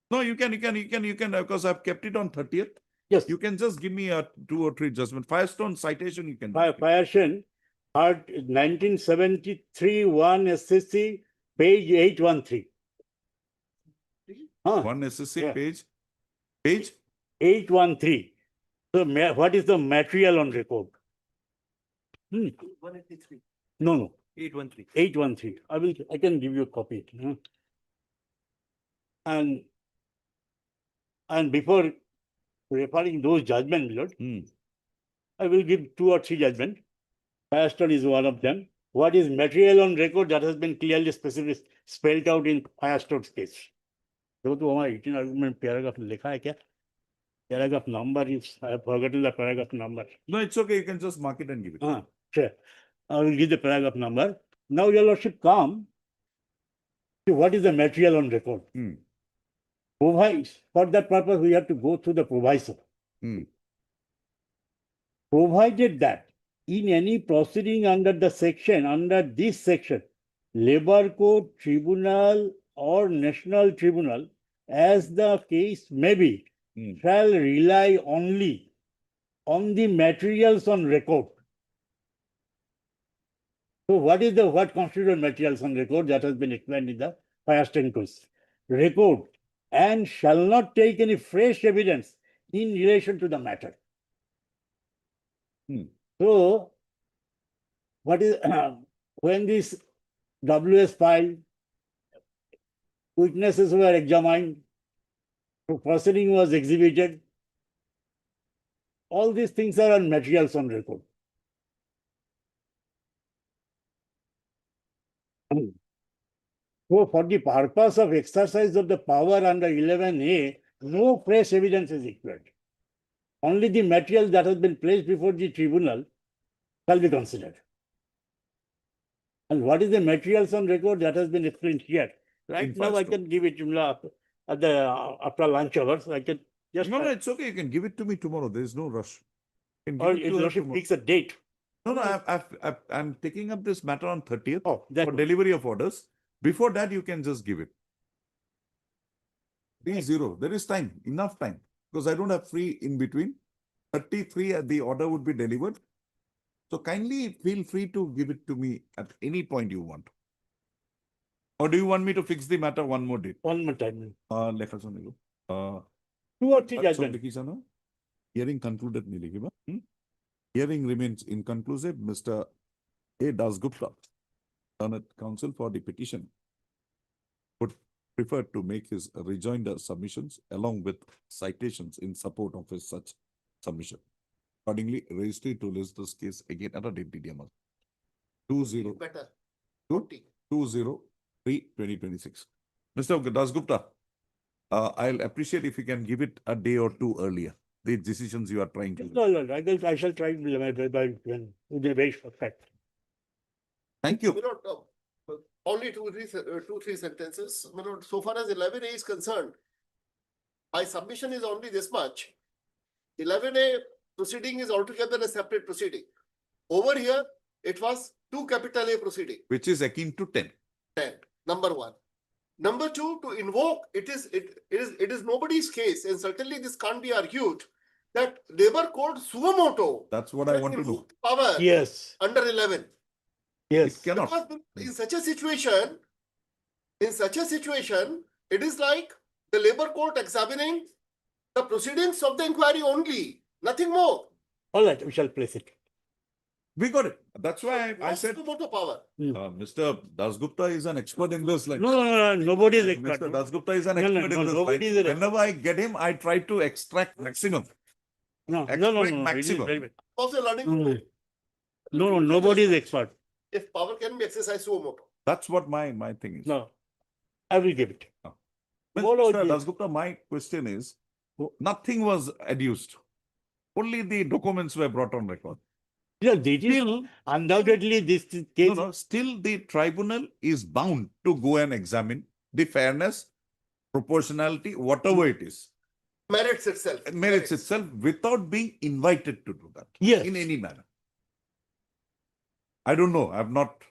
No, you can, because I've kept it on 30th. Yes. You can just give me a 2 or 3 judgment. Firestone citation, you can. Firestone, 1973, 1 SSC, page 813. One SSC Yeah. page 813. So, what is the material on record? 183. No. 813. 813. I can give you a copy. And before referring those judgments, my lord, I will give 2 or 3 judgments. Firestone is one of them. What is material on record that has been clearly specifically spelled out in Firestone's case. देखो तो हमारा 18 argument paragraph में लिखा है क्या? Paragraph number is, I have forgotten the paragraph number. No, it's okay. You can just mark it and give it. Sure. I will give the paragraph number. Now, your lordship, come to what is the material on record. Provides, for that purpose, we have to go through the proviso. Provided that in any proceeding under this section, labor court, tribunal, or national tribunal, as the case may be, shall rely only on the materials on record. So what constitutes materials on record that has been explained in the Firestone case? Record, and shall not take any fresh evidence in relation to the matter. So, what is when this WS file, witnesses were examined, proceeding was exhibited, all these things are on materials on record. So, for the purpose of exercise of the power under 11A, no fresh evidence is required. Only the material that has been placed before the tribunal shall be considered. And what is the materials on record that has been explained here? Right now, I can give it to you after lunch hours. I can just. No, it's okay. You can give it to me tomorrow. There is no rush. You can Or give it if to her lordship tomorrow. fix a date. No, I'm taking up this matter on 30th Oh, that for one. delivery of orders. Before that, you can just give it. 3-0. There is time, enough time, because I don't have free in between. 33, the order would be delivered. So kindly feel free to give it to me at any point you want. Or do you want me to fix the matter one more date? One more time. 2 or 3 judgments. Hearing concluded. Hearing remains inconclusive. Mr. A. Dasgupta, Learned Counsel for the petition, would prefer to make his rejoinder submissions along with citations in support of his such submission. Accordingly, registry to list this case again at a date DDM. 20 Better. 2/03/2026. Mr. Dasgupta, I'll appreciate if you can give it a day or 2 earlier. The decisions you are trying to. No, I shall try by when the very fact. Thank you. Only 2-3 sentences. So far as 11A is concerned, my submission is only this much. 11A proceeding is altogether a separate proceeding. Over here, it was 2 capital A proceeding. Which is akin to 10. 10, number 1. Number two, to invoke, it is nobody's case, and certainly this can't be argued, that labor code suo moto That's what I can want to do. invoke power Yes, under 11. yes. It cannot. Because in such a situation, it is like the labor court examining the proceedings of the inquiry only, nothing more. All right, we shall place it. We got it. That's why I No said, suo moto power. Mr. Dasgupta is an expert in this line. No, nobody is Mr. expert. Dasgupta is an No, no, expert no, in this nobody is line. an Whenever I get him, I try to extract maximum. No, Extract it is maximum. very bad. Also learning, No, nobody is expert. if power can be exercised suo moto. That's what my thing is. No, I will give it. Mr. Follow Dasgupta, my question is, nothing was adduced. Only the documents were brought on record. Yeah, this is undoubtedly this case. No, still the tribunal is bound to go and examine the fairness, proportionality, whatever it is, Merits itself. merits itself without being invited to do that. Yes. In any manner. I don't know. I've not,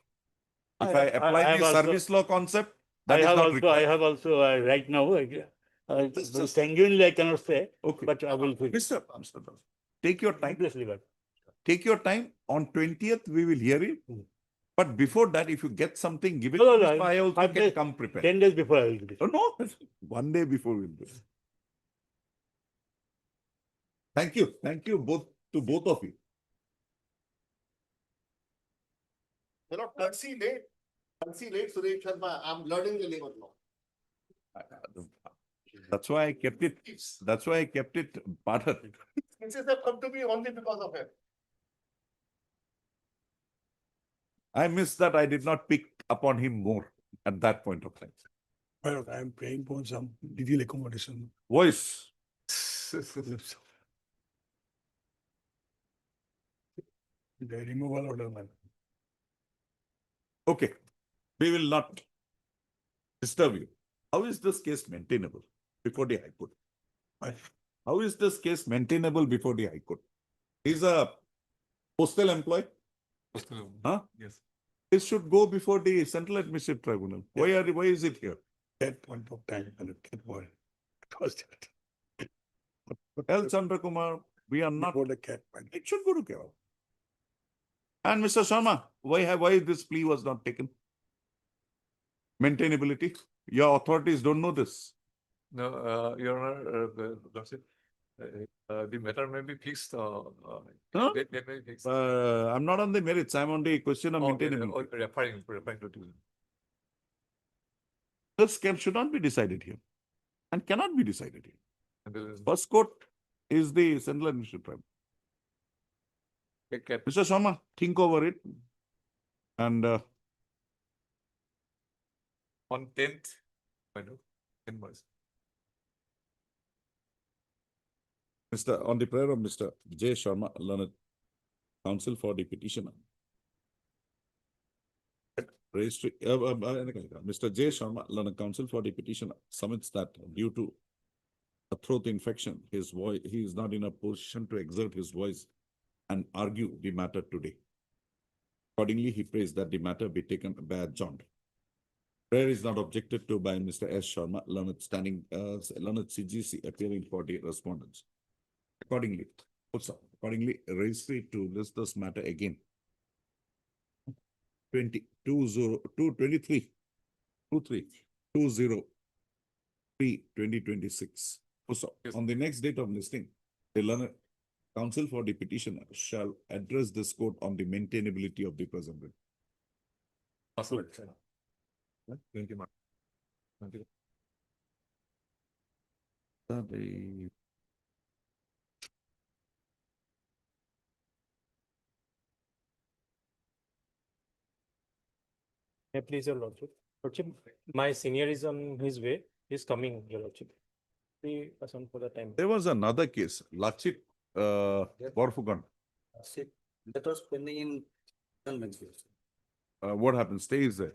if I apply have the also- service law concept, I that is have not also, required. right now, Just- sanguinely I cannot say, Okay. but I will. Mr. Das, take your time. Please leave it. Take your time. On 20th, we will hear it. Hmm. But before that, if you get something, give it. No, to no, me, so I also 5 can days- come prepared. 10 days before I will give it. Oh, no, 1 day before we'll do it. Thank you. Thank you to both of you. You know, courtesy late, Suresh Sharma, I'm learning the labor law. That's why I kept it. That's why I kept it partner. Cases have come to me only because of him. I miss that I did not pick upon him more at that point of time. Well, I'm paying for some legal accommodation. Voice. The removal order, man. Okay. We will not disturb you. How is this case maintainable before the High Court? Right. How is this case maintainable before the High Court? He's a postal employee. Huh? Yes. This should go before the Central Administrative Tribunal. Why is it here? That point of time, and that point. Because Tell Chandra Kumar, we are not. before the cat point. It should go to Kerala. And Mr. Sharma, why this plea was not taken? Maintainability. Your authorities don't know this. No, Your Honor, Lordship, the matter may be fixed. Huh? Date may be fixed. I'm not on the merits. I'm on the question of Oh, maintainability. referring to this. This should not be decided here and cannot be decided here. And there is First court is the Central Administrative Tribunal. a cap. Mr. Sharma, think over it. And On 10th, I know, 10 months. on the prayer of Mr. J. Sharma, learned counsel for the petitioner. Mr. J. Sharma, learned counsel for the petitioner, submits that due to a throat infection, he is not in a position to exert his voice and argue the matter today. Accordingly, he prays that the matter be taken by adjourned. Prayer is not objected to by Mr. S. Sharma, learned CGC appearing for the respondents. Accordingly, registry to list this matter again. 2026. Yes. On the next date of listing, the learned counsel for the petitioner shall address this court on the maintainability of the present bill. Possible. Thank you, ma'am. Thank you. Yeah, please, your lordship. Lordship, my senior is on his way. He's coming, your lordship. Be present for the time. There was another case, Lachit Borfugan. That was pending in settlement case. What happened? Stay is there.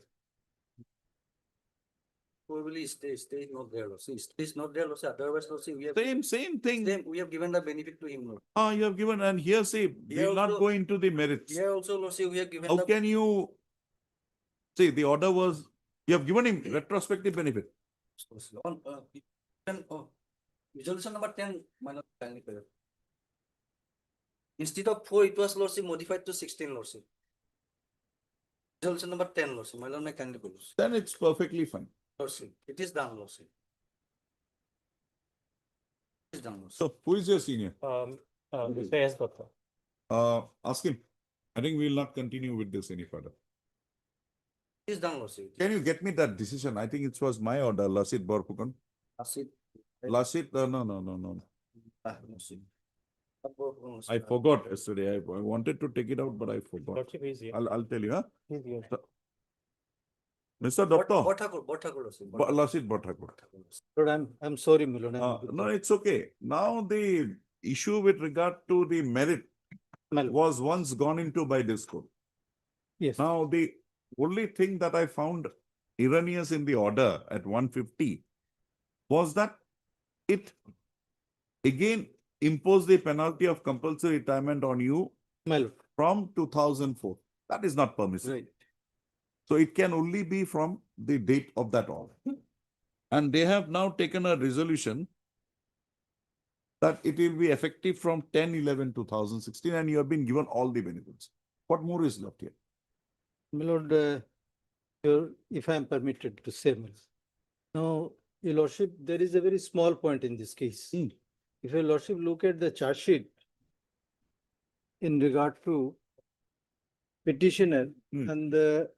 Probably stay is not there. See, stay is not there. Otherwise, we have Same thing. we have given the benefit to him. You have given, and here say, we Here will not also- go into the merits. Here also, we have given How the. can you, see, the order was You have given him retrospective benefit. On, resolution number 10, my lord, kindly bear. Instead of 4, it was lordship modified to 16 lordship. Resolution number 10 lordship, my lord, may kindly bear. Then it's perfectly fine. Lordship, it is done lordship. It is done lordship. So who is your senior? Mr. S. Dutta. Ask him. I think we will not continue with this any further. It is done lordship. Can you get me that decision? I think it was my order, Lasit Borpukan. Lordship. Lasit, no. Lordship. I forgot yesterday. I wanted to take it out, but I forgot. Lordship is here. I'll tell you, huh? He's here. Mr. Doctor, Bothakur lordship. Lasit Borthakur. Lord, I'm sorry, my lord. No, it's okay. Now the issue with regard to the merit was once gone into by this court. Yes. Now, the only thing that I found erroneous in the order at 150 was that it again imposed the penalty of compulsory retirement on you My lord. from 2004. That is not permissible. Right. So it can only be from the date of that order. And they have now taken a resolution that it will be effective from 10/11/2016, and you have been given all the benefits. What more is left here? My lord, if I am permitted to say, my lord. Now, your lordship, there is a very small point in this case. If your lordship look at the charge sheet in regard to petitioner and the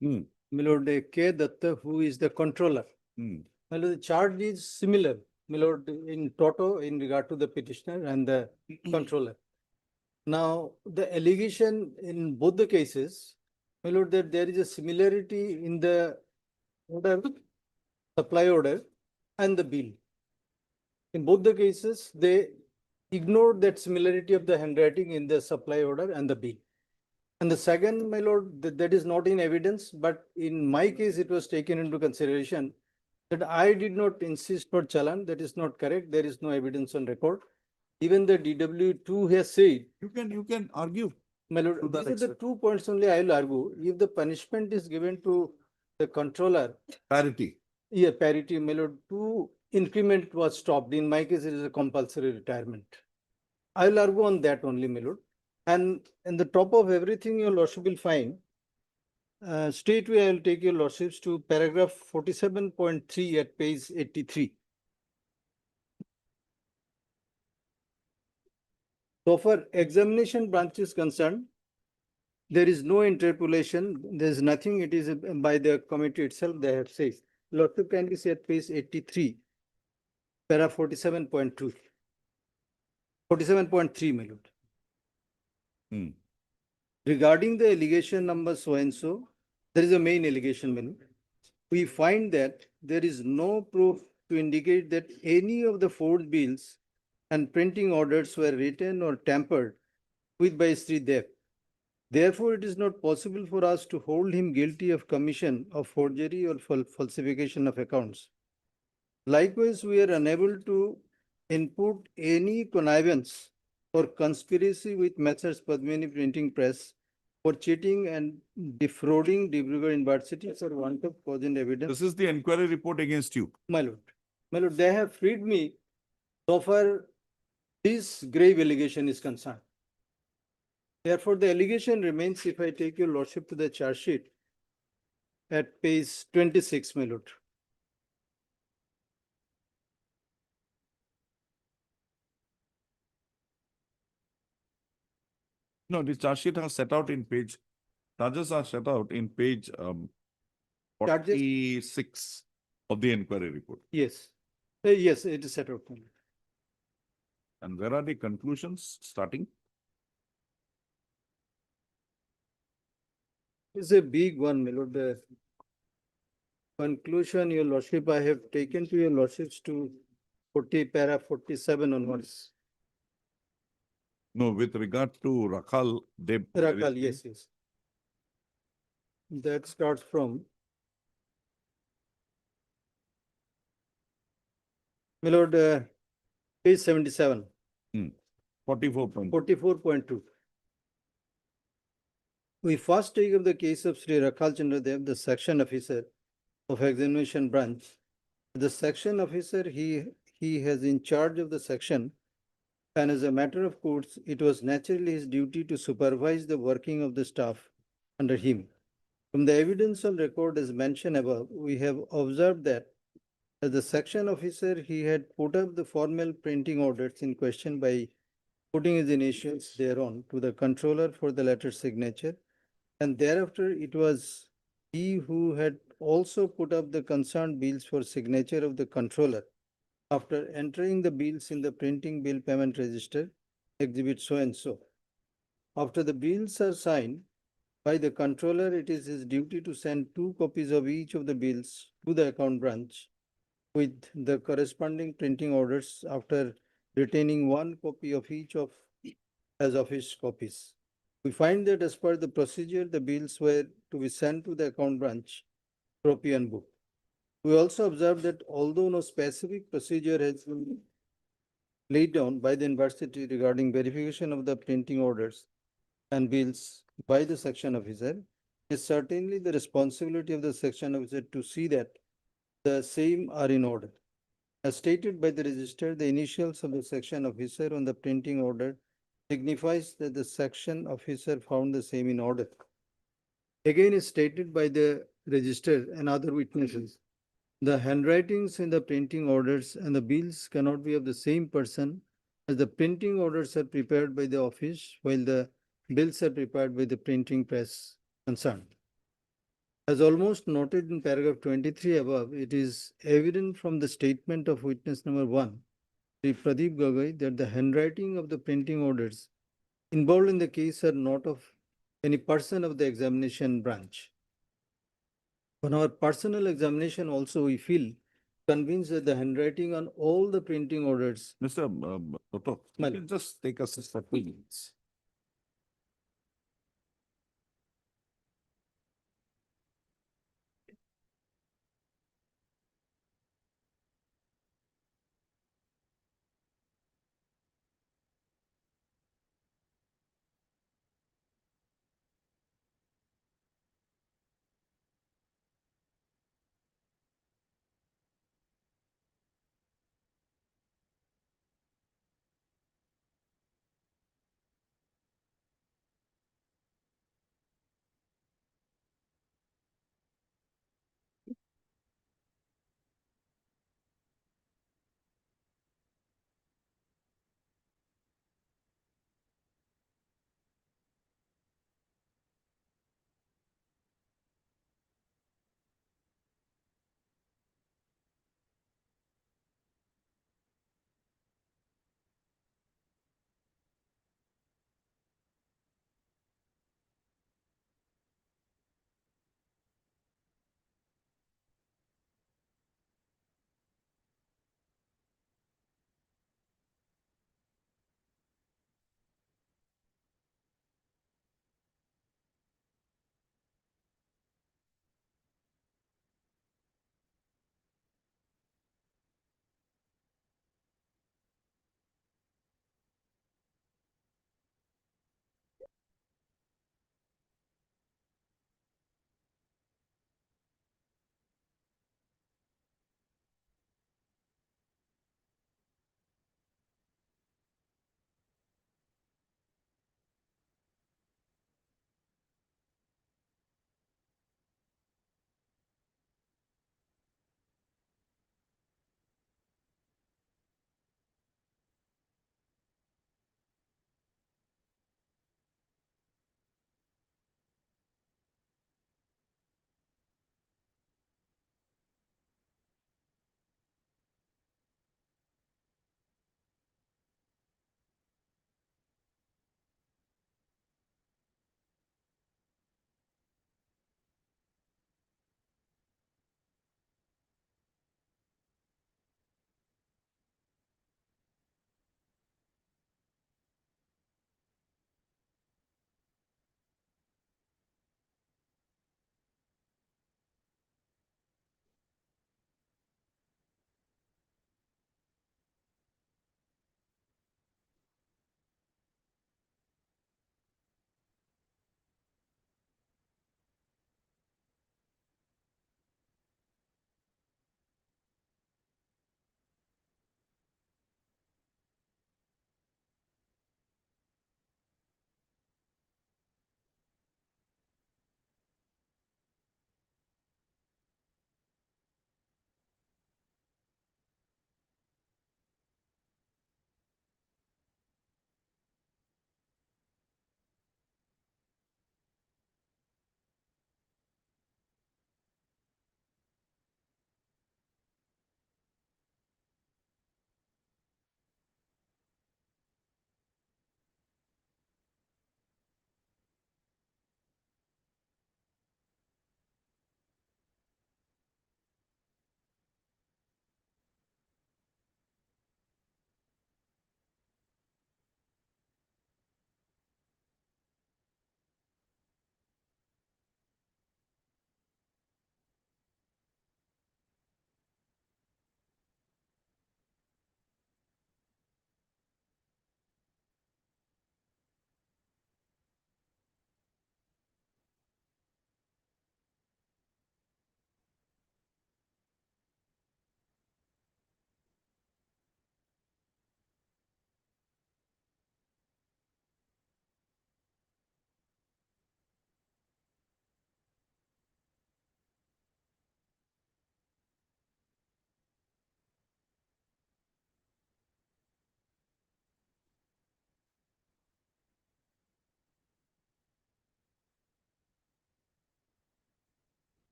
my lord K. Datta, who is the controller. My lord, the charge is similar, my lord, in toto in regard to the petitioner and the controller. Now, the allegation in both the cases, my lord, that there is a similarity in the order, supply order and the bill. In both the cases, they ignored that similarity of the handwriting in the supply order and the bill. And the second, my lord, that is not in evidence, but in my case, it was taken into consideration that I did not insist for challan. That is not correct. There is no evidence on record. Even the DW2 has said, You can argue. my lord, To that these are the extent. 2 points only I will argue. If the punishment is given to the controller, Parity. yeah, parity, my lord, 2 increment was stopped. In my case, it is a compulsory retirement. I will argue on that only, my lord. And in the top of everything, your lordship will find, straightway I will take your lordships to paragraph 47.3 at page 83. So far examination branch is concerned, there is no interpolation, there is nothing, it is by the committee itself, they have said. Lordship kindly see at page 83, para 47.2. 47.3, my lord. Regarding the allegation number so and so, there is a main allegation, my lord. We find that there is no proof to indicate that any of the forged bills and printing orders were written or tampered with by Sri Dev. Therefore, it is not possible for us to hold him guilty of commission of forgery or falsification of accounts. Likewise, we are unable to input any connivance or conspiracy with Messrs. Padmini Printing Press for cheating and defrauding Dibrugarh University for want of cogent evidence. This is the inquiry report against you. My lord, they have freed me so far this grave allegation is concerned. Therefore, the allegation remains if I take your lordship to the charge sheet at page 26, my lord. No, the charge sheet are set out in page, charges are set out in page Charges- 46 of the inquiry report. Yes, yes, it is set out. my lord. And where are the conclusions starting? It's a big one, my lord. The conclusion, your lordship, I have taken to your lordships to para 47 onwards. No, with regard to Rakhal, they. Rakal, yes. That starts from. My lord, page 77, 44 point. 44.2. We first take up the case of Sri Rakhal Chandra Dev, the section officer of examination branch. The section officer, he has in charge of the section, and as a matter of course, it was naturally his duty to supervise the working of the staff under him. From the evidence on record as mentioned above, we have observed that as the section officer, he had put up the formal printing orders in question by putting his initials thereon to the controller for the letter signature, and thereafter it was he who had also put up the concerned bills for signature of the controller after entering the bills in the printing bill payment register, exhibit so and so. After the bills are signed by the controller, it is his duty to send 2 copies of each of the bills to the account branch with the corresponding printing orders after retaining 1 copy of each of as office copies. We find that as per the procedure, the bills were to be sent to the account branch copy and book. We also observe that although no specific procedure has been laid down by the university regarding verification of the printing orders and bills by the section officer, it is certainly the responsibility of the section officer to see that the same are in order. As stated by the register, the initials of the section officer on the printing order signifies that the section officer found the same in order. Again, is stated by the register and other witnesses, the handwritings in the printing orders and the bills cannot be of the same person, as the printing orders are prepared by the office while the bills are prepared by the printing press concerned. As almost noted in paragraph 23 above, it is evident from the statement of witness number 1, Sri Pradeep Gagoi, that the handwriting of the printing orders involved in the case are not of any person of the examination branch. On our personal examination also, we feel convinced that the handwriting on all the printing orders. Mr. Toto, you Well- can just take us a 30 minutes.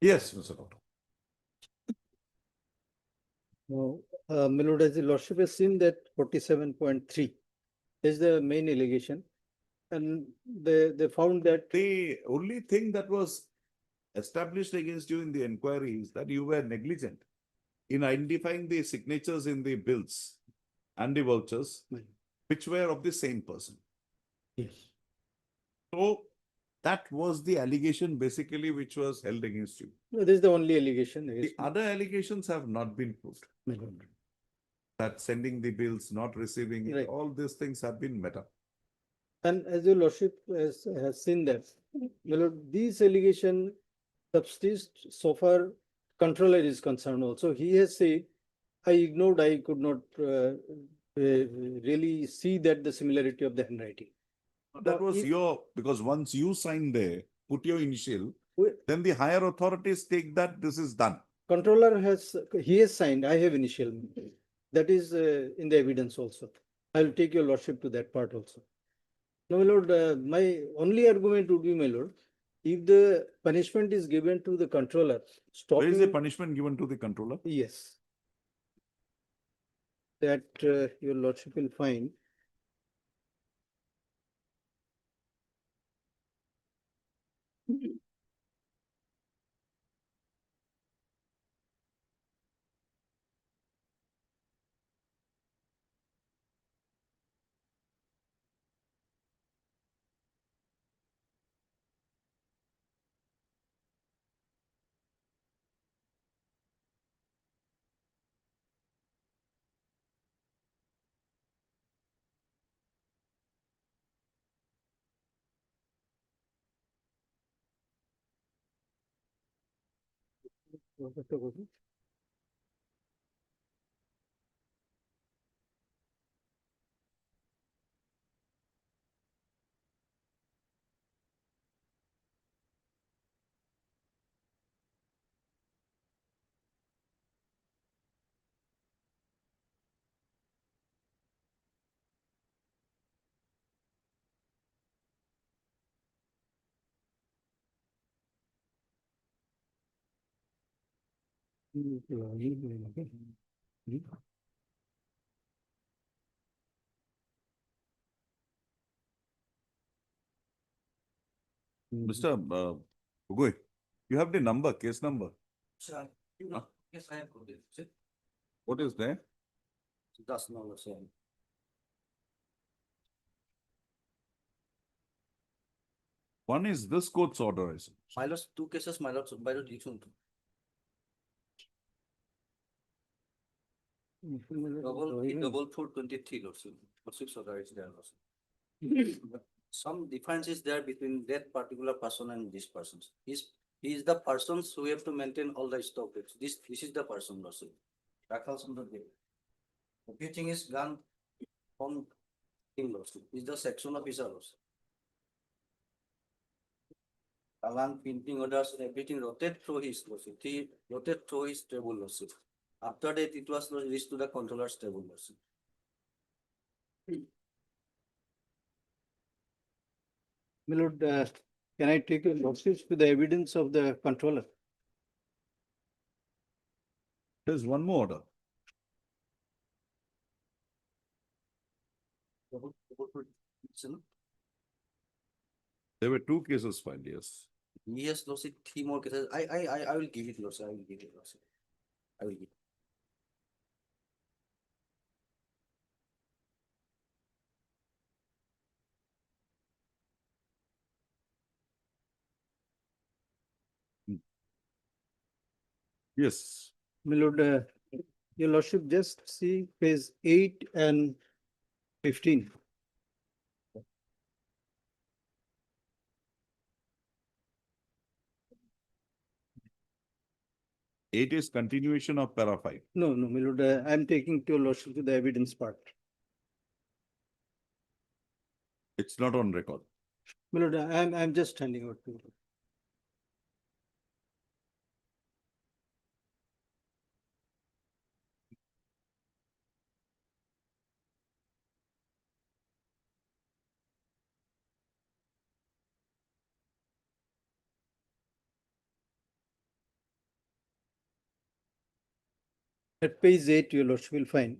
Yes, Mr. Doctor. No, my lord, as the lordship has seen that 47.3 is the main allegation. And they found that, The only thing that was established against you in the inquiry is that you were negligent in identifying the signatures in the bills and the vouchers, which were of the same person. yes, So that was the allegation basically which was held against you. no, this is the only allegation The against me, other allegations have not been proved. my lord. That sending the bills, not receiving it, Right. all these things have been met up. And as your lordship has seen that, my lord, these allegation subsist so far controller is concerned also. He has said, I ignored, I could not really see that the similarity of the handwriting. That Now, was if- your, because once you sign there, put your initial, We- then the higher authorities take that this is done. Controller has, he has signed, I have initial. That is in the evidence also. I will take your lordship to that part also. Now, my lord, my only argument would be, my lord, if the punishment is given to the controller, Where is the stopping, punishment given to the controller? yes. That your lordship will find. Mr. Gogoi, you have the number, case number. Sir, yes, I have got it. Sir, What is there? that's not the same. One is this court's authorization. My lord, two cases, my lord, you should. Double 423 lordship, lordships authorized there also. But some difference is there between that particular person and this person. He is the persons who have to maintain all the stock. This is the person lordship. Rakhal Sundar Dev. Everything is done from him lordship. Is the section officer lordship. Alan printing orders, everything rotate through his lordship. He rotate through his table lordship. After that, it was reached to the controller's table lordship. My lord, can I take your lordships to the evidence of the controller? There's one more order. Listen, There were two cases filed, yes. yes, lordship, three more cases. I will give it lordship. I will give it lordship. I will give. Yes. My lord, your lordship, just see page 8 and 15. Eight is continuation of para 5. No, no, my lord, I am taking to your lordship to the evidence part. It's not on record. My lord, I'm just handing out to you. At page 8, your lordship will find.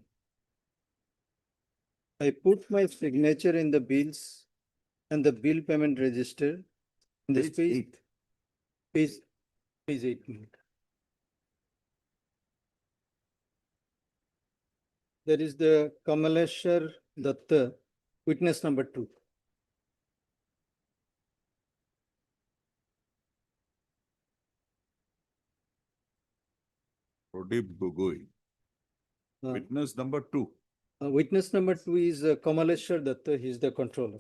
I put my signature in the bills and the bill payment register. In this Page page, 8. page, page 8. There is the Kamaleshwar Datta, witness number 2. Pradip Gogoi. Uh, Witness number 2. Witness number 2 is Kamaleshwar Datta, he is the controller.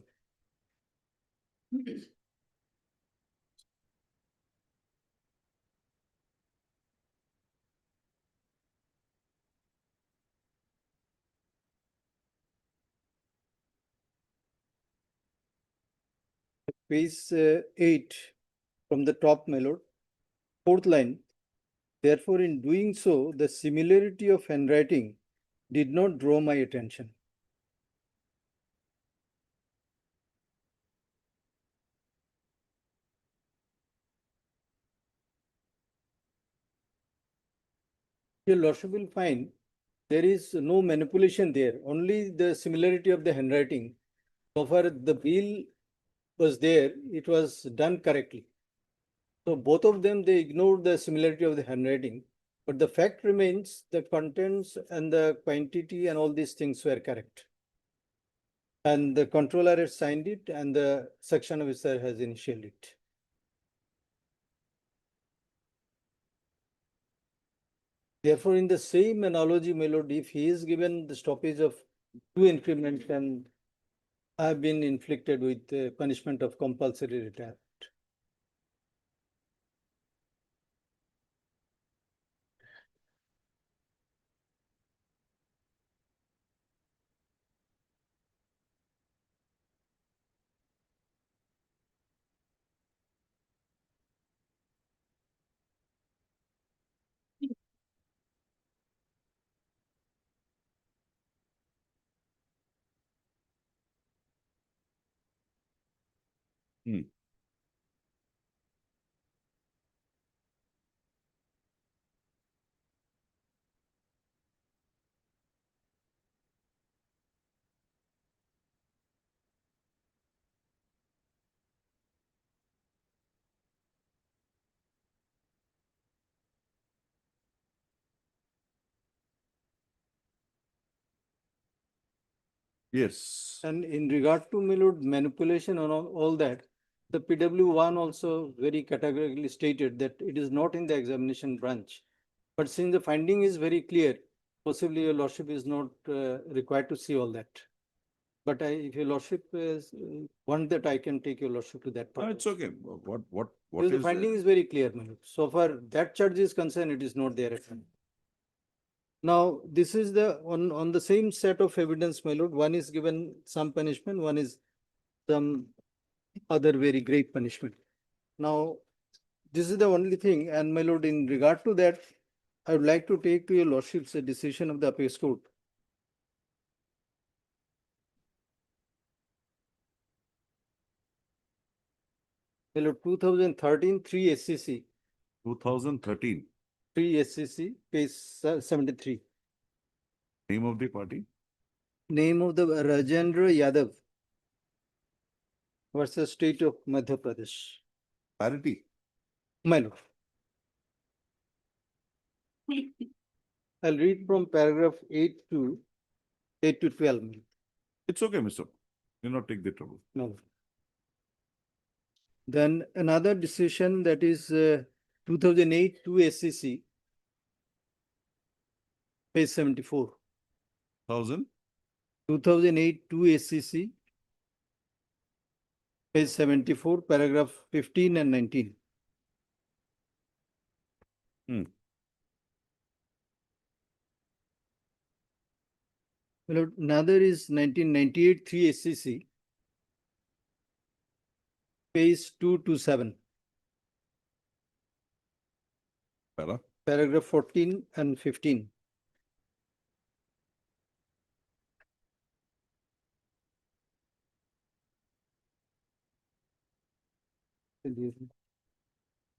Page 8 from the top, my lord, 4th line. Therefore, in doing so, the similarity of handwriting did not draw my attention. Your lordship will find there is no manipulation there, only the similarity of the handwriting. So far the bill was there, it was done correctly. So both of them, they ignored the similarity of the handwriting, but the fact remains the contents and the quantity and all these things were correct. And the controller has signed it and the section officer has initialed it. Therefore, in the same analogy, my lord, if he is given the stoppage of 2 increments and have been inflicted with the punishment of compulsory retirement. Hmm. Yes. And in regard to, my lord, manipulation and all that, the PW1 also very categorically stated that it is not in the examination branch. But since the finding is very clear, possibly your lordship is not required to see all that. But if your lordship want that, I can take your lordship to that No, part. it's okay. What Because the is finding is very clear, my lord. So far that charge is concerned, it is not there at all. Now, this is the on the same set of evidence, my lord. One is given some punishment, one is some other very great punishment. Now, this is the only thing, and my lord, in regard to that, I would like to take to your lordship's decision of the Apex Court. My lord, 2013 3 SCC, 2013? 3 SCC, page 73. Name of the party? Name of the Rajendra Yadav versus State of Madhya Pradesh. Parity. My lord. I'll read from paragraph 8 to 12. It's okay, Mr. Do not take the trouble. No. Then another decision, that is 2008 2 SCC, page 74. 1000? 2008 2 SCC, page 74, paragraph 15 and 19. Hmm. Well, another is 1998 3 SCC, page 2 to 7, Para? paragraph 14 and 15.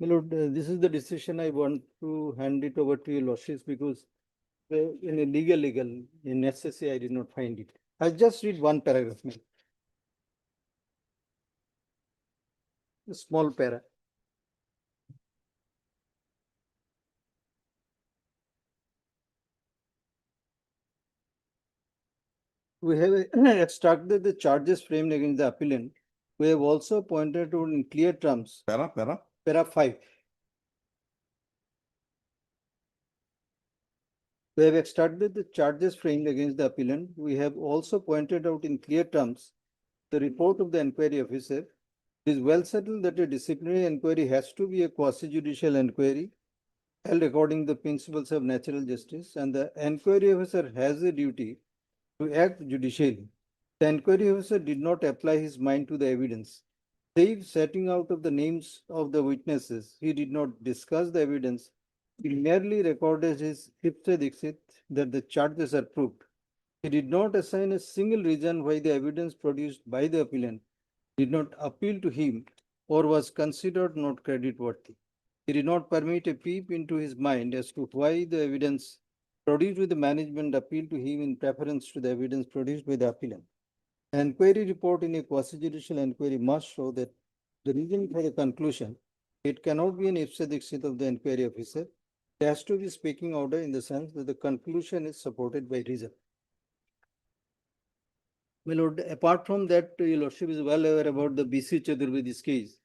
My lord, this is the decision I want to hand it over to your lordships because In a legal, in SSA, I did not find it. I'll just read one paragraph. Ma'am. A small para. We have extracted the charges framed against the appellant. We have also pointed out in clear terms, Para. para 5. We have extracted the charges framed against the appellant. We have also pointed out in clear terms the report of the inquiry officer. It is well settled that a disciplinary inquiry has to be a quasi-judicial inquiry held according to the principles of natural justice, and the inquiry officer has a duty to act judicially. The inquiry officer did not apply his mind to the evidence. Save setting out of the names of the witnesses, he did not discuss the evidence. He merely recorded his ipse dixit that the charges are proved. He did not assign a single reason why the evidence produced by the appellant did not appeal to him or was considered not creditworthy. He did not permit a peep into his mind as to why the evidence produced with the management appealed to him in preference to the evidence produced by the appellant. An inquiry report in a quasi-judicial inquiry must show that the reason for the conclusion, it cannot be an ipse dixit of the inquiry officer. It has to be speaking order in the sense that the conclusion is supported by reason. My lord, apart from that, your lordship is well aware about the BC Chaturvedi's case,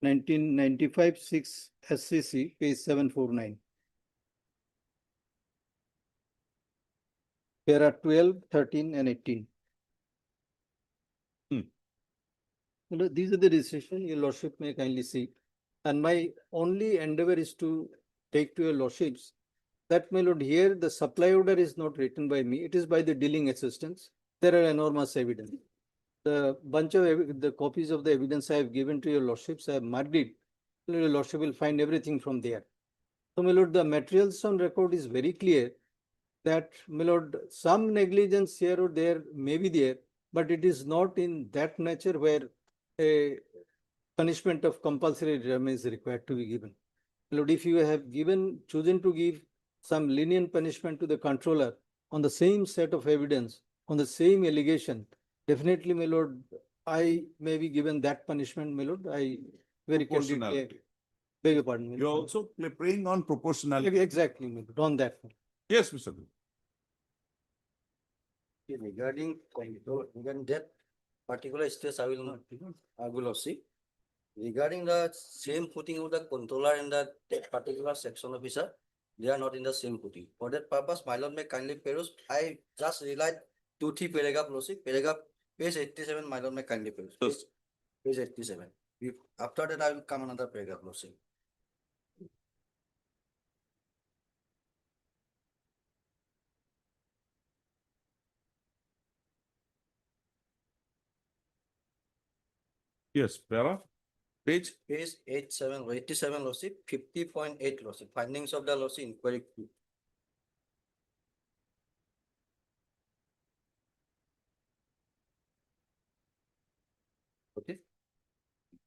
1995 6 SCC, page 749. There are 12, 13, and 18. These are the decisions your lordship may kindly see. And my only endeavor is to take to your lordships that, my lord, here the supply order is not written by me, it is by the dealing assistants. There are enormous evidence. The bunch of the copies of the evidence I have given to your lordships, I have marked it. Your lordship will find everything from there. So, my lord, the materials on record is very clear that, my lord, some negligence here or there may be there, but it is not in that nature where a punishment of compulsory retirement is required to be given. My lord, if you have chosen to give some lenient punishment to the controller on the same set of evidence, on the same allegation, definitely, my lord, I may be given that punishment, my lord. I very candidly Proportionality. beg your pardon. my You're lord. also praying on proportionality. Exactly, my lord, on that. Yes, Mr. Gupta. Regarding that particular stress, I will see. Regarding the same footing of the controller and that particular section officer, they are not in the same footing. For that purpose, my lord may kindly peruse. I just relied 2-3 paragraph, paragraph page 87, my lord may kindly peruse. Page 87. After that, I will come another paragraph, Lordship. Yes, para. Page. Page 87, Lordship, 50.8, Lordship. Findings of the Lordship inquiry. Okay,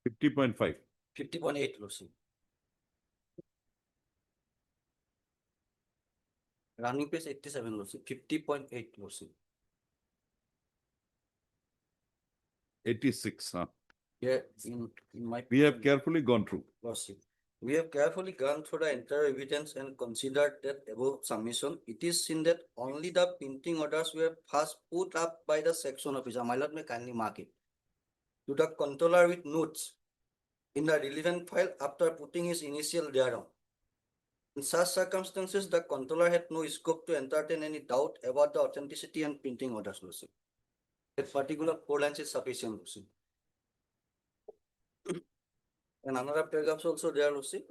50.5. 50.8, Lordship. Running page 87, Lordship, 50.8, Lordship. 86. Yeah, in my. We have carefully gone through. Lordship, we have carefully gone through the entire evidence and considered that above submission, it is seen that only the printing orders were first put up by the section officer. My lord may kindly mark it. To the controller with notes in the relevant file after putting his initial thereon. In such circumstances, the controller had no scope to entertain any doubt about the authenticity and printing orders, Lordship. That particular 4 lines is sufficient, Lordship. And another paragraphs also there, Lordship.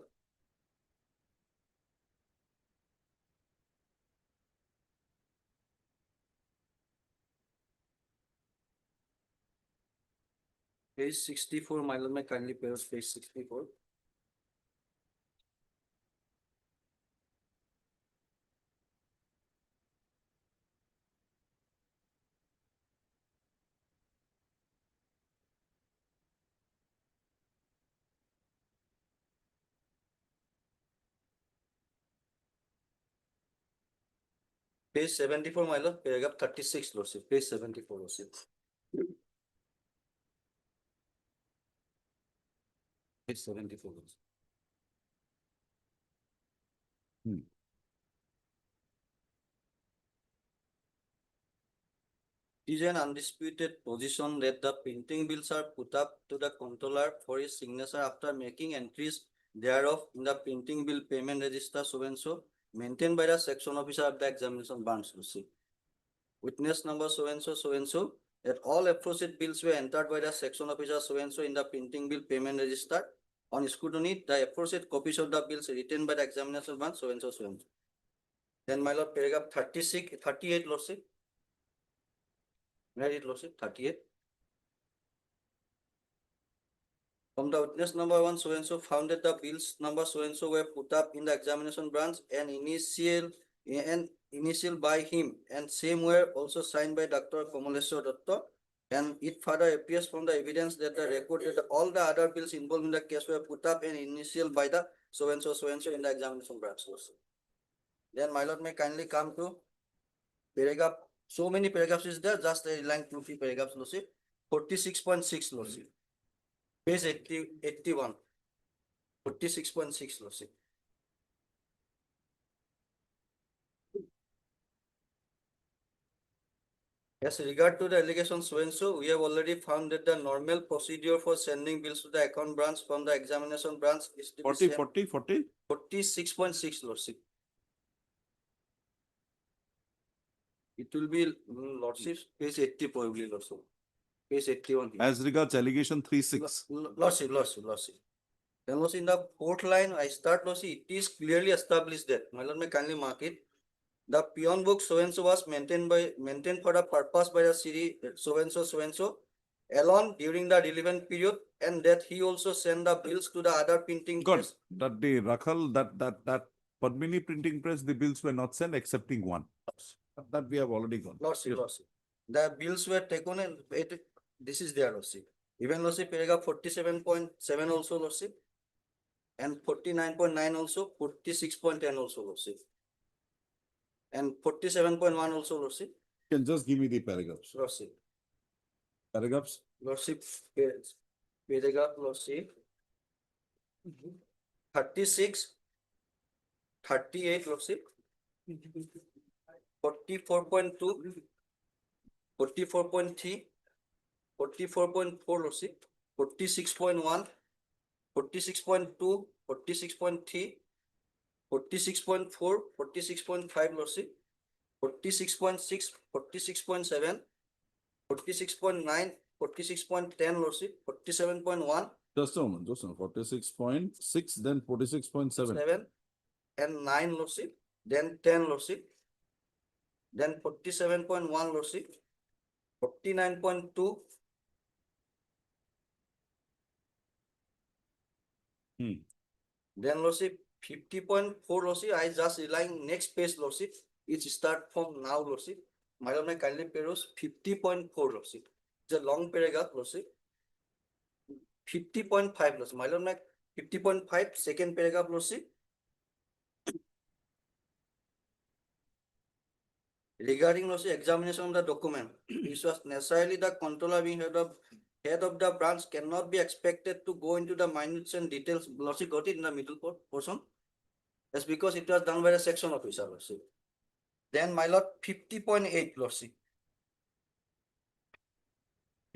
Page 64, my lord may kindly peruse page 64. Page 74, my lord, paragraph 36, lordship, page 74, lordship. Page 74, lordship. It is an undisputed position that the printing bills are put up to the controller for his signature after making entries thereof in the printing bill payment register so and so, maintained by the section officer of the examination branch, lordship. Witness number so and so, that all aforesaid bills were entered by the section officer so and so in the printing bill payment register. On scrutiny, the aforesaid copies of the bills written by the examination branch so and so, so and so. Then, my lord, paragraph 36, 38, lordship. Read it, lordship, 38. From the witness number 1 so and so found that the bills number so and so were put up in the examination branch and initial by him, and same were also signed by Dr. Kamaleshwar Datta. And it further appears from the evidence that the record that all the other bills involved in the case were put up and initial by the so and so in the examination branch, lordship. Then, my lord, may kindly come to paragraph. So many paragraphs is there, just a line 2-3 paragraphs, lordship. 46.6, lordship. Page 81. 46.6, lordship. As regard to the allegation so and so, we have already found that the normal procedure for sending bills to the account branch from the examination branch is to be 40, sent. 40, 40. 46.6, lordship. It will be lordship, page 80 probably, lordship. Page 81. here. As regards allegation 3-6. Lordship. Then, lordship, in the fourth line, I start, lordship, it is clearly established that, my lord, may kindly mark it. The peon book so and so was maintained for the purpose by the city so and so alone during the relevant period, and that he also sent the bills to the other printing God, press. that day, Rakhal, that Padmini printing press, the bills were not sent excepting one. That we have already gone. Lordship, Yes. lordship. The bills were taken and this is there, lordship. Even, lordship, paragraph 47.7 also, lordship. And 49.9 also, 46.10 also, lordship. And 47.1 also, lordship. You can just give me the paragraphs. Lordship. Paragraphs. Lordship, paragraph, lordship. 36, 38, lordship. 44.2, 44.3, 44.4, lordship. 46.1, 46.2, 46.3, 46.4, 46.5, lordship. 46.6, 46.7, 46.9, 46.10, lordship. 47.1, Just a moment, 46.6, then 46.7. 7, and 9, lordship. Then 10, lordship. Then 47.1, lordship. 49.2. Then, lordship, 50.4, lordship. I just relying next page, lordship. It start from now, lordship. My lord, may kindly peruse 50.4, lordship. It's a long paragraph, lordship. 50.5, lordship. My lord, may 50.5, second paragraph, lordship. Regarding, lordship, examination of the document, this was necessarily the controller being head of the branch cannot be expected to go into the minutes and details. Lordship, got it in the middle portion. That's because it was done by the section officer, lordship. Then, my lord, 50.8, lordship.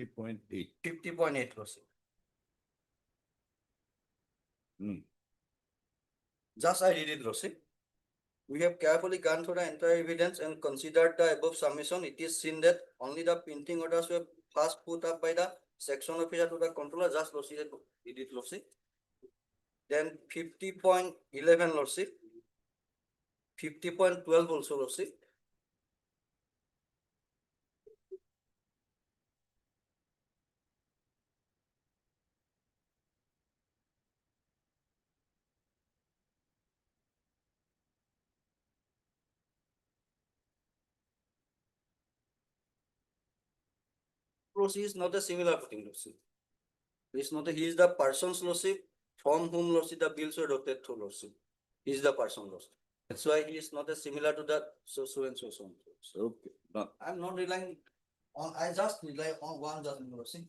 50.8. 50.8, lordship. Just I read it, lordship. We have carefully gone through the entire evidence and considered the above submission. It is seen that only the printing orders were first put up by the section officer to the controller. Just lordship, read it, lordship. Then 50.11, lordship. 50.12 also, lordship. Proceed is not a similar footing, lordship. He is the person's, lordship, from whom, lordship, the bills were rotated through, lordship. He is the person, lordship. That's why he is not as similar to that so and so. Okay, done. I'm not relying on, I just rely on one judgment, Your Lordship.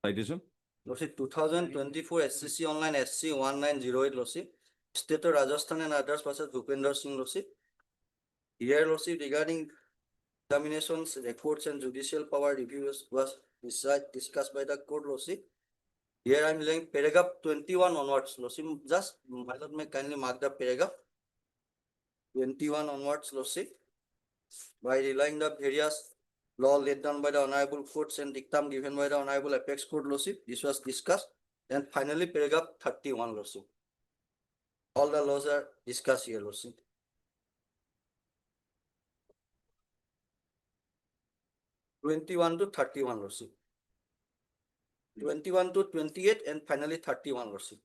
Citation? Lordship, 2024 SCC online SC 1908, Lordship. State of Rajasthan and others versus Bhupender Singh, Lordship. Here, Lordship, regarding examinations, records and judicial power reviews was discussed by the court, Lordship. Here I'm laying paragraph 21 onwards, Lordship. Just, my lord, may kindly mark the paragraph 21 onwards, Lordship. By relying the various law laid down by the honorable courts and dictum given by the honorable apex court, Lordship, this was discussed. And finally, paragraph 31, Lordship. All the laws are discussed here, Lordship. Twenty-one to 31, Lordship. 21 to 28 and finally 31, Lordship.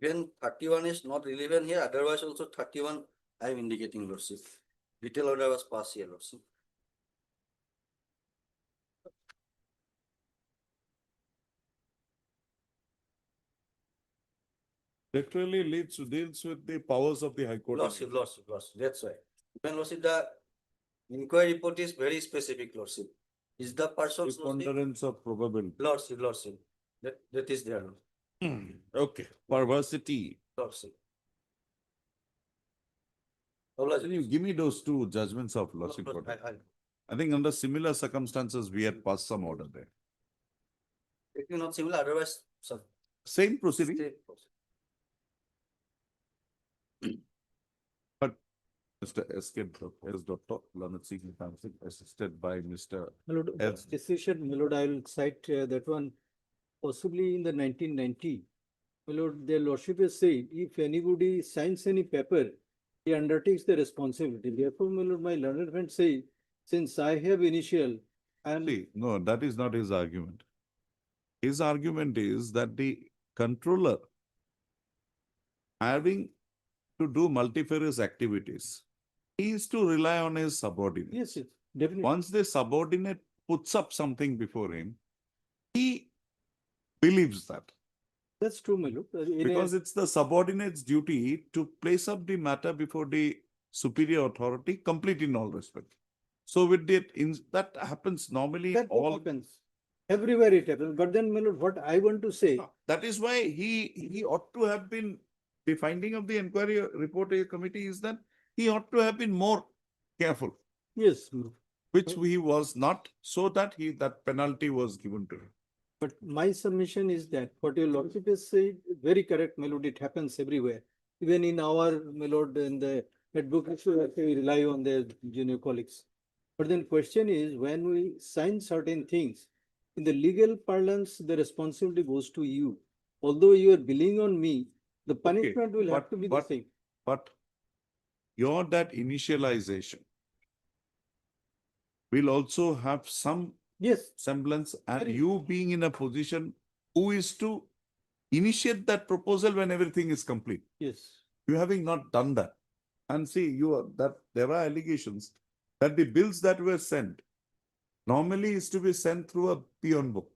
Even 31 is not relevant here, otherwise also 31 I am indicating, Lordship. Detail order was passed here, Lordship. Literally deals with the powers of the High Court. Lordship, that's why. Even, Lordship, the inquiry report is very specific, Lordship. Is the person's, Lordship? Preponderance of probability. Lordship. That is there, Okay, perversity. Lordship. Can you give me those two judgments of Lordship? I think under similar circumstances, we had passed some order there. It will not similar, otherwise, sir. Same proceeding, but Mr. S.K. S. Dr. Lanet Singh Thompson, assisted by Mr. My lord, Yes. decision, my lord, I will cite that one possibly in the 1990. My lord, the lordship has said, if anybody signs any paper, he undertakes the responsibility. Therefore, my lord, my learned friend say, since I have initial, I am. See, no, that is not his argument. His argument is that the controller having to do multifarious activities, he is to rely on his subordinate. Yes, definitely. Once the subordinate puts up something before him, he believes that. That's true, my lord. Because it's the subordinate's duty to place up the matter before the superior authority, complete in all respect. So with that happens normally that all. happens. Everywhere it happens. But then, my lord, what I want to say, That is why he ought to have been, the finding of the inquiry report committee is that he ought to have been more careful, yes, my lord. which he was not, so that that penalty was given to him. But my submission is that what your lordship has said, very correct, my lord, it happens everywhere. Even in our, my lord, in the advocacy, we rely on the junior colleagues. But then question is, when we sign certain things, in the legal parlance, the responsibility goes to you. Although you are billing on me, the punishment will have to be the same. But that initialization will also have some Yes, semblance, and Very- you being in a position who is to initiate that proposal when everything is complete. yes. You having not done that. And see, there are allegations that the bills that were sent normally is to be sent through a peon book.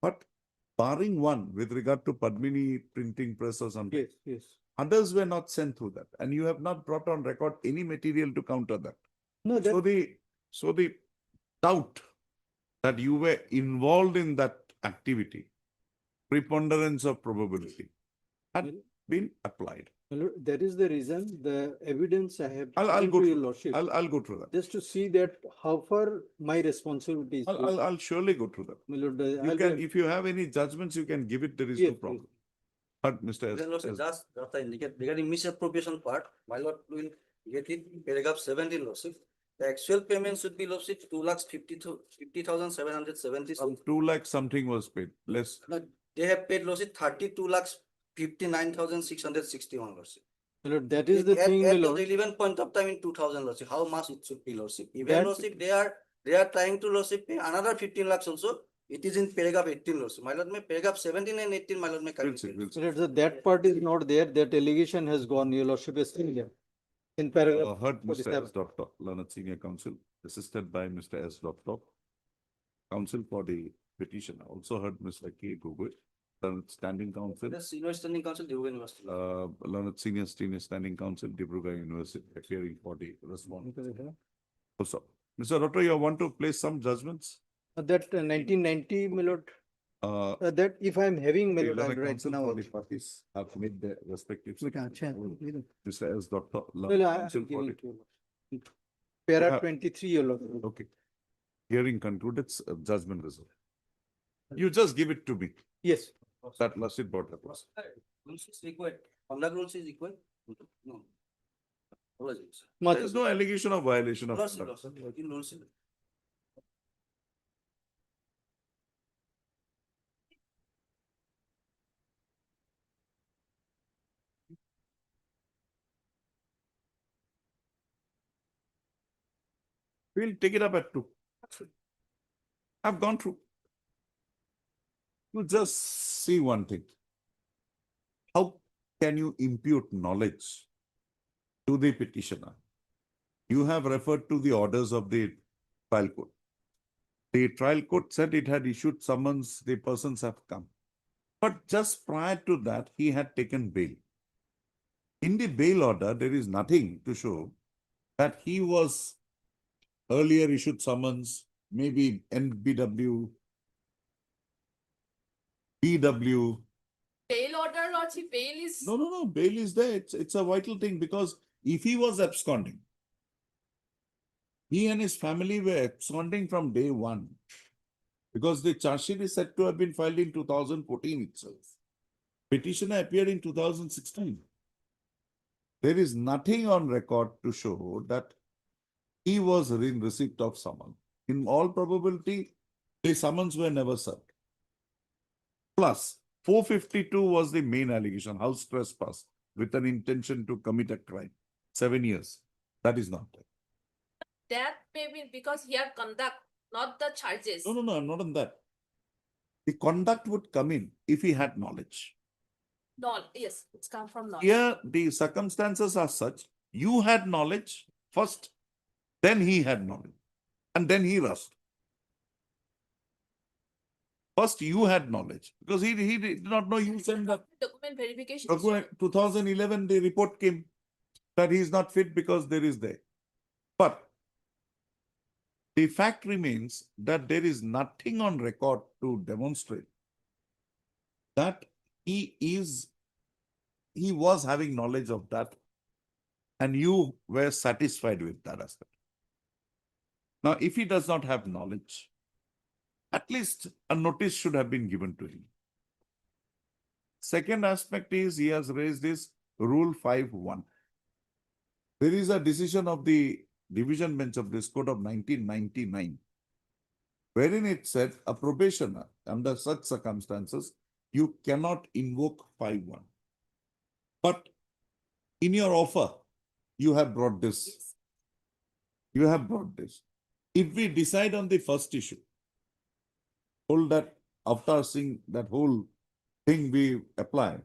But barring one with regard to Padmini printing press or something, Yes, yes. others were not sent through that. And you have not brought on record any material to counter that. No, So the doubt that you were involved in that activity, preponderance of probability, had been applied. my lord, that is the reason, the evidence I have. I'll given go to your through, lordship. I'll go through that. Just to see that how far my responsibility is. I'll surely go through that. My lord, You I'll can, be- if you have any judgments, you can give it, there is Yes, no yes. problem. But Mr. Then, Lordship, just I indicate regarding misappropriation part, my lord will get it, paragraph 17, Lordship. The actual payment should be, Lordship, 2,50,770. Some 2 lakh something was paid, less. No, they have paid lordship 32,59,661 lordship. My lord, that is the thing, my At the lord. relevant point of time in 2000 lordship, how much it should be lordship? Even That- lordship, they are trying to lordship pay another 15 lakhs also. It is in paragraph 18 lordship. My lord, may paragraph 17 and 18, my lord, may We'll see, correct. we'll see. My lord, so that part is not there, that allegation has gone, your lordship is still there. In paragraph Heard Mr. 47. S. Doctor, learned senior counsel, assisted by Mr. S. Doctor. Counsel for the petition. Also heard Mr. K. Gogoi, learned standing counsel, The senior standing counsel, Deoga University. learned senior standing counsel, Dibrugarh University, appearing for the respondent. Also, Mr. Doctor, you want to place some judgments? That 1990, my lord, Uh, that if I'm having, my the lord, I'll learned write counsel now. for the parties have made their respective. We can check. statements. Mr. S. Doctor. learned Well, I'm counsel for giving the- to you. Para Yeah. 23, your lord. Okay. Hearing concluded, judgment reserved. You just give it to me. Yes. That must it brought across. Rules is required. Conduct rules is required. No. Apologies. There is no allegation of violation of. Lordship, conduct. lordship, working rules. We'll take it up at 2. I've gone through. You just see one thing. How can you impute knowledge to the petitioner? You have referred to the orders of the trial court. The trial court said it had issued summons, the persons have come. But just prior to that, he had taken bail. In the bail order, there is nothing to show that he was earlier issued summons, maybe NBW, BW. Bail order, lordship, bail is. No, bail is there. It's a vital thing because if he was absconding, he and his family were absconding from day one because the charge sheet is said to have been filed in 2014 itself. Petitioner appeared in 2016. There is nothing on record to show that he was in receipt of summons. In all probability, the summons were never served. Plus, 452 was the main allegation, house trespass with an intention to commit a crime. 7 years. That is not there. That may be because he had conduct, not the charges. No, not on that. The conduct would come in if he had knowledge. No, yes, it's come from knowledge. Here, the circumstances are such, you had knowledge first, then he had knowledge, and then he rushed. First, you had knowledge because he did not know you sent that. Document verification. 2011, the report came that he is not fit because there is there. But the fact remains that there is nothing on record to demonstrate that he was having knowledge of that and you were satisfied with that aspect. Now, if he does not have knowledge, at least a notice should have been given to him. Second aspect is he has raised this Rule 5.1. There is a decision of the division bench of this code of 1999, wherein it said a probationer under such circumstances, you cannot invoke 5.1. But in your offer, you have brought this. You have brought this. If we decide on the first issue, hold that after seeing that whole thing we apply,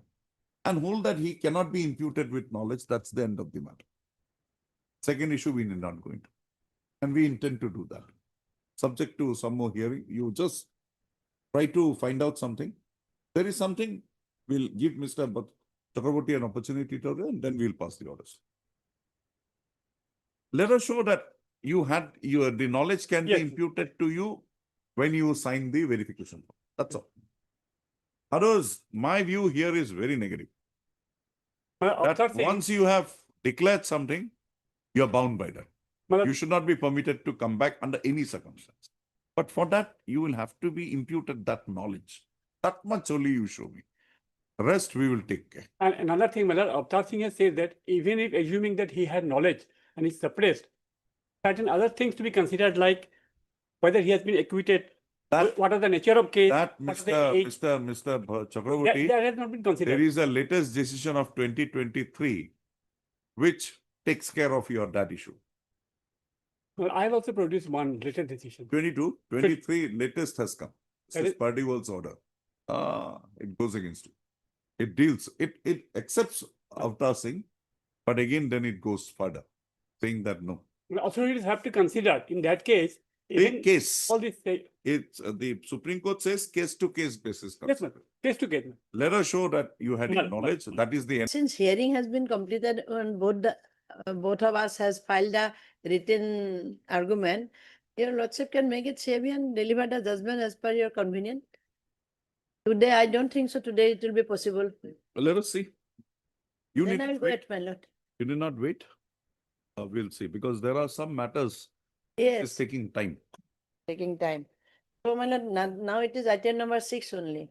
and hold that he cannot be imputed with knowledge, that's the end of the matter. Second issue, we need not go into. And we intend to do that. Subject to some more hearing, you just try to find out something. There is something, we'll give Mr. Chakraborty an opportunity to, and then we'll pass the orders. Let us show that you had the knowledge can be Yes. imputed to you when you sign the verification form. That's all. Otherwise, my view here is very negative. That once you have declared something, you are bound by that. You should not be permitted to come back under any circumstance. But for that, you will have to be imputed that knowledge. That much only you show me. Rest we will take care. And another thing, my lord, Avtar Singh has said that even if assuming that he had knowledge and he suppressed, certain other things to be considered like whether he has been acquitted That, What are the nature of case? that, what are the Mr. age? Mr. That, Chakraborty, that has not been there considered. is a latest decision of 2023 which takes care of that issue. Well, I have also produced one written decision. 22, 23 latest has come. That This is- is Partyval's order. It goes against it. It deals, it accepts Avtar Singh, but again, then it goes further, saying that no. Well, authorities have to consider in that case. Take Even case. all this, It's the Supreme Court says case to case basis. yes, ma'am. Case to case. Ma'am. Let us show that you had Well, knowledge. That is the end. Since hearing has been completed and both of us has filed a written argument, your lordship can make it savvy and deliver the judgment as per your convenience. Today, I don't think so. Today it will be possible. Let us see. You Then need I to will wait. wait, my lord. You did not wait. We'll see, because there are some matters. It's Yes, taking time. taking time. So my lord, now it is item number 6 only.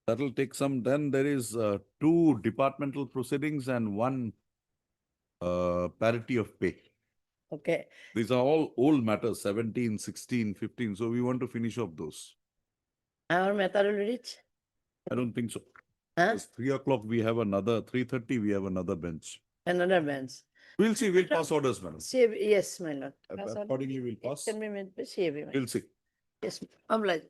That'll take some. Then there is 2 departmental proceedings and 1 parity of pay. Okay. These are all old matters, 17, 16, 15. So we want to finish off those. Our matter will reach. I don't think so. Huh? It's 3 o'clock, we have another, 3:30, we have another bench. Another bench. We'll see, we'll pass orders, madam. Savvy, yes, my lord. Pass order. Accordingly, we'll It pass. can be made by savvy, my lord. We'll see. Yes, oblige.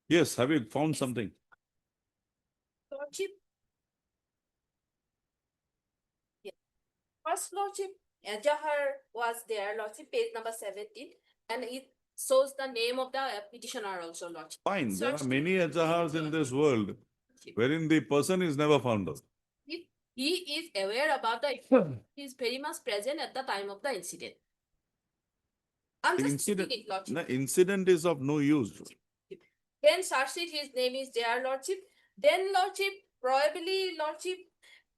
Yes, have you found something? Lordship. Yeah. First lordship, Jahar was there, lordship, page number 17, and it shows the name of the petitioner also, lordship. Fine, there are Search- many Ajahars in this world wherein the person is never found out. If he is aware about the, he is very much present at the time of the incident. I'm The just incident, speaking, lordship. the incident is of no use. Then search his name is there, lordship. Then lordship, probably lordship,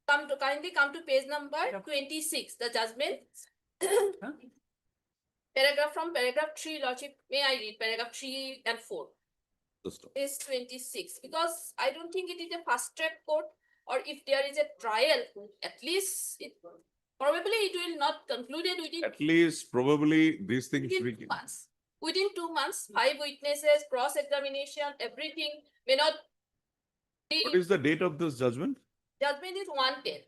kindly come to page number 26, the judgment. Paragraph 3, lordship, may I read paragraph 3 and 4? Just- Is 26, because I don't think it is a fast track court, or if there is a trial, at least probably it will not concluded within At least probably these things we within 2 can. months. Within 2 months, 5 witnesses, cross-examination, everything may not be. What is the date of this judgment? Judgment is 110.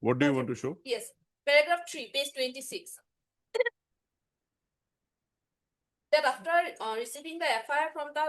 What do you want to show? Yes, paragraph 3, page 26. That after receiving the FIR from the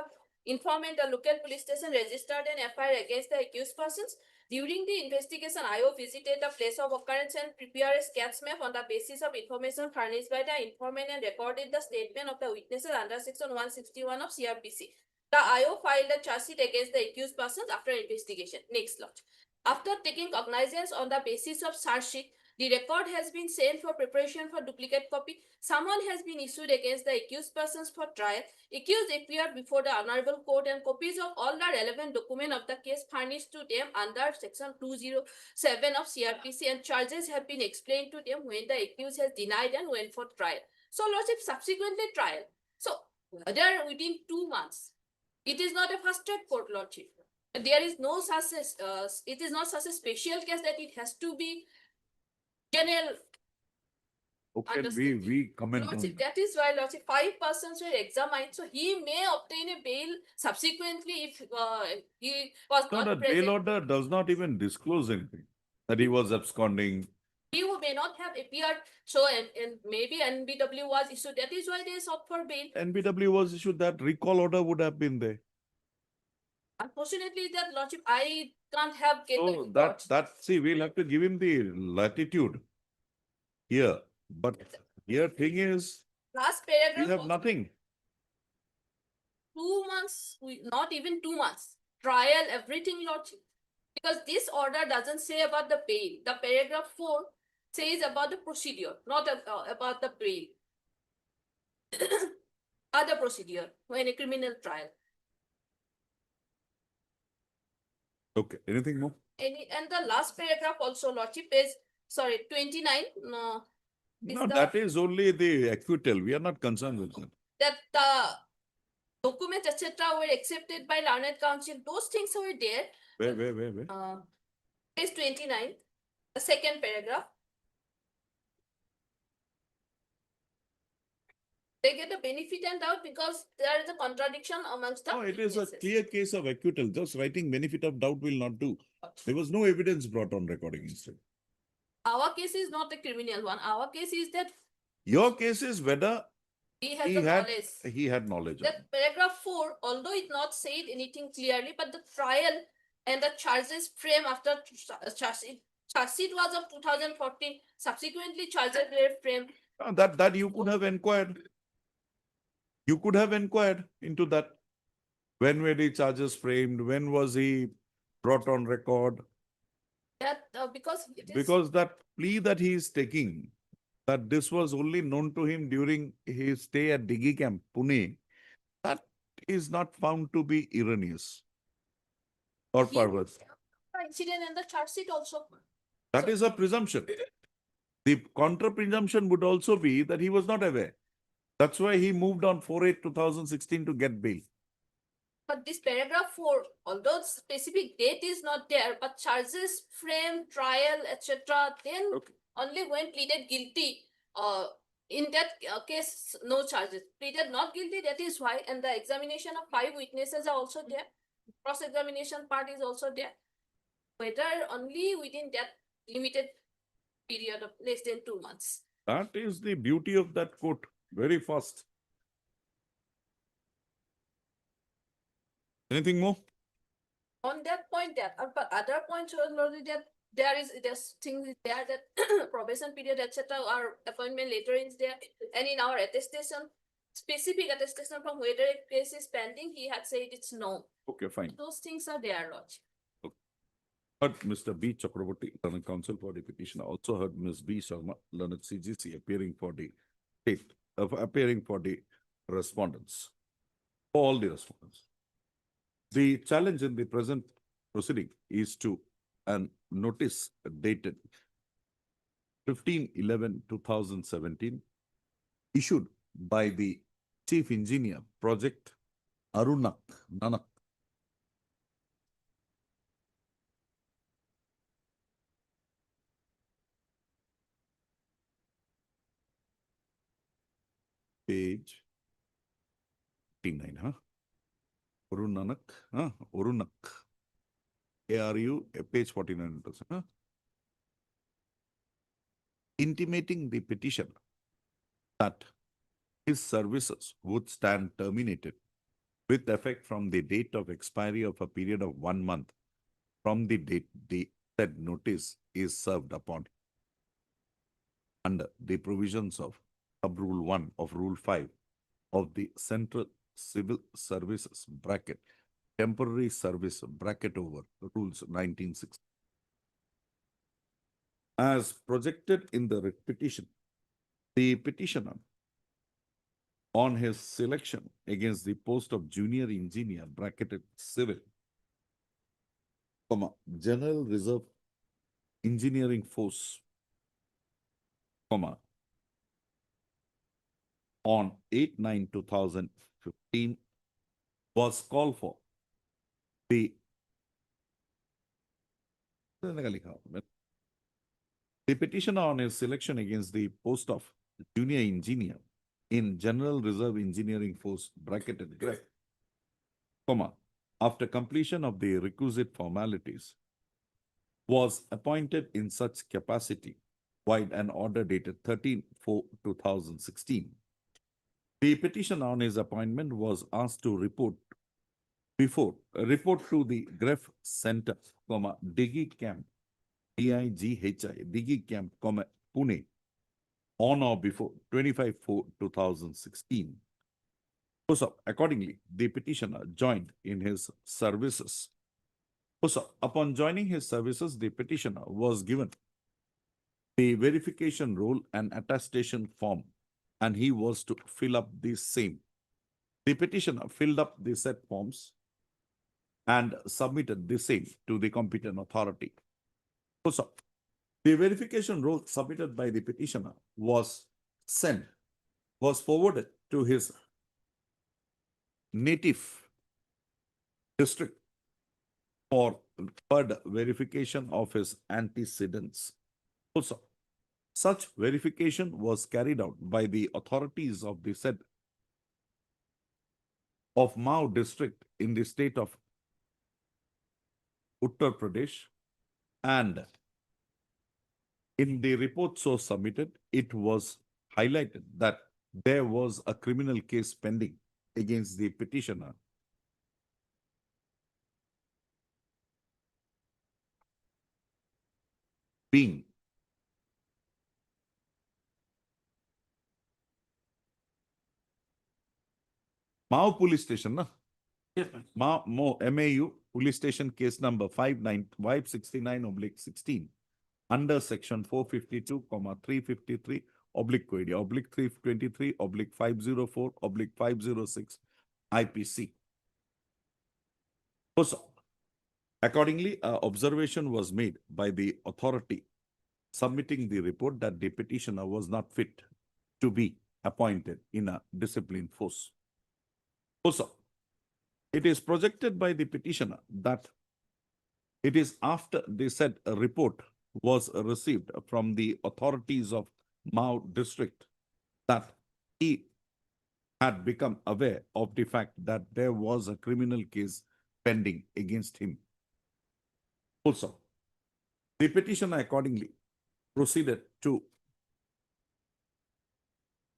informant, the local police station registered an FIR against the accused persons. During the investigation, IO visited the place of occurrence and prepared a sketch map on the basis of information furnished by the informant and recorded the statement of the witnesses under section 161 of CRPC. The IO filed a charge sheet against the accused persons after investigation. Next lot. After taking cognizance on the basis of charge sheet, the record has been sent for preparation for duplicate copy. Someone has been issued against the accused persons for trial. Accused appeared before the honorable court, and copies of all the relevant documents of the case furnished to them under section 207 of CRPC, and charges have been explained to them when the accused has denied and went for trial. So, lordship, subsequently trial. So, whether within 2 months, it is not a fast track court, lordship. There is no such it is not such a special case that it has to be general. Okay, Understood. we comment on Lordship, that is why, lordship, 5 persons were examined, so he may obtain a bail subsequently if he was No, the not bail present. order does not even disclose anything, that he was absconding. He who may not have appeared, so and maybe NBW was issued. That is why they sought for bail. NBW was issued, that recall order would have been there. Unfortunately, that, lordship, I can't have get the So report. see, we'll have to give him the latitude here. But here thing is, Last we paragraph. have of nothing. 2 months, not even 2 months, trial, everything, lordship. Because this order doesn't say about the bail. The paragraph 4 says about the procedure, not about the bail. Other procedure when a criminal trial. Okay, anything more? And the last paragraph also, lordship, is, sorry, 29, no, is No, the- that is only the acquittal. We are not concerned with that. that the documents, etc. were accepted by learned counsel. Those things were there. Where? Page 29, the second paragraph. They get the benefit and doubt because there is a contradiction amongst the No, it is a witnesses. clear case of acquittal. Just writing benefit of doubt will not do. There was no evidence brought on recording instead. Our case is not a criminal one. Our case is that Your case is whether he has he the had, knowledge. he had knowledge of it. That paragraph 4, although it not said anything clearly, but the trial and the charges frame after charge sheet was of 2014. Subsequently, charges were framed. That you could have inquired. You could have inquired into that. When were the charges framed? When was he brought on record? That because it is Because that plea that he is taking, that this was only known to him during his stay at Digi camp, Pune, that is not found to be erroneous or He- perverse. incident and the charge sheet also. That is a presumption. The contra presumption would also be that he was not aware. That's why he moved on 4/8/2016 to get bail. But this paragraph 4, although specific date is not there, but charges, frame, trial, etc., then Okay. only when pleaded guilty, in that case, no charges. Pleaded not guilty, that is why, and the examination of 5 witnesses are also there. Cross-examination part is also there. Whether only within that limited period of less than 2 months. That is the beauty of that court. Very fast. Anything more? On that point, that but other points are already that there's things there that probation period, etc., our appointment later is there, and in our attestation, specific attestation from whether a case is pending, he had said it's no. Okay, fine. Those things are there, Lord. Heard Mr. B. Chakraborty, learned counsel for the petitioner. Also heard Ms. B. Sharma, learned CGC, appearing for the state, appearing for the respondents, all the respondents. The challenge in the present proceeding is to an notice dated 15/11/2017 issued by the Chief Engineer Project Nanak. Page 59, huh? Arunak. ARU, page 49, huh? Intimating the petitioner that his services would stand terminated with effect from the date of expiry of a period of 1 month from the date the said notice is served upon under the provisions of Sub-Rule 1 of Rule 5 of the Central Civil Services bracket, temporary service bracket over Rules 1960. As projected in the writ petition, the petitioner on his selection against the post of junior engineer bracketed civil, General Reserve Engineering Force, on 8/9/2015 was called for the petitioner on his selection against the post of junior engineer in General Reserve Engineering Force bracketed graph, after completion of the requisite formalities, was appointed in such capacity by an order dated 13/4/2016. The petitioner on his appointment was asked to report to the Gref Center, Digi Camp, DIGHI, Digi Camp, Pune, on or before 25/4/2016. So, accordingly, the petitioner joined in his services. So, upon joining his services, the petitioner was given the verification roll and attestation form, and he was to fill up the same. The petitioner filled up the said forms and submitted the same to the competent authority. So, the verification roll submitted by the petitioner was forwarded to his native district for third verification of his antecedents. Also, such verification was carried out by the authorities of the said of Mao district in the state of Uttar Pradesh, and in the report so submitted, it was highlighted that there was a criminal case pending against the petitioner being Mao police station, na? Yes, ma'am. MAU police station case number 569/16 under section 452, 353/504/506 IPC. Also, accordingly, observation was made by the authority submitting the report that the petitioner was not fit to be appointed in a discipline force. Also, it is projected by the petitioner that it is after the said report was received from the authorities of Mao district that he had become aware of the fact that there was a criminal case pending against him. Also, the petitioner accordingly proceeded to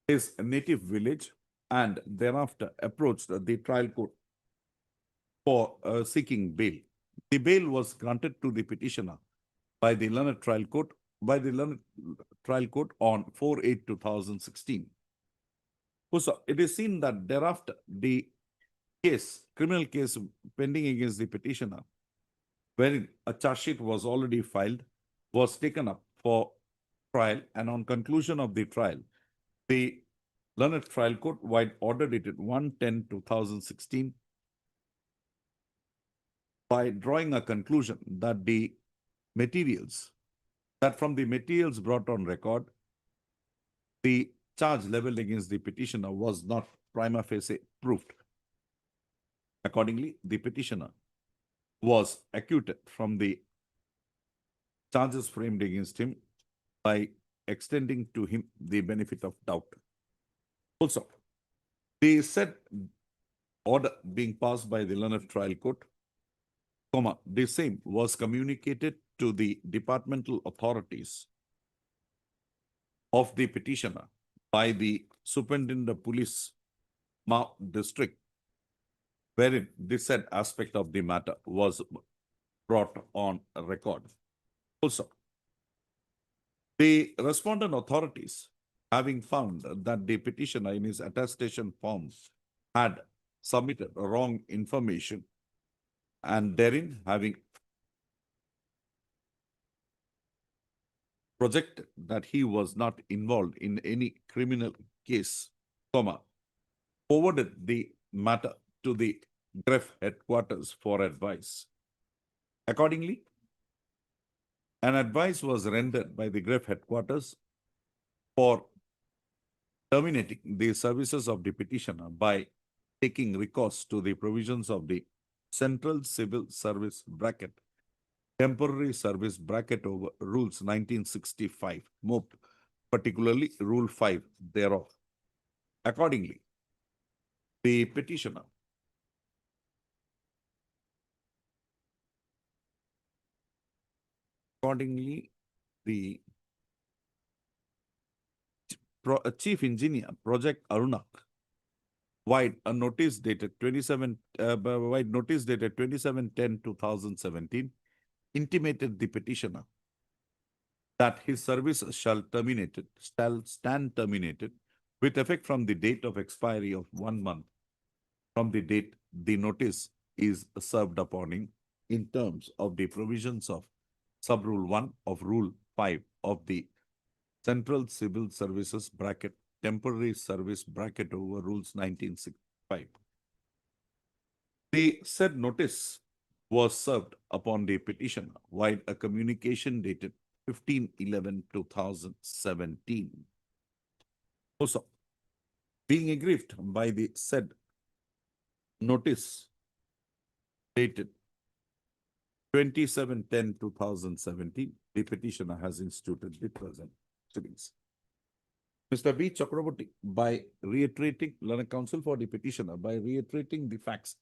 his native village and thereafter approached the trial court for seeking bail. The bail was granted to the petitioner by the learned trial court on 4/8/2016. So it is seen that thereafter the criminal case pending against the petitioner, wherein a charge sheet was already filed, was taken up for trial, and on conclusion of the trial, the learned trial court ordered it at 1/10/2016 by drawing a conclusion that from the materials brought on record, the charge leveled against the petitioner was not prima facie proved. Accordingly, the petitioner was acquitted from the charges framed against him by extending to him the benefit of doubt. Also, the said order being passed by the learned trial court, the same was communicated to the departmental authorities of the petitioner by the Superintendent of Police, Mao district, wherein this said aspect of the matter was brought on record. Also, the respondent authorities, having found that the petitioner in his attestation forms had submitted wrong information, and therein having projected that he was not involved in any criminal case, forwarded the matter to the GREF headquarters for advice. Accordingly, an advice was rendered by the GREF headquarters for terminating the services of the petitioner by taking recourse to the provisions of the Central Civil Service Temporary Service over Rules 1965, more particularly Rule 5 thereof. Accordingly, the petitioner the Chief Engineer, Project Arunak, wide notice dated 27/10/2017, intimated the petitioner that his service shall stand terminated with effect from the date of expiry of 1 month from the date the notice is served upon him in terms of the provisions of Sub-Rule 1 of Rule 5 of the Central Civil Services Temporary Service over Rules 1965. The said notice was served upon the petitioner while a communication dated 15/11/2017. Also, being aggrieved by the said notice dated 27/10/2017, the petitioner has instituted the present proceedings. Mr. B. Chakraborty, by reiterating, learned counsel for the petitioner, by reiterating the facts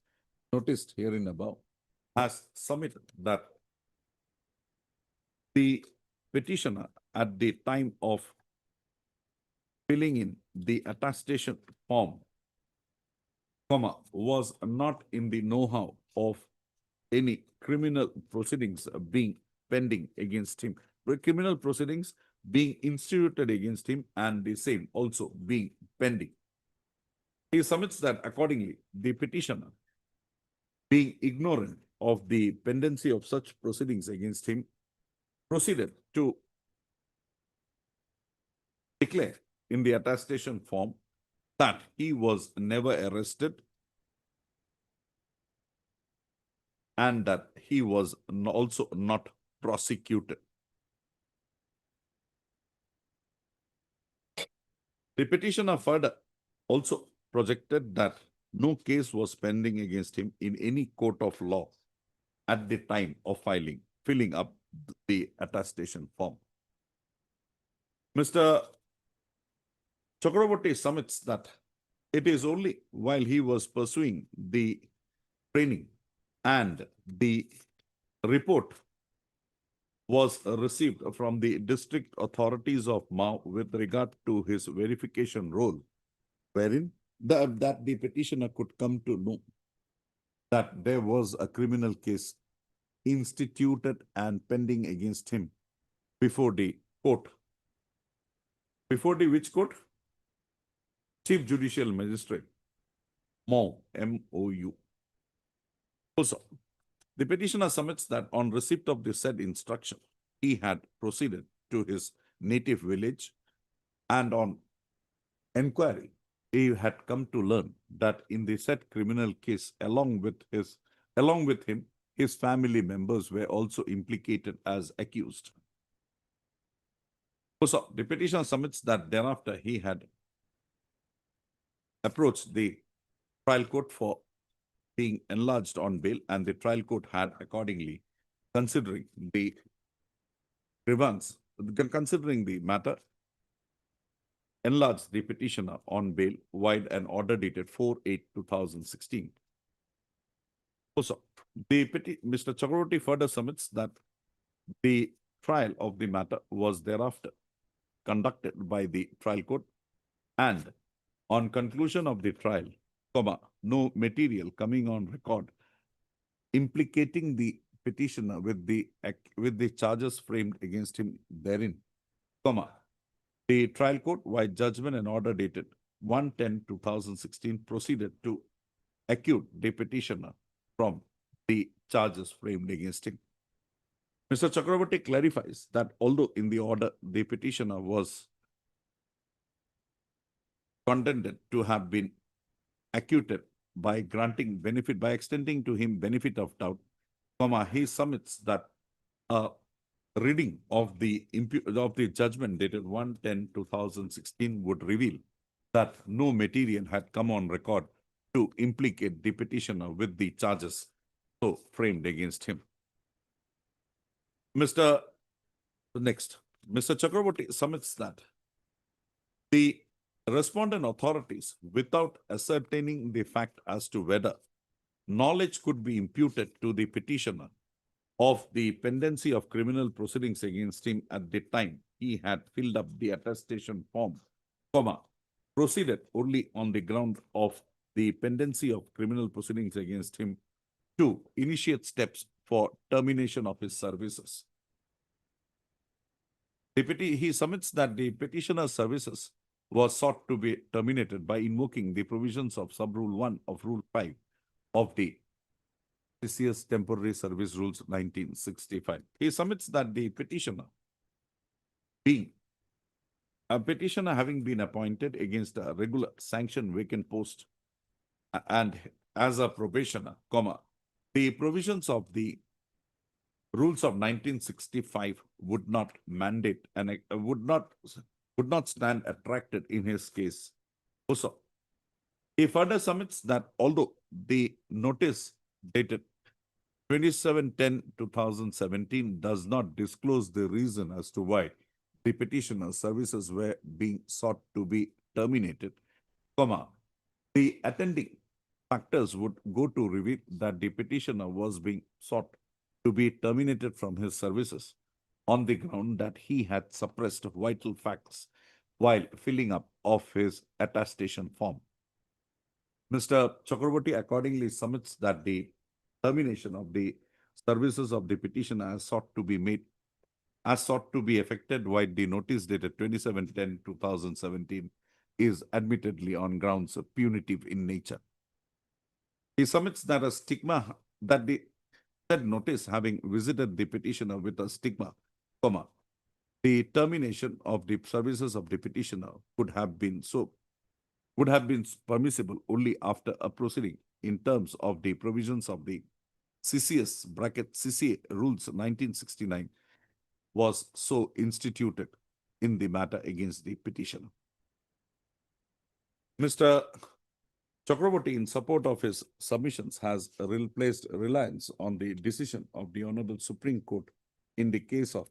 noticed herein above, has submitted that the petitioner at the time of filling in the attestation form, was not in the know-how of any criminal proceedings being pending against him, criminal proceedings being instituted against him, and the same also being pending. He submits that accordingly, the petitioner, being ignorant of the pendency of such proceedings against him, proceeded to declare in the attestation form that he was never arrested and that he was also not prosecuted. The petitioner further also projected that no case was pending against him in any court of law at the time of filling up the attestation form. Mr. Chakraborty submits that it is only while he was pursuing the training and the report was received from the district authorities of Mao with regard to his verification role, wherein that the petitioner could come to know that there was a criminal case instituted and pending against him before the court. Before the which court? Chief Judicial Magistrate, Mao, M-O-U. Also, the petitioner submits that on receipt of the said instruction, he had proceeded to his native village, and on enquiry, he had come to learn that in the said criminal case, along with him, his family members were also implicated as accused. Also, the petitioner submits that thereafter he had approached the trial court for being enlarged on bail, and the trial court had accordingly, considering the grievance, considering the matter, enlarged the petitioner on bail, vide an order dated 4/8/2016. Also, Mr. Chakraborty further submits that the trial of the matter was thereafter conducted by the trial court, and on conclusion of the trial, no material coming on record implicating the petitioner with the charges framed against him therein, the trial court, by judgment and order dated 1/10/2016, proceeded to acquit the petitioner from the charges framed against him. Mr. Chakraborty clarifies that although in the order the petitioner was contended to have been acquitted by granting benefit, by extending to him benefit of doubt, he submits that a reading of the judgment dated 1/10/2016 would reveal that no material had come on record to implicate the petitioner with the charges so framed against him. Mr. Chakraborty submits that the respondent authorities, without ascertaining the fact as to whether knowledge could be imputed to the petitioner of the pendency of criminal proceedings against him at the time he had filled up the attestation form, proceeded only on the ground of the pendency of criminal proceedings against him to initiate steps for termination of his services. He submits that the petitioner's services was sought to be terminated by invoking the provisions of Sub-Rule 1 of Rule 5 of the CCS Temporary Service Rules 1965. He submits that the petitioner, having been appointed against a regular sanctioned vacant post and as a probationer, the provisions of the rules of 1965 would not mandate and would not stand attracted in his case. Also, He further submits that although the notice dated 27/10/2017 does not disclose the reason as to why the petitioner's services were being sought to be terminated, the attending factors would go to reveal that the petitioner was being sought to be terminated from his services on the ground that he had suppressed vital facts while filling up of his attestation form. Mr. Chakraborty accordingly submits that the termination of the services of the petitioner as sought to be effected while the notice dated 27/10/2017 is admittedly on grounds punitive in nature. He submits that a stigma that the said notice having visited the petitioner with a stigma, the termination of the services of the petitioner would have been permissible only after a proceeding in terms of the provisions of the CCS CCA rules 1969 was so instituted in the matter against the petitioner. Mr. Chakraborty, in support of his submissions, has placed reliance on the decision of the Honorable Supreme Court in the case of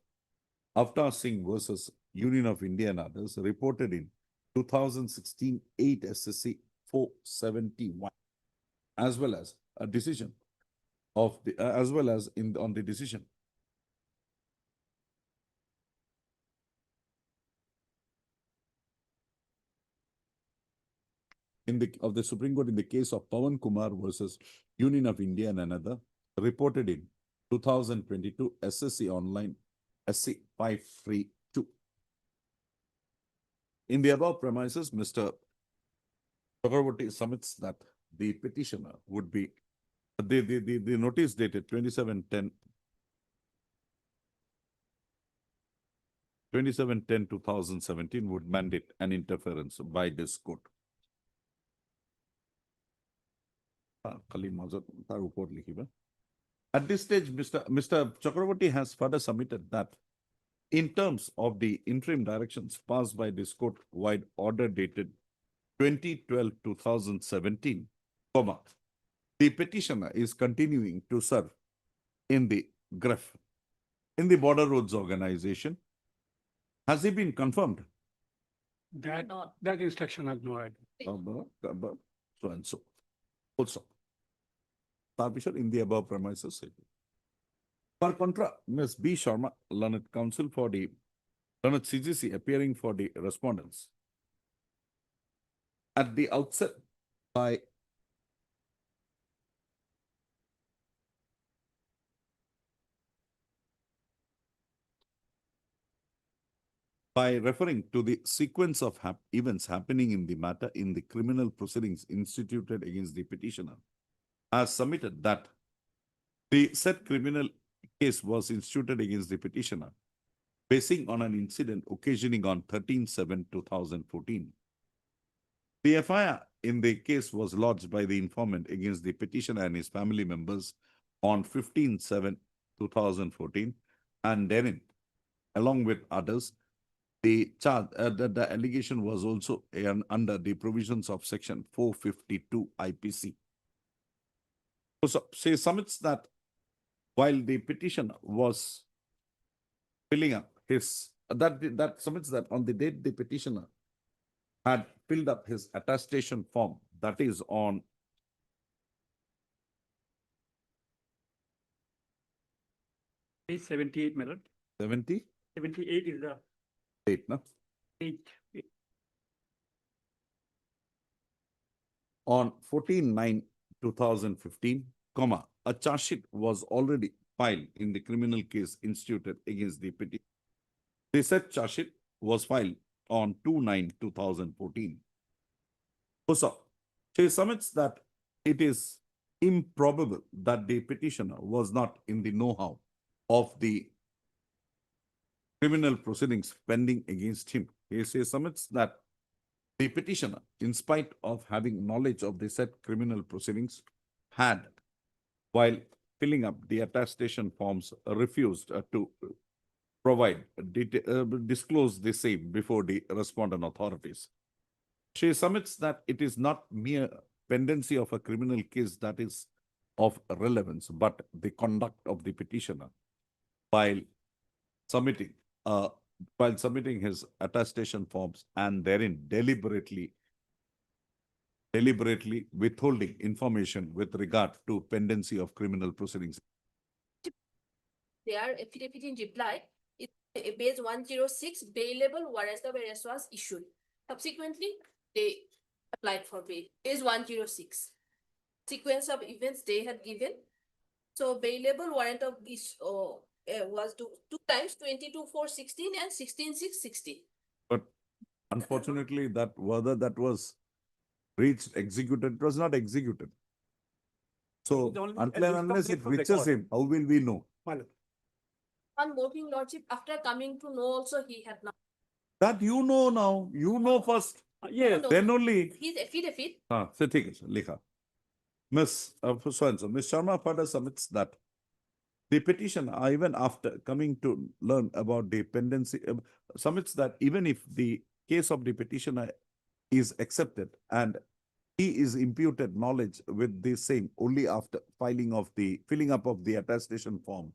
Avtar Singh versus Union of India and others, reported in 2016 8 SSC 471, as well as a decision of the on the decision of the Supreme Court in the case of Pawan Kumar versus Union of India and another, reported in 2022 SSC online SC 532. In the above premises, Mr. Chakraborty submits that the petitioner would be the notice dated 27/10/2017 would mandate an interference by this court. At this stage, Mr. Chakraborty has further submitted that in terms of the interim directions passed by this court-wide order dated 2012-2017, the petitioner is continuing to serve in the GREF, in the Border Roads Organization. Has he been confirmed? That instruction I've no idea. So and so. Also, in the above premises. Per contra, Ms. B. Sharma, learned counsel for the learned CGC, appearing for the respondents. At the outset, by referring to the sequence of events happening in the matter in the criminal proceedings instituted against the petitioner, has submitted that the said criminal case was instituted against the petitioner basing on an incident occasioning on 13/7/2014. The FIR in the case was lodged by the informant against the petitioner and his family members on 15/7/2014, and therein, along with others, the charge the allegation was also under the provisions of Section 452 IPC. So she submits that while the petitioner was filling up his submits that on the date the petitioner had filled up his attestation form, that is on Page 78, my lord. 78, 78 is the no? page. On 14/9/2015, a charge sheet was already filed in the criminal case instituted against the petitioner. The said charge sheet was filed on 2/9/2014. Also, she submits that it is improbable that the petitioner was not in the know-how of the criminal proceedings pending against him. She submits that the petitioner, in spite of having knowledge of the said criminal proceedings, had, while filling up the attestation forms, refused to disclose the same before the respondent authorities. She submits that it is not mere pendency of a criminal case that is of relevance, but the conduct of the petitioner while submitting his attestation forms and therein deliberately withholding information with regard to pendency of criminal proceedings. Their affidavit in reply, page 106, bailable warrant of arrest was issued. Subsequently, they applied for bail. Page 106. Sequence of events they had given. So bailable warrant of this was two times 22/4/16 and 16/6/16. But unfortunately, that whether that was reached, executed, it was not executed. So It's only- until and it's unless complete it from reaches record. him, how will we know? One more thing, Lordship, after coming to know also he had not. That you know now. You know first. Yes, No, Then only. his affidavit, So take it, Lekha. Miss so-and-so, Miss Sharma further submits that the petition, even after coming to learn about the pendency, submits that even if the case of the petitioner is accepted and he is imputed knowledge with the same only after filling up of the attestation form,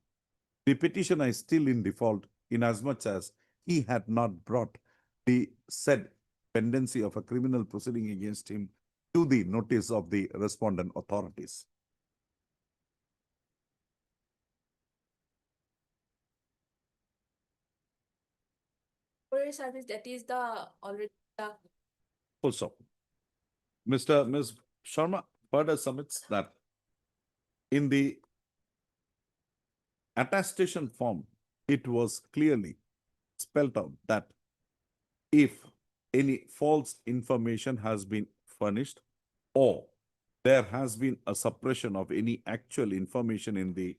the petitioner is still in default inasmuch as he had not brought the said pendency of a criminal proceeding against him to the notice of the respondent authorities. for service, that is the already the Full stop. Ms. Sharma further submits that in the attestation form, it was clearly spelled out that if any false information has been furnished or there has been a suppression of any actual information in the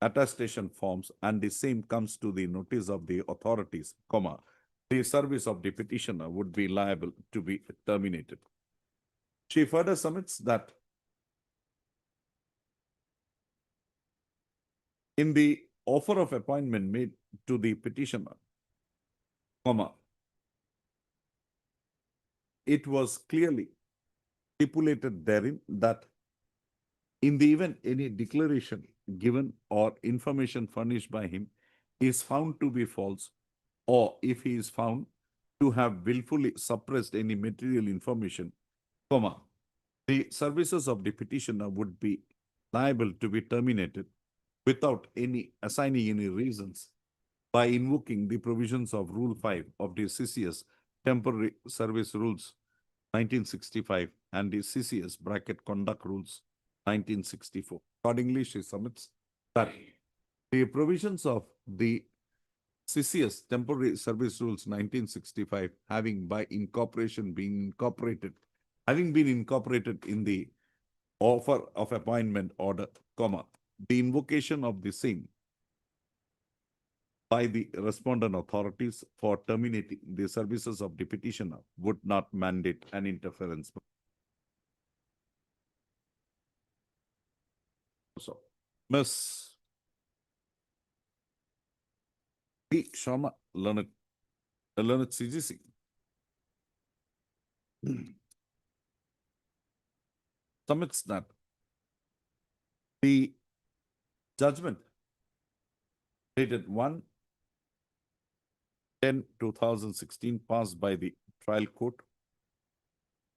attestation forms and the same comes to the notice of the authorities, the service of the petitioner would be liable to be terminated. She further submits that in the offer of appointment made to the petitioner, it was clearly stipulated therein that in the event any declaration given or information furnished by him is found to be false, or if he is found to have willfully suppressed any material information, the services of the petitioner would be liable to be terminated without any assigning any reasons by invoking the provisions of Rule 5 of the CCS Temporary Service Rules 1965 and the CCS Conduct Rules 1964. Accordingly, she submits that the provisions of the CCS Temporary Service Rules 1965 having been incorporated in the offer of appointment order, the invocation of the same by the respondent authorities for terminating the services of the petitioner would not mandate an interference. So, Ms. P. Sharma, learned CGC. Submits that the judgment dated 1/10/2016 passed by the trial court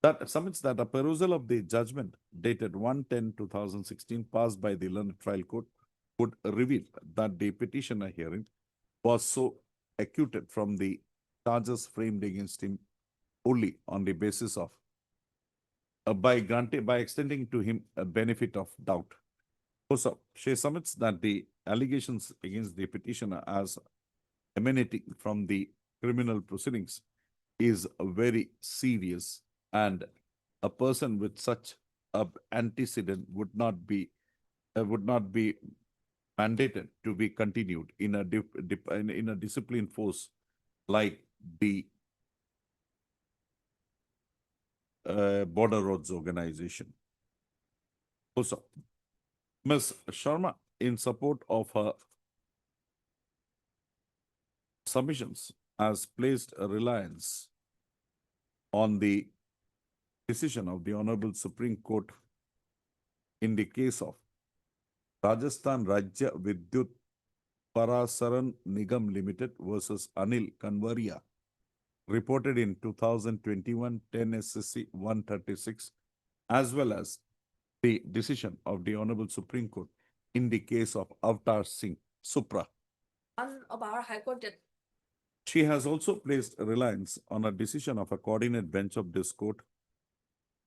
that submits that a perusal of the judgment dated 1/10/2016 passed by the learned trial court would reveal that the petitioner hearing was so acquitted from the charges framed against him only on the basis of by extending to him a benefit of doubt. Also, she submits that the allegations against the petitioner as emanating from the criminal proceedings is very serious, and a person with such antecedent would not be mandated to be continued in a discipline force like the Border Roads Organization. Also, Ms. Sharma, in support of her submissions, has placed a reliance on the decision of the Honorable Supreme Court in the case of Rajasthan Rajya Vidyut Parasaran Nigam Limited versus Anil Kanwaria, reported in 2021 10 SSC 136, as well as the decision of the Honorable Supreme Court in the case of Avtar Singh Supra. One of our High Court that She has also placed reliance on a decision of a coordinate bench of this court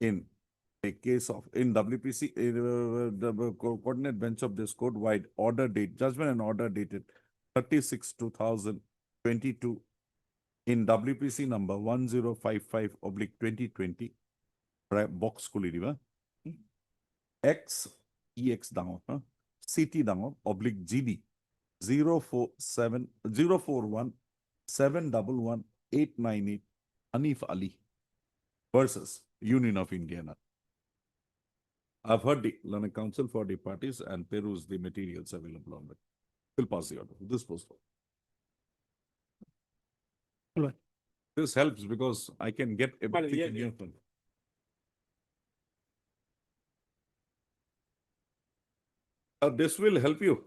in a case of, in WPC, the coordinate bench of this court wide order date, judgment and order dated 36/2022 in WPC number 1055/2020, box kulidiva, X, EX down, CT down, /GD 041 711 898 Hanif Ali versus Union of Indiana. I've heard the learned counsel for the parties and peruse the materials available on it. We'll pass the order. This post. Right. This helps because I can get everything yeah, in yeah. your phone. This will help you.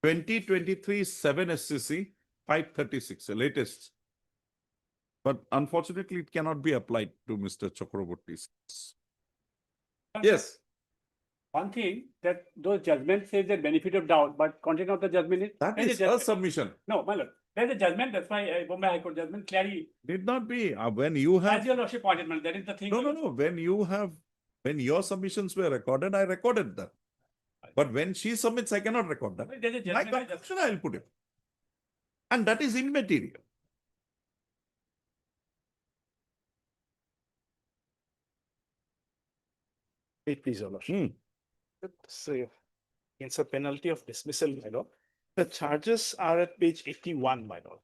2023 7 SCC 536, the latest. But unfortunately, it cannot be applied to Mr. Chakraborty's. Yes, One thing that those judgments say the benefit of doubt, but content of the judgment is. that there's is a a judgment. submission. No, my lord, there's a judgment, that's why Bombay High Court judgment clearly, Did not be. When you as have. your lordship pointed, my lord, that is the thing. No, no, no. When you have, when your submissions were recorded, I recorded them. But when she submits, I cannot record that. There's a My judgment. conclusion, I will put it. And that is immaterial. Wait, please, Your Lordship. Hmm. So, against a penalty of dismissal, my lord. The charges are at page 81, my lord.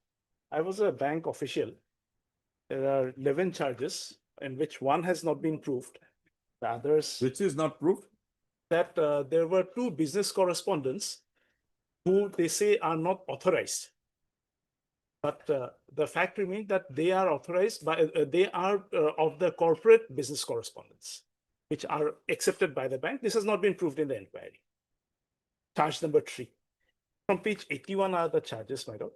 I was a bank official. There are 11 charges in which one has not been proved. The others, Which is not proved. that there were two business correspondents who they say are not authorized. But the fact remains that they are authorized by, they are of the corporate business correspondence, which are accepted by the bank. This has not been proved in the inquiry. Charge number 3. From page 81 are the charges, my lord.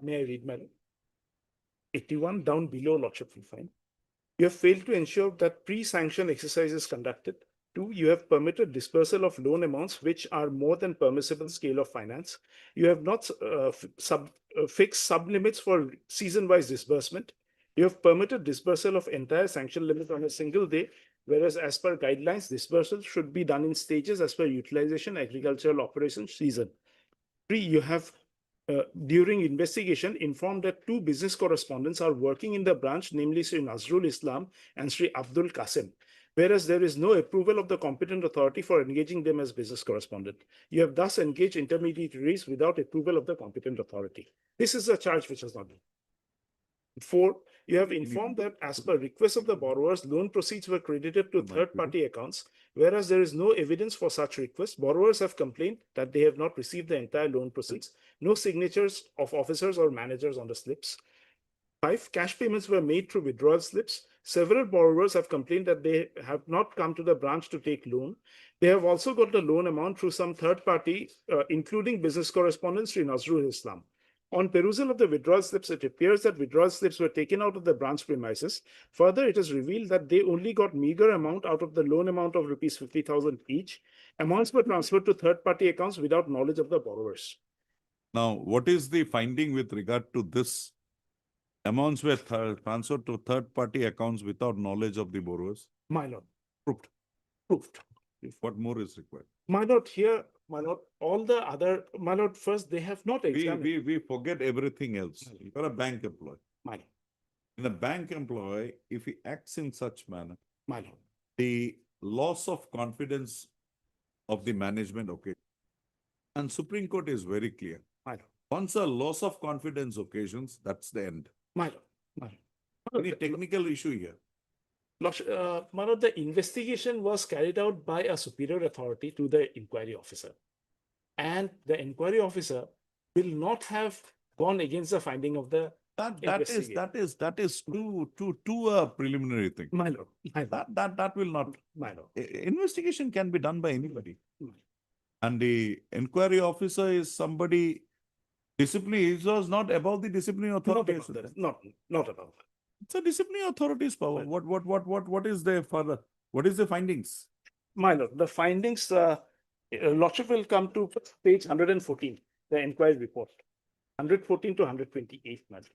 May I read, my lord? 81 down below, lordship will find. You have failed to ensure that pre-sanction exercise is conducted. 2, you have permitted dispersal of loan amounts which are more than permissible scale of finance. You have not fixed sublimits for season-wise disbursement. You have permitted dispersal of entire sanction limit on a single day, whereas as per guidelines, dispersal should be done in stages as per utilization, agricultural operations season. 3, you have during investigation informed that 2 business correspondents are working in the branch, namely Sri Nazrul Islam and Sri Abdul Qasim, whereas there is no approval of the competent authority for engaging them as business correspondent. You have thus engaged intermediaries without approval of the competent authority. This is a charge which has not been. 4, you have informed that as per request of the borrowers, loan proceeds were credited to third-party accounts, whereas there is no evidence for such request. Borrowers have complained that they have not received the entire loan proceeds. No signatures of officers or managers on the slips. 5, cash payments were made through withdrawal slips. Several borrowers have complained that they have not come to the branch to take loan. They have also got the loan amount through some third party, including business correspondent Sri Nazrul Islam. On perusal of the withdrawal slips, it appears that withdrawal slips were taken out of the branch premises. Further, it is revealed that they only got meager amount out of the loan amount of rupees 50,000 each. Amounts were transferred to third-party accounts without knowledge of the borrowers. Now, what is the finding with regard to this? Amounts were transferred to third-party accounts without knowledge of the borrowers? My lord. Proved. Proved. What more is required? My lord, here, my lord, all the other, my lord, first, they have not examined. We forget everything else. You're a bank employee. My lord. In a bank employee, if he acts in such manner, My lord. the loss of confidence of the management, okay. And Supreme Court is very clear. My lord. Once a loss of confidence occasions, that's the end. My lord. My lord. Any technical issue here? My lord, the investigation was carried out by a superior authority to the inquiry officer. And the inquiry officer will not have gone against the finding of the That is too a preliminary thing. my lord. That will not. My lord. Investigation can be done by anybody. Mm. And the inquiry officer is somebody disciplinary. It was not above the disciplinary Not authority. about that. Not about that. It's a disciplinary authority's power. What is their further? What is the findings? My lord, the findings, lordship will come to page 114, the inquiry report, 114 to 128, my lord.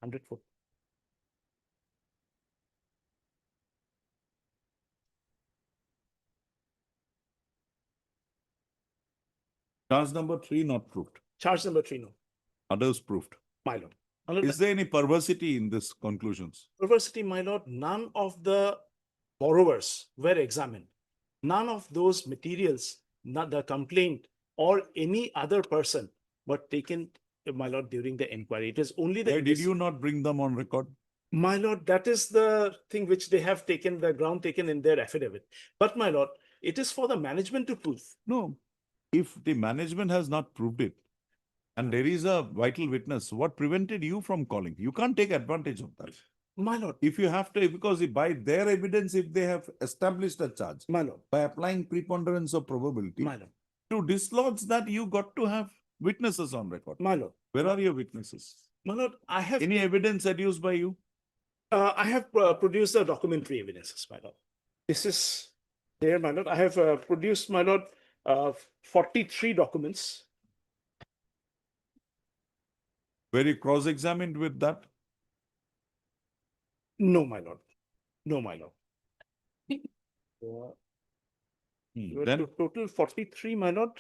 Hundred foot. Charge number 3 not proved. Charge number 3, no, Others proved. my lord. My lord, Is there any perversity in this conclusions? perversity, my lord, none of the borrowers were examined. None of those materials, not the complaint or any other person were taken, my lord, during the inquiry. It is only the. Why did you not bring them on record? My lord, that is the thing which they have taken, the ground taken in their affidavit. But my lord, it is for the management to prove. No. If the management has not proved it, and there is a vital witness, what prevented you from calling? You can't take advantage of that. My lord, If you have to, because by their evidence, if they have established a charge, my lord, by applying preponderance of probability, my lord, to dislodge that, you got to have witnesses on record. my lord. Where are your witnesses? My lord, I have Any evidence adduced by you? produced the documentary evidences, my lord. This is there, my lord. I have produced, my lord, 43 documents. Were you cross-examined with that? No, my lord. No, my lord. Then Total 43, my lord.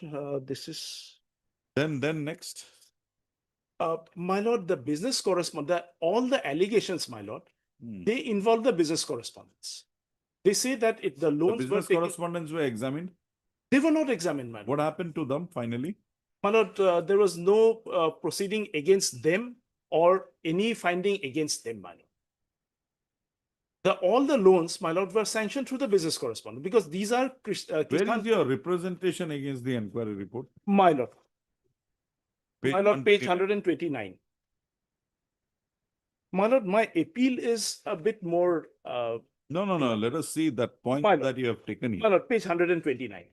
This is. then next. My lord, the business correspondence, all the allegations, my lord, they involve the business correspondence. They say that if the The loans were business taken, correspondents were examined. they were not examined, my lord. What happened to them finally? My lord, there was no proceeding against them or any finding against them, my lord. All the loans, my lord, were sanctioned through the business correspondent because these are Where is your representation against the inquiry report? my lord. My lord, page 129. 129. My lord, my appeal is a bit more, No. Let us see that point My lord. that you have taken my here. lord, page 129.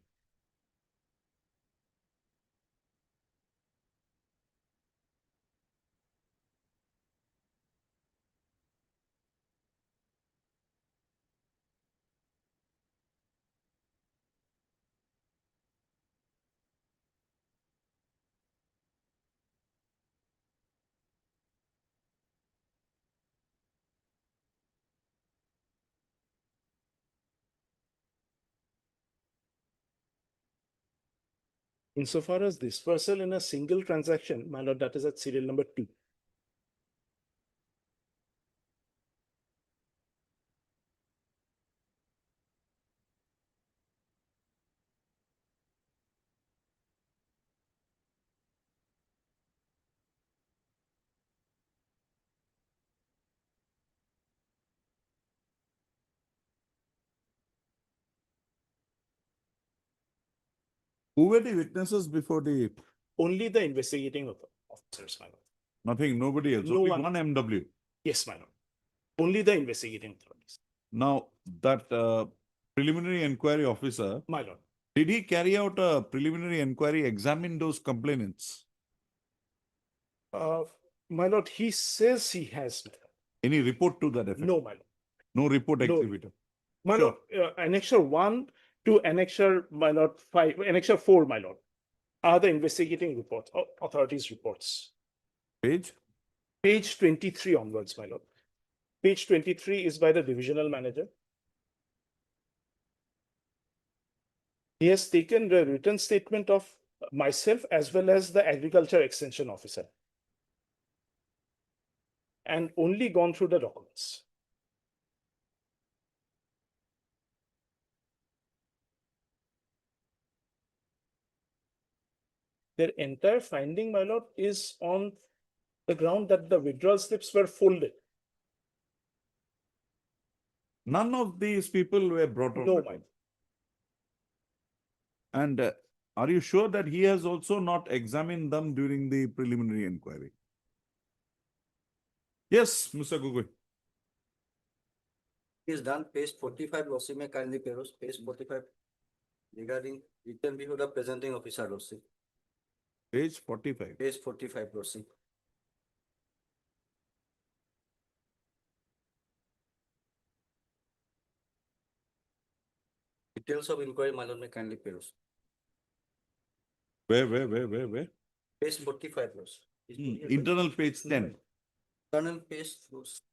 Insofar as dispersal in a single transaction, my lord, that is at serial number 2. Who were the witnesses before the Only the investigating officers, my lord. nothing, nobody else, No only one. one MW. Yes, my lord. Only the investigating authorities. Now that preliminary inquiry officer, My lord. did he carry out a preliminary inquiry, examine those complainants? My lord, he says he has. Any report to that effect? No, my lord. No report No. exhibited. My Sure. lord, Annexure 1 to Annexure, my lord, 5, Annexure 4, my lord, are the investigating reports, authorities' reports. Page? Page 23 onwards, my lord. Page 23 is by the divisional manager. He has taken the written statement of myself as well as the agriculture extension officer and only gone through the documents. Their entire finding, my lord, is on the ground that the withdrawal slips were folded. None of these people were brought on. No, record. my lord. And are you sure that he has also not examined them during the preliminary inquiry? Yes, Mr. Gugui. Is done, page 45, Lordship may kindly peruse, page 45, regarding written before the presenting officer, Lordship. Page 45. Page 45, Lordship. Details of inquiry, my lord, may kindly peruse. Where? Page 45, Lordship. Internal page 10. Internal page, Lordship.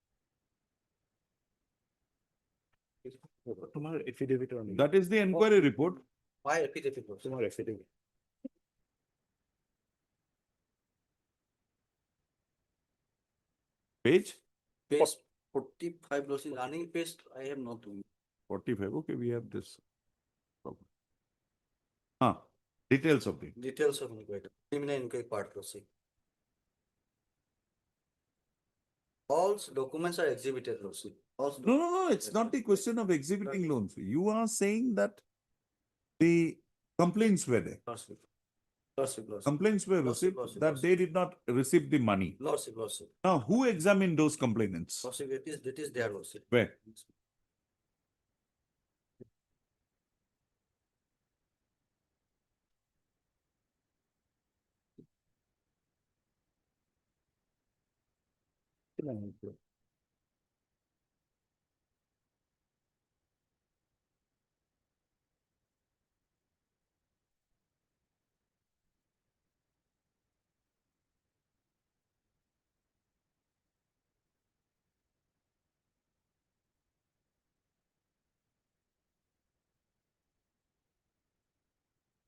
Tomorrow affidavit or That is the inquiry report. Why affidavit, Lordship? tomorrow affidavit. Page Page 45, Lordship, running page, I have not doing. 45. Okay, we have this. Ah, details of the. Details of inquiry, preliminary inquiry part, Lordship. All documents are exhibited, Lordship. No, it's not the question of exhibiting loans. You are saying that the complaints were there. Lordship. Lordship, Lordship. Complaints were received that they did not receive the money. Lordship, Lordship. Now, who examined those complainants? Lordship, it is there, Lordship. Where?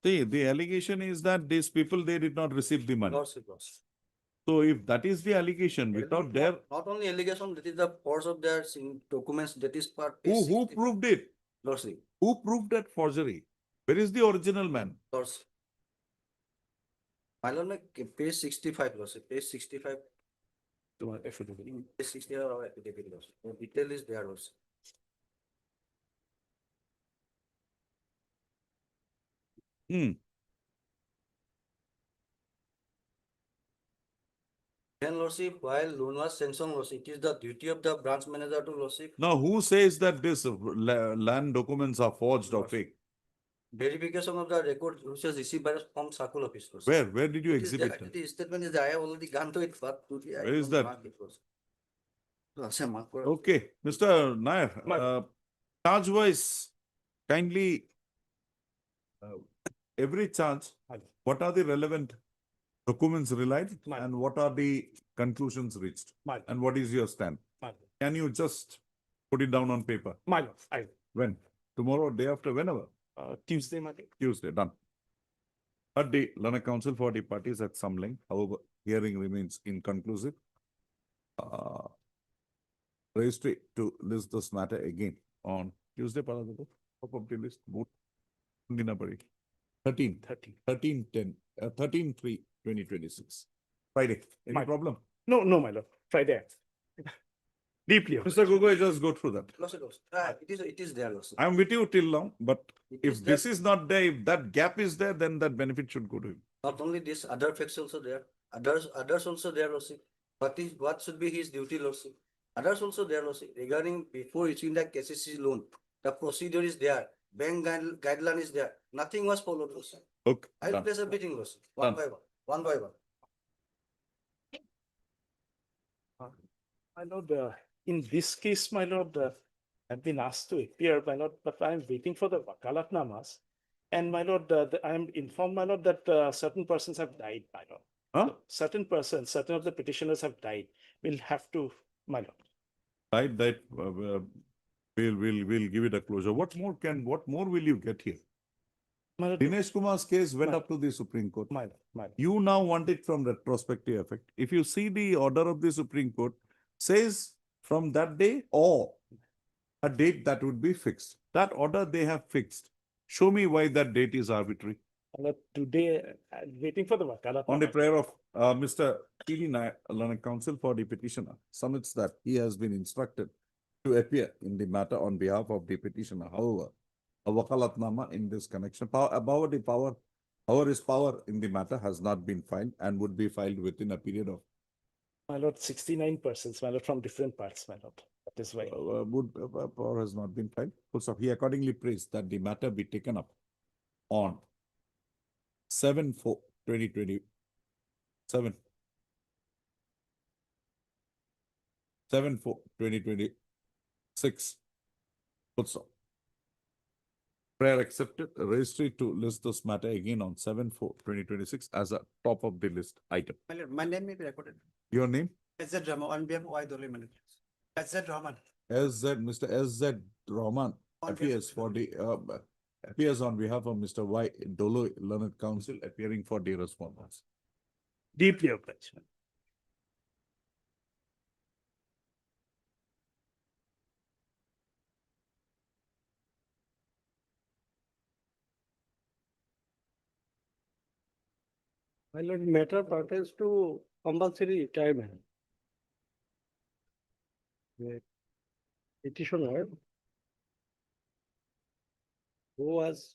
See, the allegation is that these people, they did not receive the money. Lordship, Lordship. So if that is the allegation, without their, Not only allegation, that is the force of their documents, that is part. page who 60. proved it? Lordship, Who proved that forgery? Where is the original man? Lordship. My lord, page 65, Lordship, page 65, Tomorrow affidavit. page 65 of affidavit, Lordship. The detail is there, Lordship. Hmm. Then, Lordship, while loan was sanctioned, Lordship, it is the duty of the branch manager to, Lordship, Now, who says that this land documents are forged or fake? verification of the record which was received by the from circle office, Lordship. Where? Where did you It is there, exhibit them? the statement is there, I have already gone to it, but today I Where is don't that? mark it, Lordship. Lordship, mark for- Okay, Mr. Nair, charge-wise, kindly, every charge, what are the relevant documents relied Ma'am. and what are the conclusions reached? My, And what is your stand? my, Can you just put it down on paper? my lord, I, When? Tomorrow, day after, whenever? Tuesday, my lord. Tuesday, done. Third day, Lana Council for the parties at some length, however, hearing remains inconclusive. Registry to list this matter again on Tuesday, Paradago, top of the list, vote. Dinapari. 13, 13/3/2026. Friday, any My- problem? No, no, my lord, Friday. Deeply. Mr. Gogoi, just go through that. Lordship, Lordship. It is there, Lordship. I am with you till now, but It if is there. this is not there, if that gap is there, then that benefit should go to him. Not only this, other facts also there, others also there, Lordship. What should be his duty, Lordship? Others also there, Lordship, regarding before issuing the KCC loan, the procedure is there, bank guideline is there, nothing was followed, Lordship. Okay, I'll done. place everything, Lordship, one Done. by one, one by one. My lord, in this case, my lord, I've been asked to appear, my lord, but I am waiting for the wakalatnamas. And my lord, I am informed, my lord, that certain persons have died, my lord. Huh? Certain persons, certain of the petitioners have died. We'll have to, my lord. Right, that, we'll give it a closure. What more will you get here? My lord, Dinesh Kumar's case went My- up to the Supreme Court. my lord, my lord. You now want it from retrospective effect. If you see the order of the Supreme Court, says from that day or a date that would be fixed. That order they have fixed. Show me why that date is arbitrary. My lord, today, I'm waiting for the wakalatnama. On the prayer of Mr. T.D. Nair, Lana Council for the petitioner, submits that he has been instructed to appear in the matter on behalf of the petitioner. However, a wakalatnama in this connection. Power is power in the matter has not been filed and would be filed within a period of My lord, 69 persons, my lord, from different parts, my lord. That is why. power has not been filed. Full stop. He accordingly prays that the matter be taken up on 7/4/2027. 7/4/2026. Full stop. Prayer accepted. Registry to list this matter again on 7/4/2026 as a top of the list item. My name may be recorded. Your name? SZ Rahman on behalf of Waidoli Managers. SZ Rahman. Mr. SZ Rahman On appears for the appears on behalf of Mr. Y. Dolo Learned Counsel appearing for the respondents. Deeply obliged. My lord, matter pertains to compulsory retirement. The petitioner who was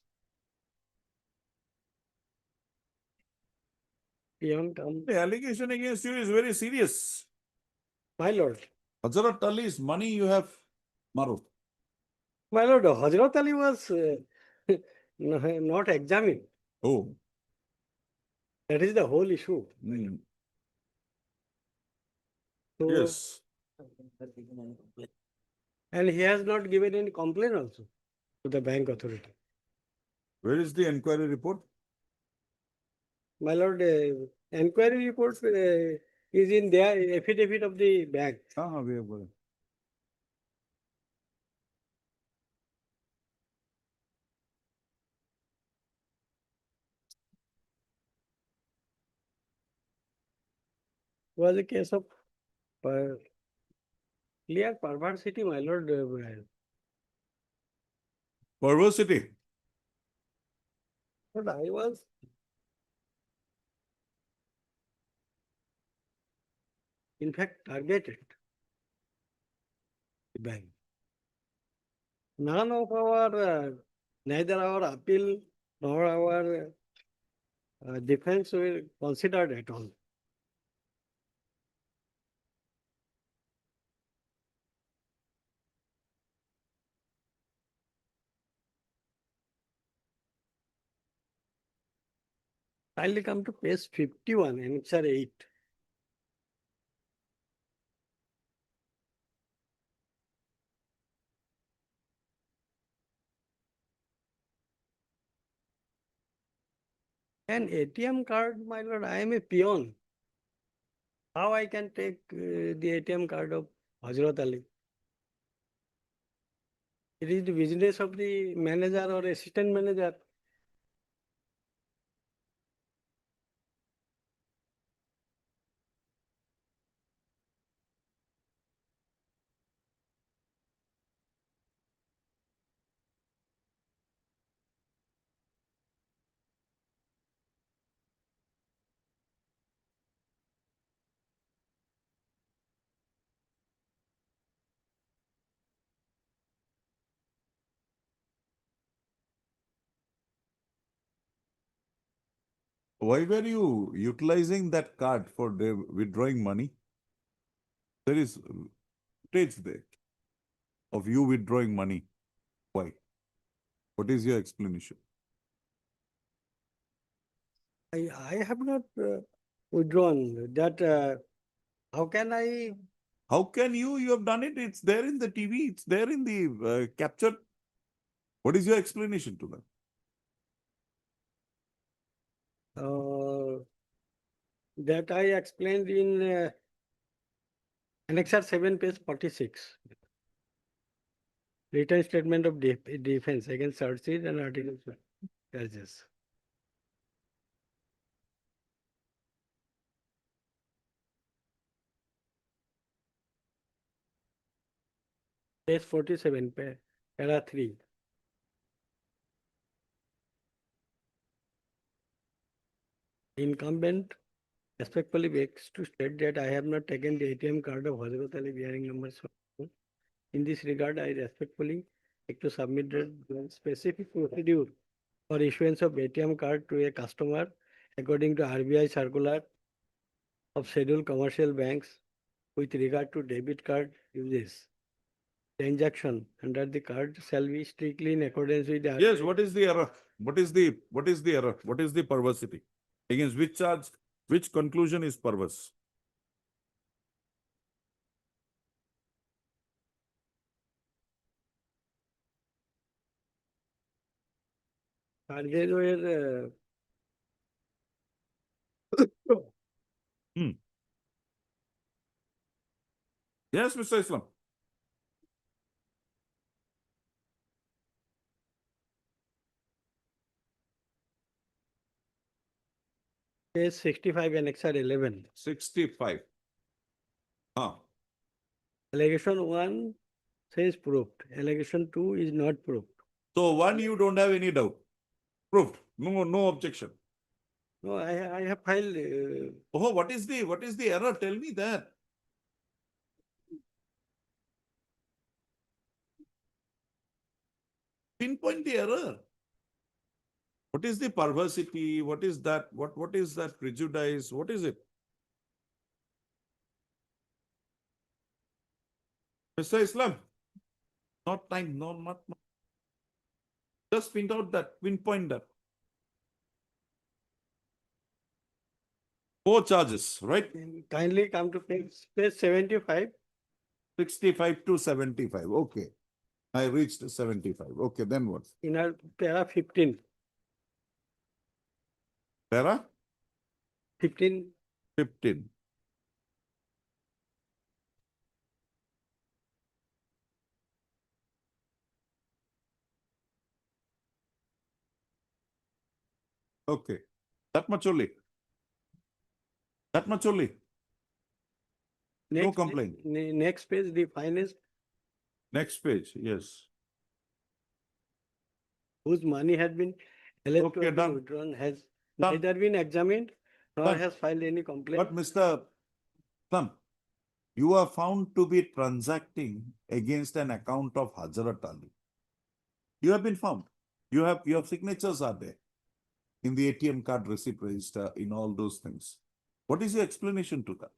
beyond, The allegation against you is very serious. my lord, Hazrat Ali's money you have borrowed. my lord, Hazrat Ali was not examined. Oh. That is the whole issue. Hmm. So, Yes. and he has not given any complaint also to the bank authority. Where is the inquiry report? My lord, enquiry report is in their affidavit of the bank. We have got it. Was a case of clear perversity, my lord. Perversity. But I was in fact targeted the bank. None of our, neither our appeal nor our defense were considered at all. Kindly come to page 51, answer 8. An ATM card, my lord, I am a peon. How I can take the ATM card of Hazrat Ali? It is the business of the manager or assistant manager. Why were you utilizing that card for withdrawing money? There is footage there of you withdrawing money. Why? What is your explanation? I have not withdrawn that. How can I? How can you have done it? It's there in the TV. It's there in the capture. What is your explanation to that? That I explained in Annexure 7, page 46. Written statement of defense against searches and articles of charges. Page 47, para 3. Incumbent respectfully begs to state that I have not taken the ATM card of Hazrat Ali bearing number. In this regard, I respectfully to submit the specific procedure for issuance of ATM card to a customer according to RBI circular of scheduled commercial banks with regard to debit card uses. Transaction under the card shall be strictly in accordance with the Yes, RBI. what is the error? What is the error? What is the perversity? Against which charge, which conclusion is perverse? And there were Yes, Mr. Islam. page 65 annexure 11. 65. Allegation 1 says proved. Allegation 2 is not proved. So one, you don't have any doubt. Proved. No objection. No, I have filed. Oh, what is the error? Tell me that. Pinpoint the error. What is the perversity? What is that? What is that prejudice? What is it? Mr. Islam, not time, no, not. Just pinpoint that. 4 charges, right? Kindly come to page 75. 65 to 75. Okay. I reached 75. Okay, then what? In our para 15. Para 15. 15. Okay. That much only. That much only. No complaint. Next page, the finest Next page. Yes. whose money had been alleged to Okay, have been done. withdrawn has Done. neither been examined nor Done. has filed any complaint. But Mr. Islam, you are found to be transacting against an account of Hazrat Ali. You have been found. Your signatures are there in the ATM card receipt register, in all those things. What is your explanation to that?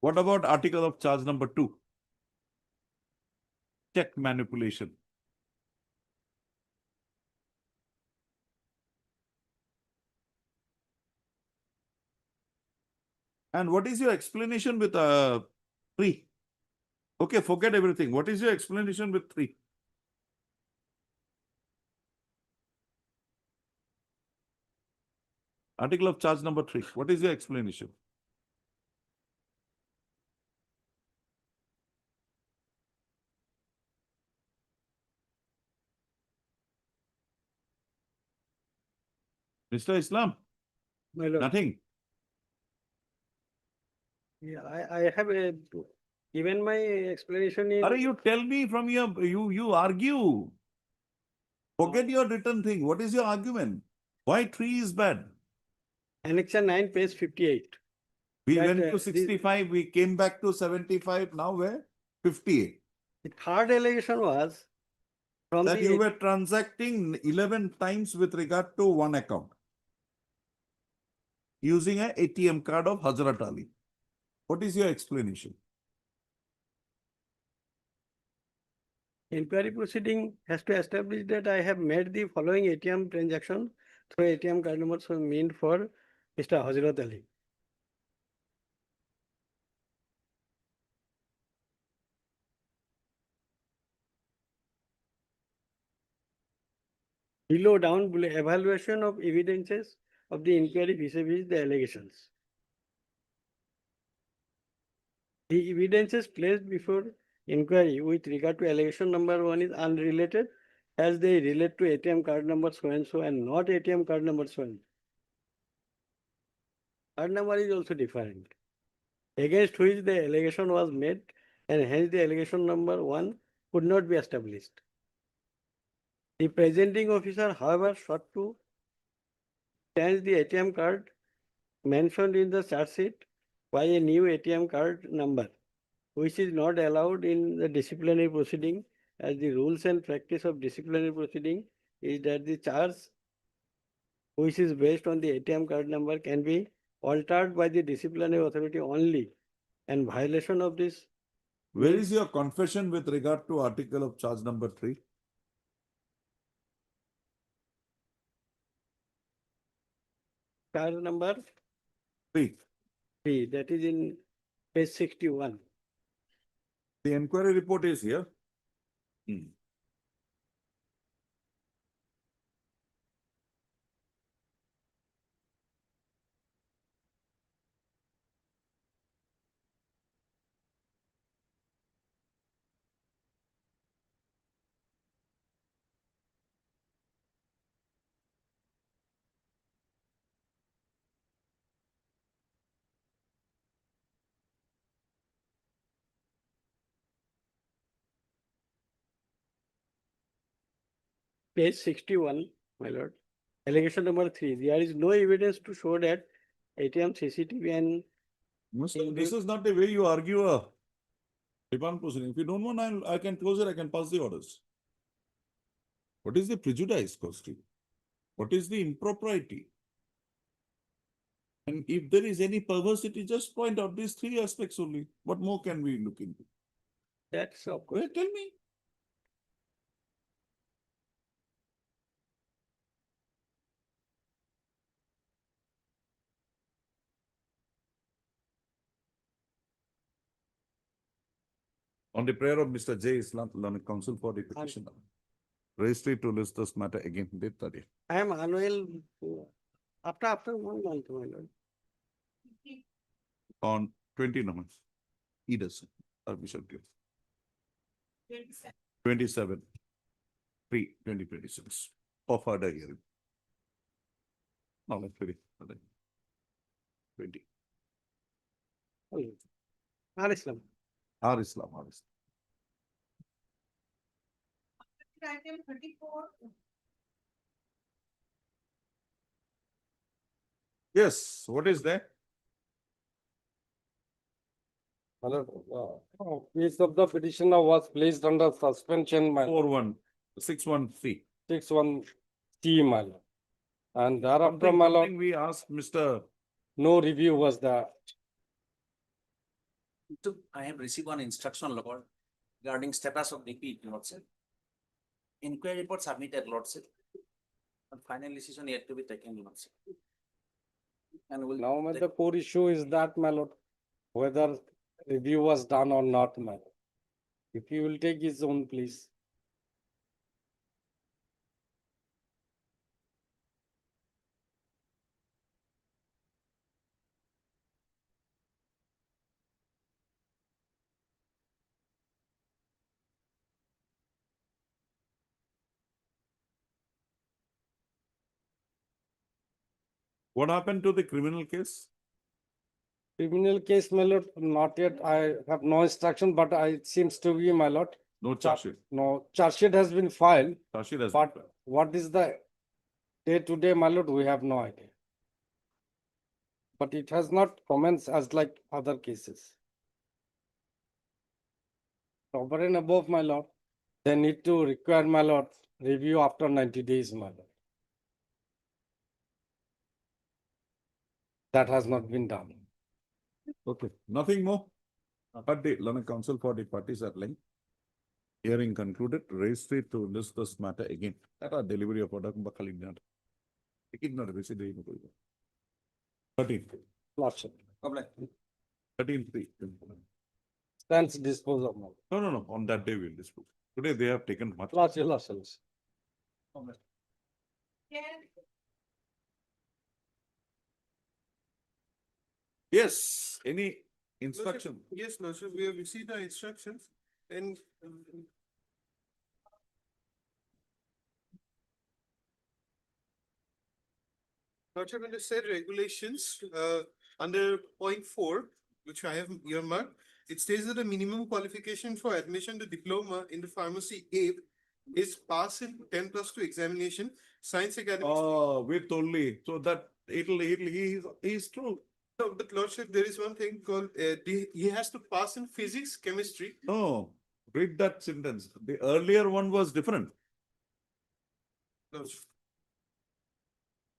What about article of charge number 2? Check manipulation. And what is your explanation with 3? Okay, forget everything. What is your explanation with 3? Article of charge number 3. What is your explanation? Mr. Islam, My lord. nothing. Yeah, I have given my explanation in. Are you tell me from your, you argue. Forget your written thing. What is your argument? Why 3 is bad? Annexure 9, page 58. We That, went to 65, we came back to 75, now where? 58. The third allegation was from That the you were transacting 11 times with regard to one account using an ATM card of Hazrat Ali. What is your explanation? inquiry proceeding has to establish that I have made the following ATM transaction through ATM card numbers meant for Mr. Hazrat Ali. Below evaluation of evidences of the inquiry vis-a-vis the allegations. The evidences placed before inquiry with regard to allegation number 1 is unrelated as they relate to ATM card number so and so and not ATM card number so and so. Card number is also different, against which the allegation was made, and hence the allegation number 1 could not be established. The presenting officer, however, sought to change the ATM card mentioned in the charge sheet by a new ATM card number, which is not allowed in the disciplinary proceeding, as the rules and practice of disciplinary proceeding is that the charge which is based on the ATM card number can be altered by the disciplinary authority only, and violation of this Where is your confession with regard to article of charge number 3? charge number 3. 3, that is in page 61. The inquiry report is here. Page 61, my lord. Allegation number 3, there is no evidence to show that ATM, CCTV and Mr. This is not the way you argue a demand proceeding. If you don't want, I can close it, I can pass the orders. What is the prejudice, Kosti? What is the impropriety? And if there is any perversity, just point out these 3 aspects only. What more can we look into? that's of course. Well, tell me. On the prayer of Mr. J. Islam, Learned Counsel for the petition. Registry to list this matter again. Date 30. I am unwell after 1 month, my lord. On 20 numbers. Edison, or Bishop Gill. 27. 3/2026. Of order hearing. No, let's 20. 20. R. Islam. R. Islam. Item 34. Yes, what is that? Piece of the petitioner was placed under suspension by 4161C. 61C, my lord. And thereafter, my lord, Something we asked Mr. no review was there. I have received one instruction, Lord, regarding status of DP, Lordship. Inquiry report submitted, Lordship. And final decision yet to be taken, Lordship. And will. Now, my the core issue is that, my lord, whether review was done or not, my lord. If you will take his own, please. What happened to the criminal case? Criminal case, my lord, not yet. I have no instruction, but it seems to be, my lord. No charge sheet. No, charge sheet has been filed, Charge sheet has. but what is the day to day, my lord, we have no idea. But it has not commenced as like other cases. Over and above, my lord, they need to require, my lord, review after 90 days, my lord. That has not been done. Okay, nothing more. But the Learned Counsel for the parties are linked. Hearing concluded, registry to list this matter again. That are delivery of order. Not 13. Lordship. 13-3. Stands disposal, my lord. No. On that day we'll dispose. Today they have taken much. Lordship. Yes, any instruction? Yes, no, so we have received the instructions and Lordship, when you said regulations, under point 4, which I have earmarked, it states that the minimum qualification for admission to diploma in the pharmacy aid is pass in 10+2 examination, science academic. Oh, with only, so that he's true. No, but Lordship, there is one thing called, he has to pass in physics, chemistry. No, read that sentence. The earlier one was different. Lordship.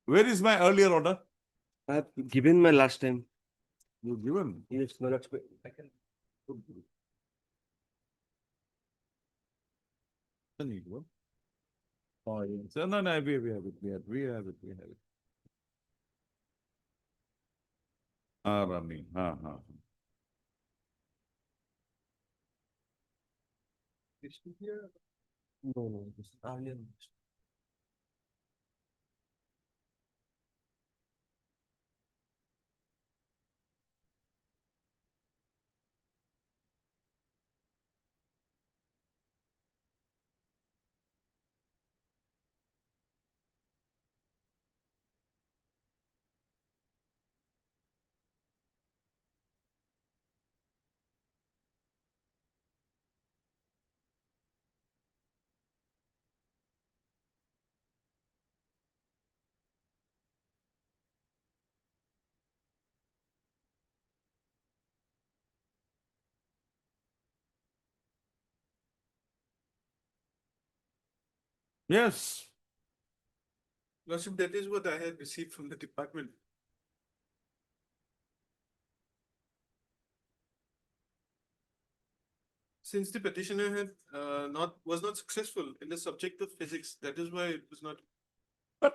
Where is my earlier order? I have given my last time. You given? Yes, my lordship. Oh, yes. No, no, we have it, we have it. Rami, No, this is earlier. Yes. Lordship, that is what I had received from the department. Since the petitioner had was not successful in the subject of physics, that is why it was not. But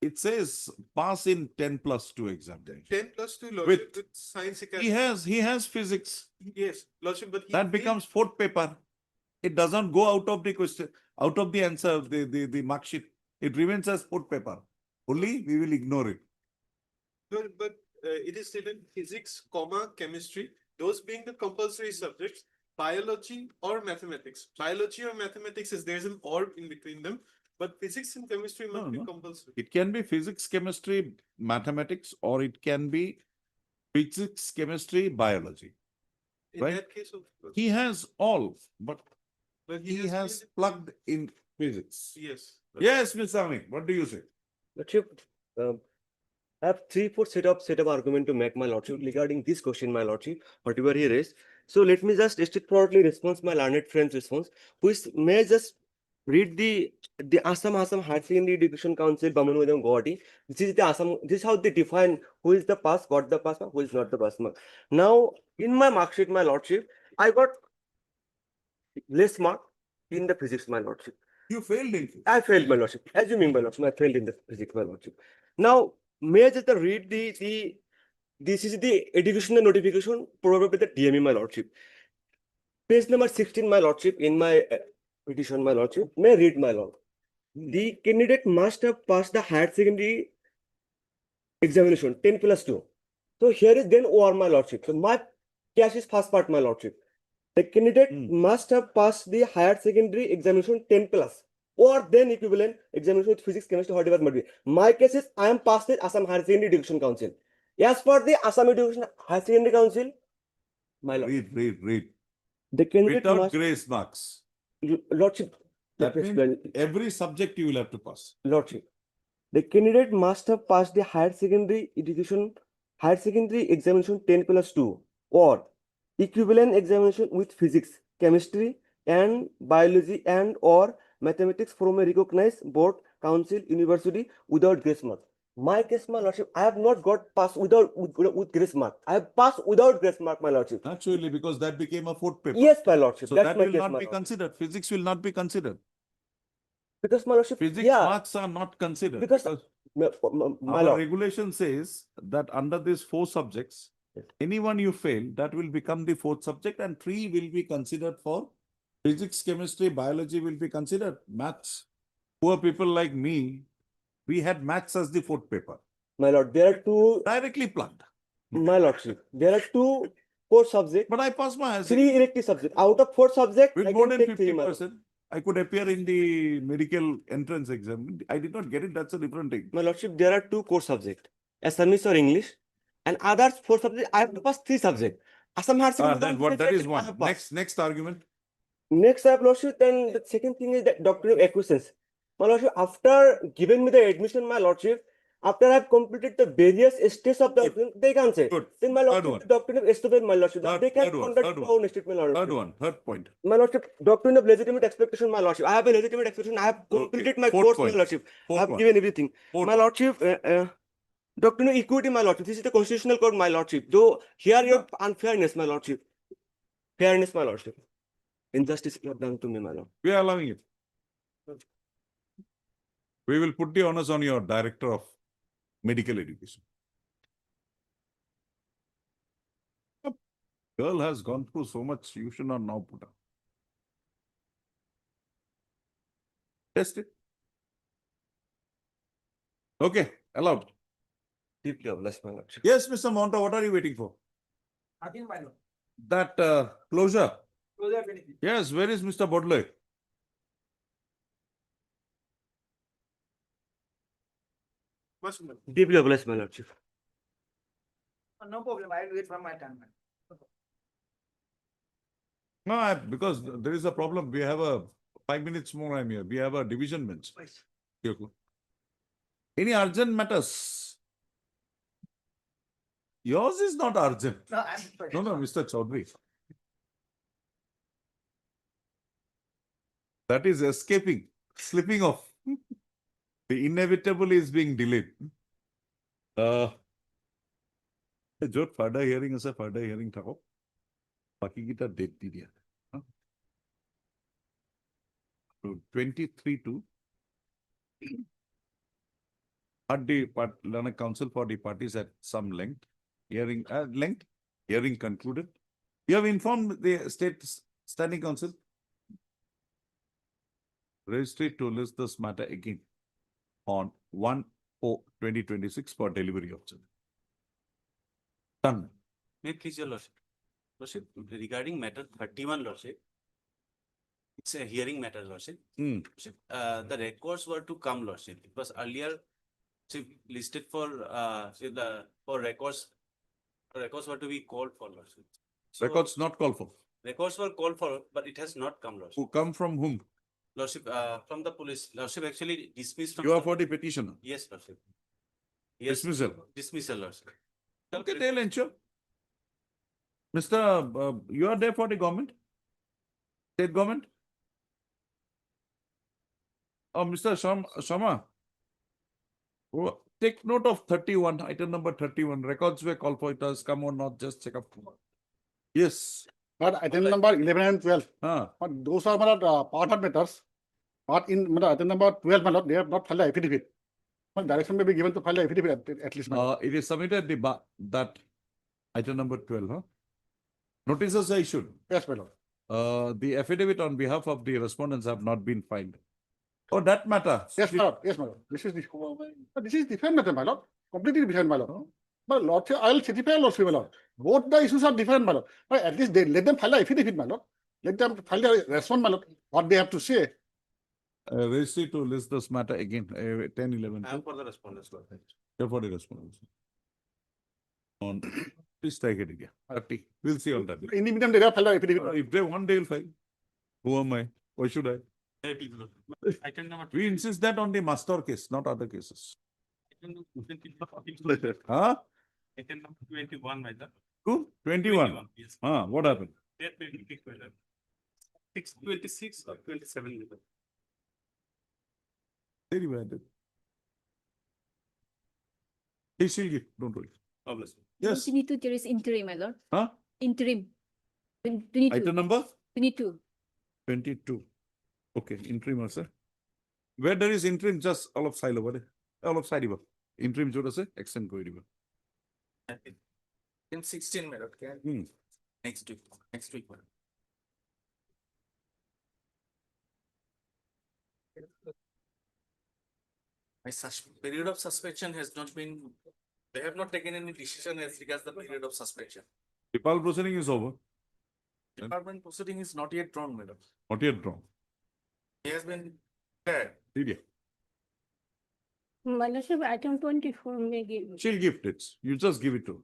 it says pass in 10+2 examination. 10+2, Lordship, With- with science He academy. has physics. Yes, Lordship, but he That failed. becomes fourth paper. It doesn't go out of the question, out of the answer, the mark sheet. It remains as fourth paper. Only we will ignore it. But it is stated physics, chemistry, those being the compulsory subjects, biology or mathematics. Biology or mathematics is there's an or in between them, but physics and chemistry must be No. compulsory. It can be physics, chemistry, mathematics, or it can be physics, chemistry, biology. In Right. that case, of course. He has all, but But he has plugged in physics. Yes. Yes, Ms. Sami, what do you say? Lordship, I have 3-4 set of argument to make, my lordship, regarding this question, my lordship, whatever he raised. So let me just straightforwardly respond my learned friend's response, which may just read the Assam Higher Secondary Education Council, Bamanwadam, Gauhati. This is the Assam, this is how they define who is the pass, got the pass mark, who is not the pass mark. Now, in my mark sheet, my lordship, I got less mark in the physics, my lordship. You failed in physics. I failed, my lordship. Assuming, my lordship, I failed in the physics, my lordship. Now, may I just read this is the educational notification provided by the DME, my lordship. Page number 16, my lordship, in my petition, my lordship. May I read, my lord? The candidate must have passed the higher secondary examination, 10+2. So here is then OR, my lordship. So my cash is first part, my lordship. The candidate must have passed the higher secondary examination 10+, or then equivalent examination with physics, chemistry, whatever it might be. My case is I am passed with Assam Higher Secondary Education Council. As per the Assam Education Higher Secondary Council, my lord, Read. the candidate Without must, grace marks. lordship, That let me means explain. every subject you will have to pass. Lordship, the candidate must have passed the higher secondary examination 10+2 or equivalent examination with physics, chemistry, and biology and or mathematics from a recognized board, council, university without grace mark. My case, my lordship, I have not got pass with grace mark. I have passed without grace mark, my lordship. Naturally, because that became a fourth paper. Yes, my lordship. So That's that my will case, not my be lordship. considered. Physics will not be considered. Because my lordship, Physics yeah, marks are not considered. because my Our lord, regulation says that under these 4 subjects, anyone you fail, that will become the 4th subject and 3 will be considered for physics, chemistry, biology will be considered. Maths. Poor people like me, we had maths as the 4th paper. my lord, there are two, Directly plugged. my lordship, there are 2 core subjects, But I passed my 3 elective subjects. Out of 4 subjects, with I more can than take 3, my lord. 50%. I could appear in the medical entrance exam. I did not get it. That's a different thing. My lordship, there are 2 core subjects, Assamese or English, and others 4 subjects. I have to pass 3 subjects. Assam hardship. Then what, that is one. Next argument. Next, I have lordship, then the second thing is that doctrine of acquiescence. My lordship, after giving me the admission, my lordship, after I have completed the various stages of the doctrine, they can say. Good. Then my Third lordship, one. the doctrine of estoppel, my lordship, Third- they can third one, conduct third their one. own state, my lordship. Third one, third point. My lordship, doctrine of legitimate expectation, my lordship. I have a legitimate expectation. I have Okay. completed my Fourth course, point. my lordship. I Fourth have one. given everything. Fourth My lordship, doctrine of equity, my lordship. This is the constitutional code, my lordship. Though here you have unfairness, my lordship. Fairness, my lordship. Injustice you have done to me, my lord. We are allowing it. We will put the onus on your director of medical education. A girl has gone through so much, you should not now put her. Test it. Okay, allowed. Deeply obliged, my lordship. Yes, Mr. Monta, what are you waiting for? Nothing, my lord. That closure. Closure benefit. Yes, where is Mr. Bodley? Deeply obliged, my lordship. No problem, I will do it from my time. No, because there is a problem. We have a 5 minutes more. I'm here. We have a division bench. Any urgent matters? Yours is not urgent. No, I'm. No, Mr. Chaudhary. That is escaping, slipping off. The inevitable is being delayed. Jot further hearing is a further hearing. Thako. Baki kita date di dia. 23 to had the Learner Council for the parties at some length. Hearing concluded. You have informed the State Standing Council. Registry to list this matter again on 1/4/2026 for delivery of children. Done. May I please your lordship? Lordship, regarding matter 31, lordship. It's a hearing matter, lordship. Lordship, the records were to come, lordship. It was earlier listed for for records. Records were to be called for, lordship. So, Records not called for. records were called for, but it has not come, lordship. Who come from whom? Lordship, from the police. Lordship actually dismissed from. You are for the petitioner. Yes, lordship. Yes. Dismissal. Dismissal, lordship. Okay, they'll ensure. Mr. You are there for the government? State government? Oh, Mr. Sharma. Oh, take note of 31, item number 31. Records were called for. It has come or not, just check up. Yes. But item number 11 and 12, Huh. but those are not part of matters. But in item number 12, my lord, they have not filed the affidavit. But direction may be given to file the affidavit at least. my lord. It is submitted that item number 12, huh? Notices are issued. Yes, my lord. The affidavit on behalf of the respondents have not been filed. Oh, that matter. Yes, my lord. Yes, my lord. This is different matter, my lord. Completely different, my lord. But lord, I'll certify, lord, my lord. Both the issues are different, my lord. But at least they let them file the affidavit, my lord. Let them file the response, my lord. What they have to say. Registry to list this matter again, 10, 11. I am for the respondents, lord. Yeah, for the respondents. On, please take it again. 30. We'll see on that. In the meantime, they have filed the affidavit. If they want, they'll file. Who am I? Why should I? Item number. We insist that on the master case, not other cases. Item Huh? number 21, my lord. Who? 21. Yes. What happened? That may be picked, my lord. 626 or 27. Very bad. He shall give, don't worry. Obviously. Yes. 22, there is interim, my lord. Huh? Interim. 22. Item number 22. 22. Okay, interim, sir. Where there is interim, just all of side over there. All of side over. Interim, jo se extend koi diba. In 16 minutes, okay? Next week, madam. My period of suspension has not been, they have not taken any decision as regards the period of suspension. Department proceeding is over. Department proceeding is not yet drawn, madam. Not yet drawn. He has been cleared. Did you? My lordship, item 24 may give. She'll gift it. You just give it to her.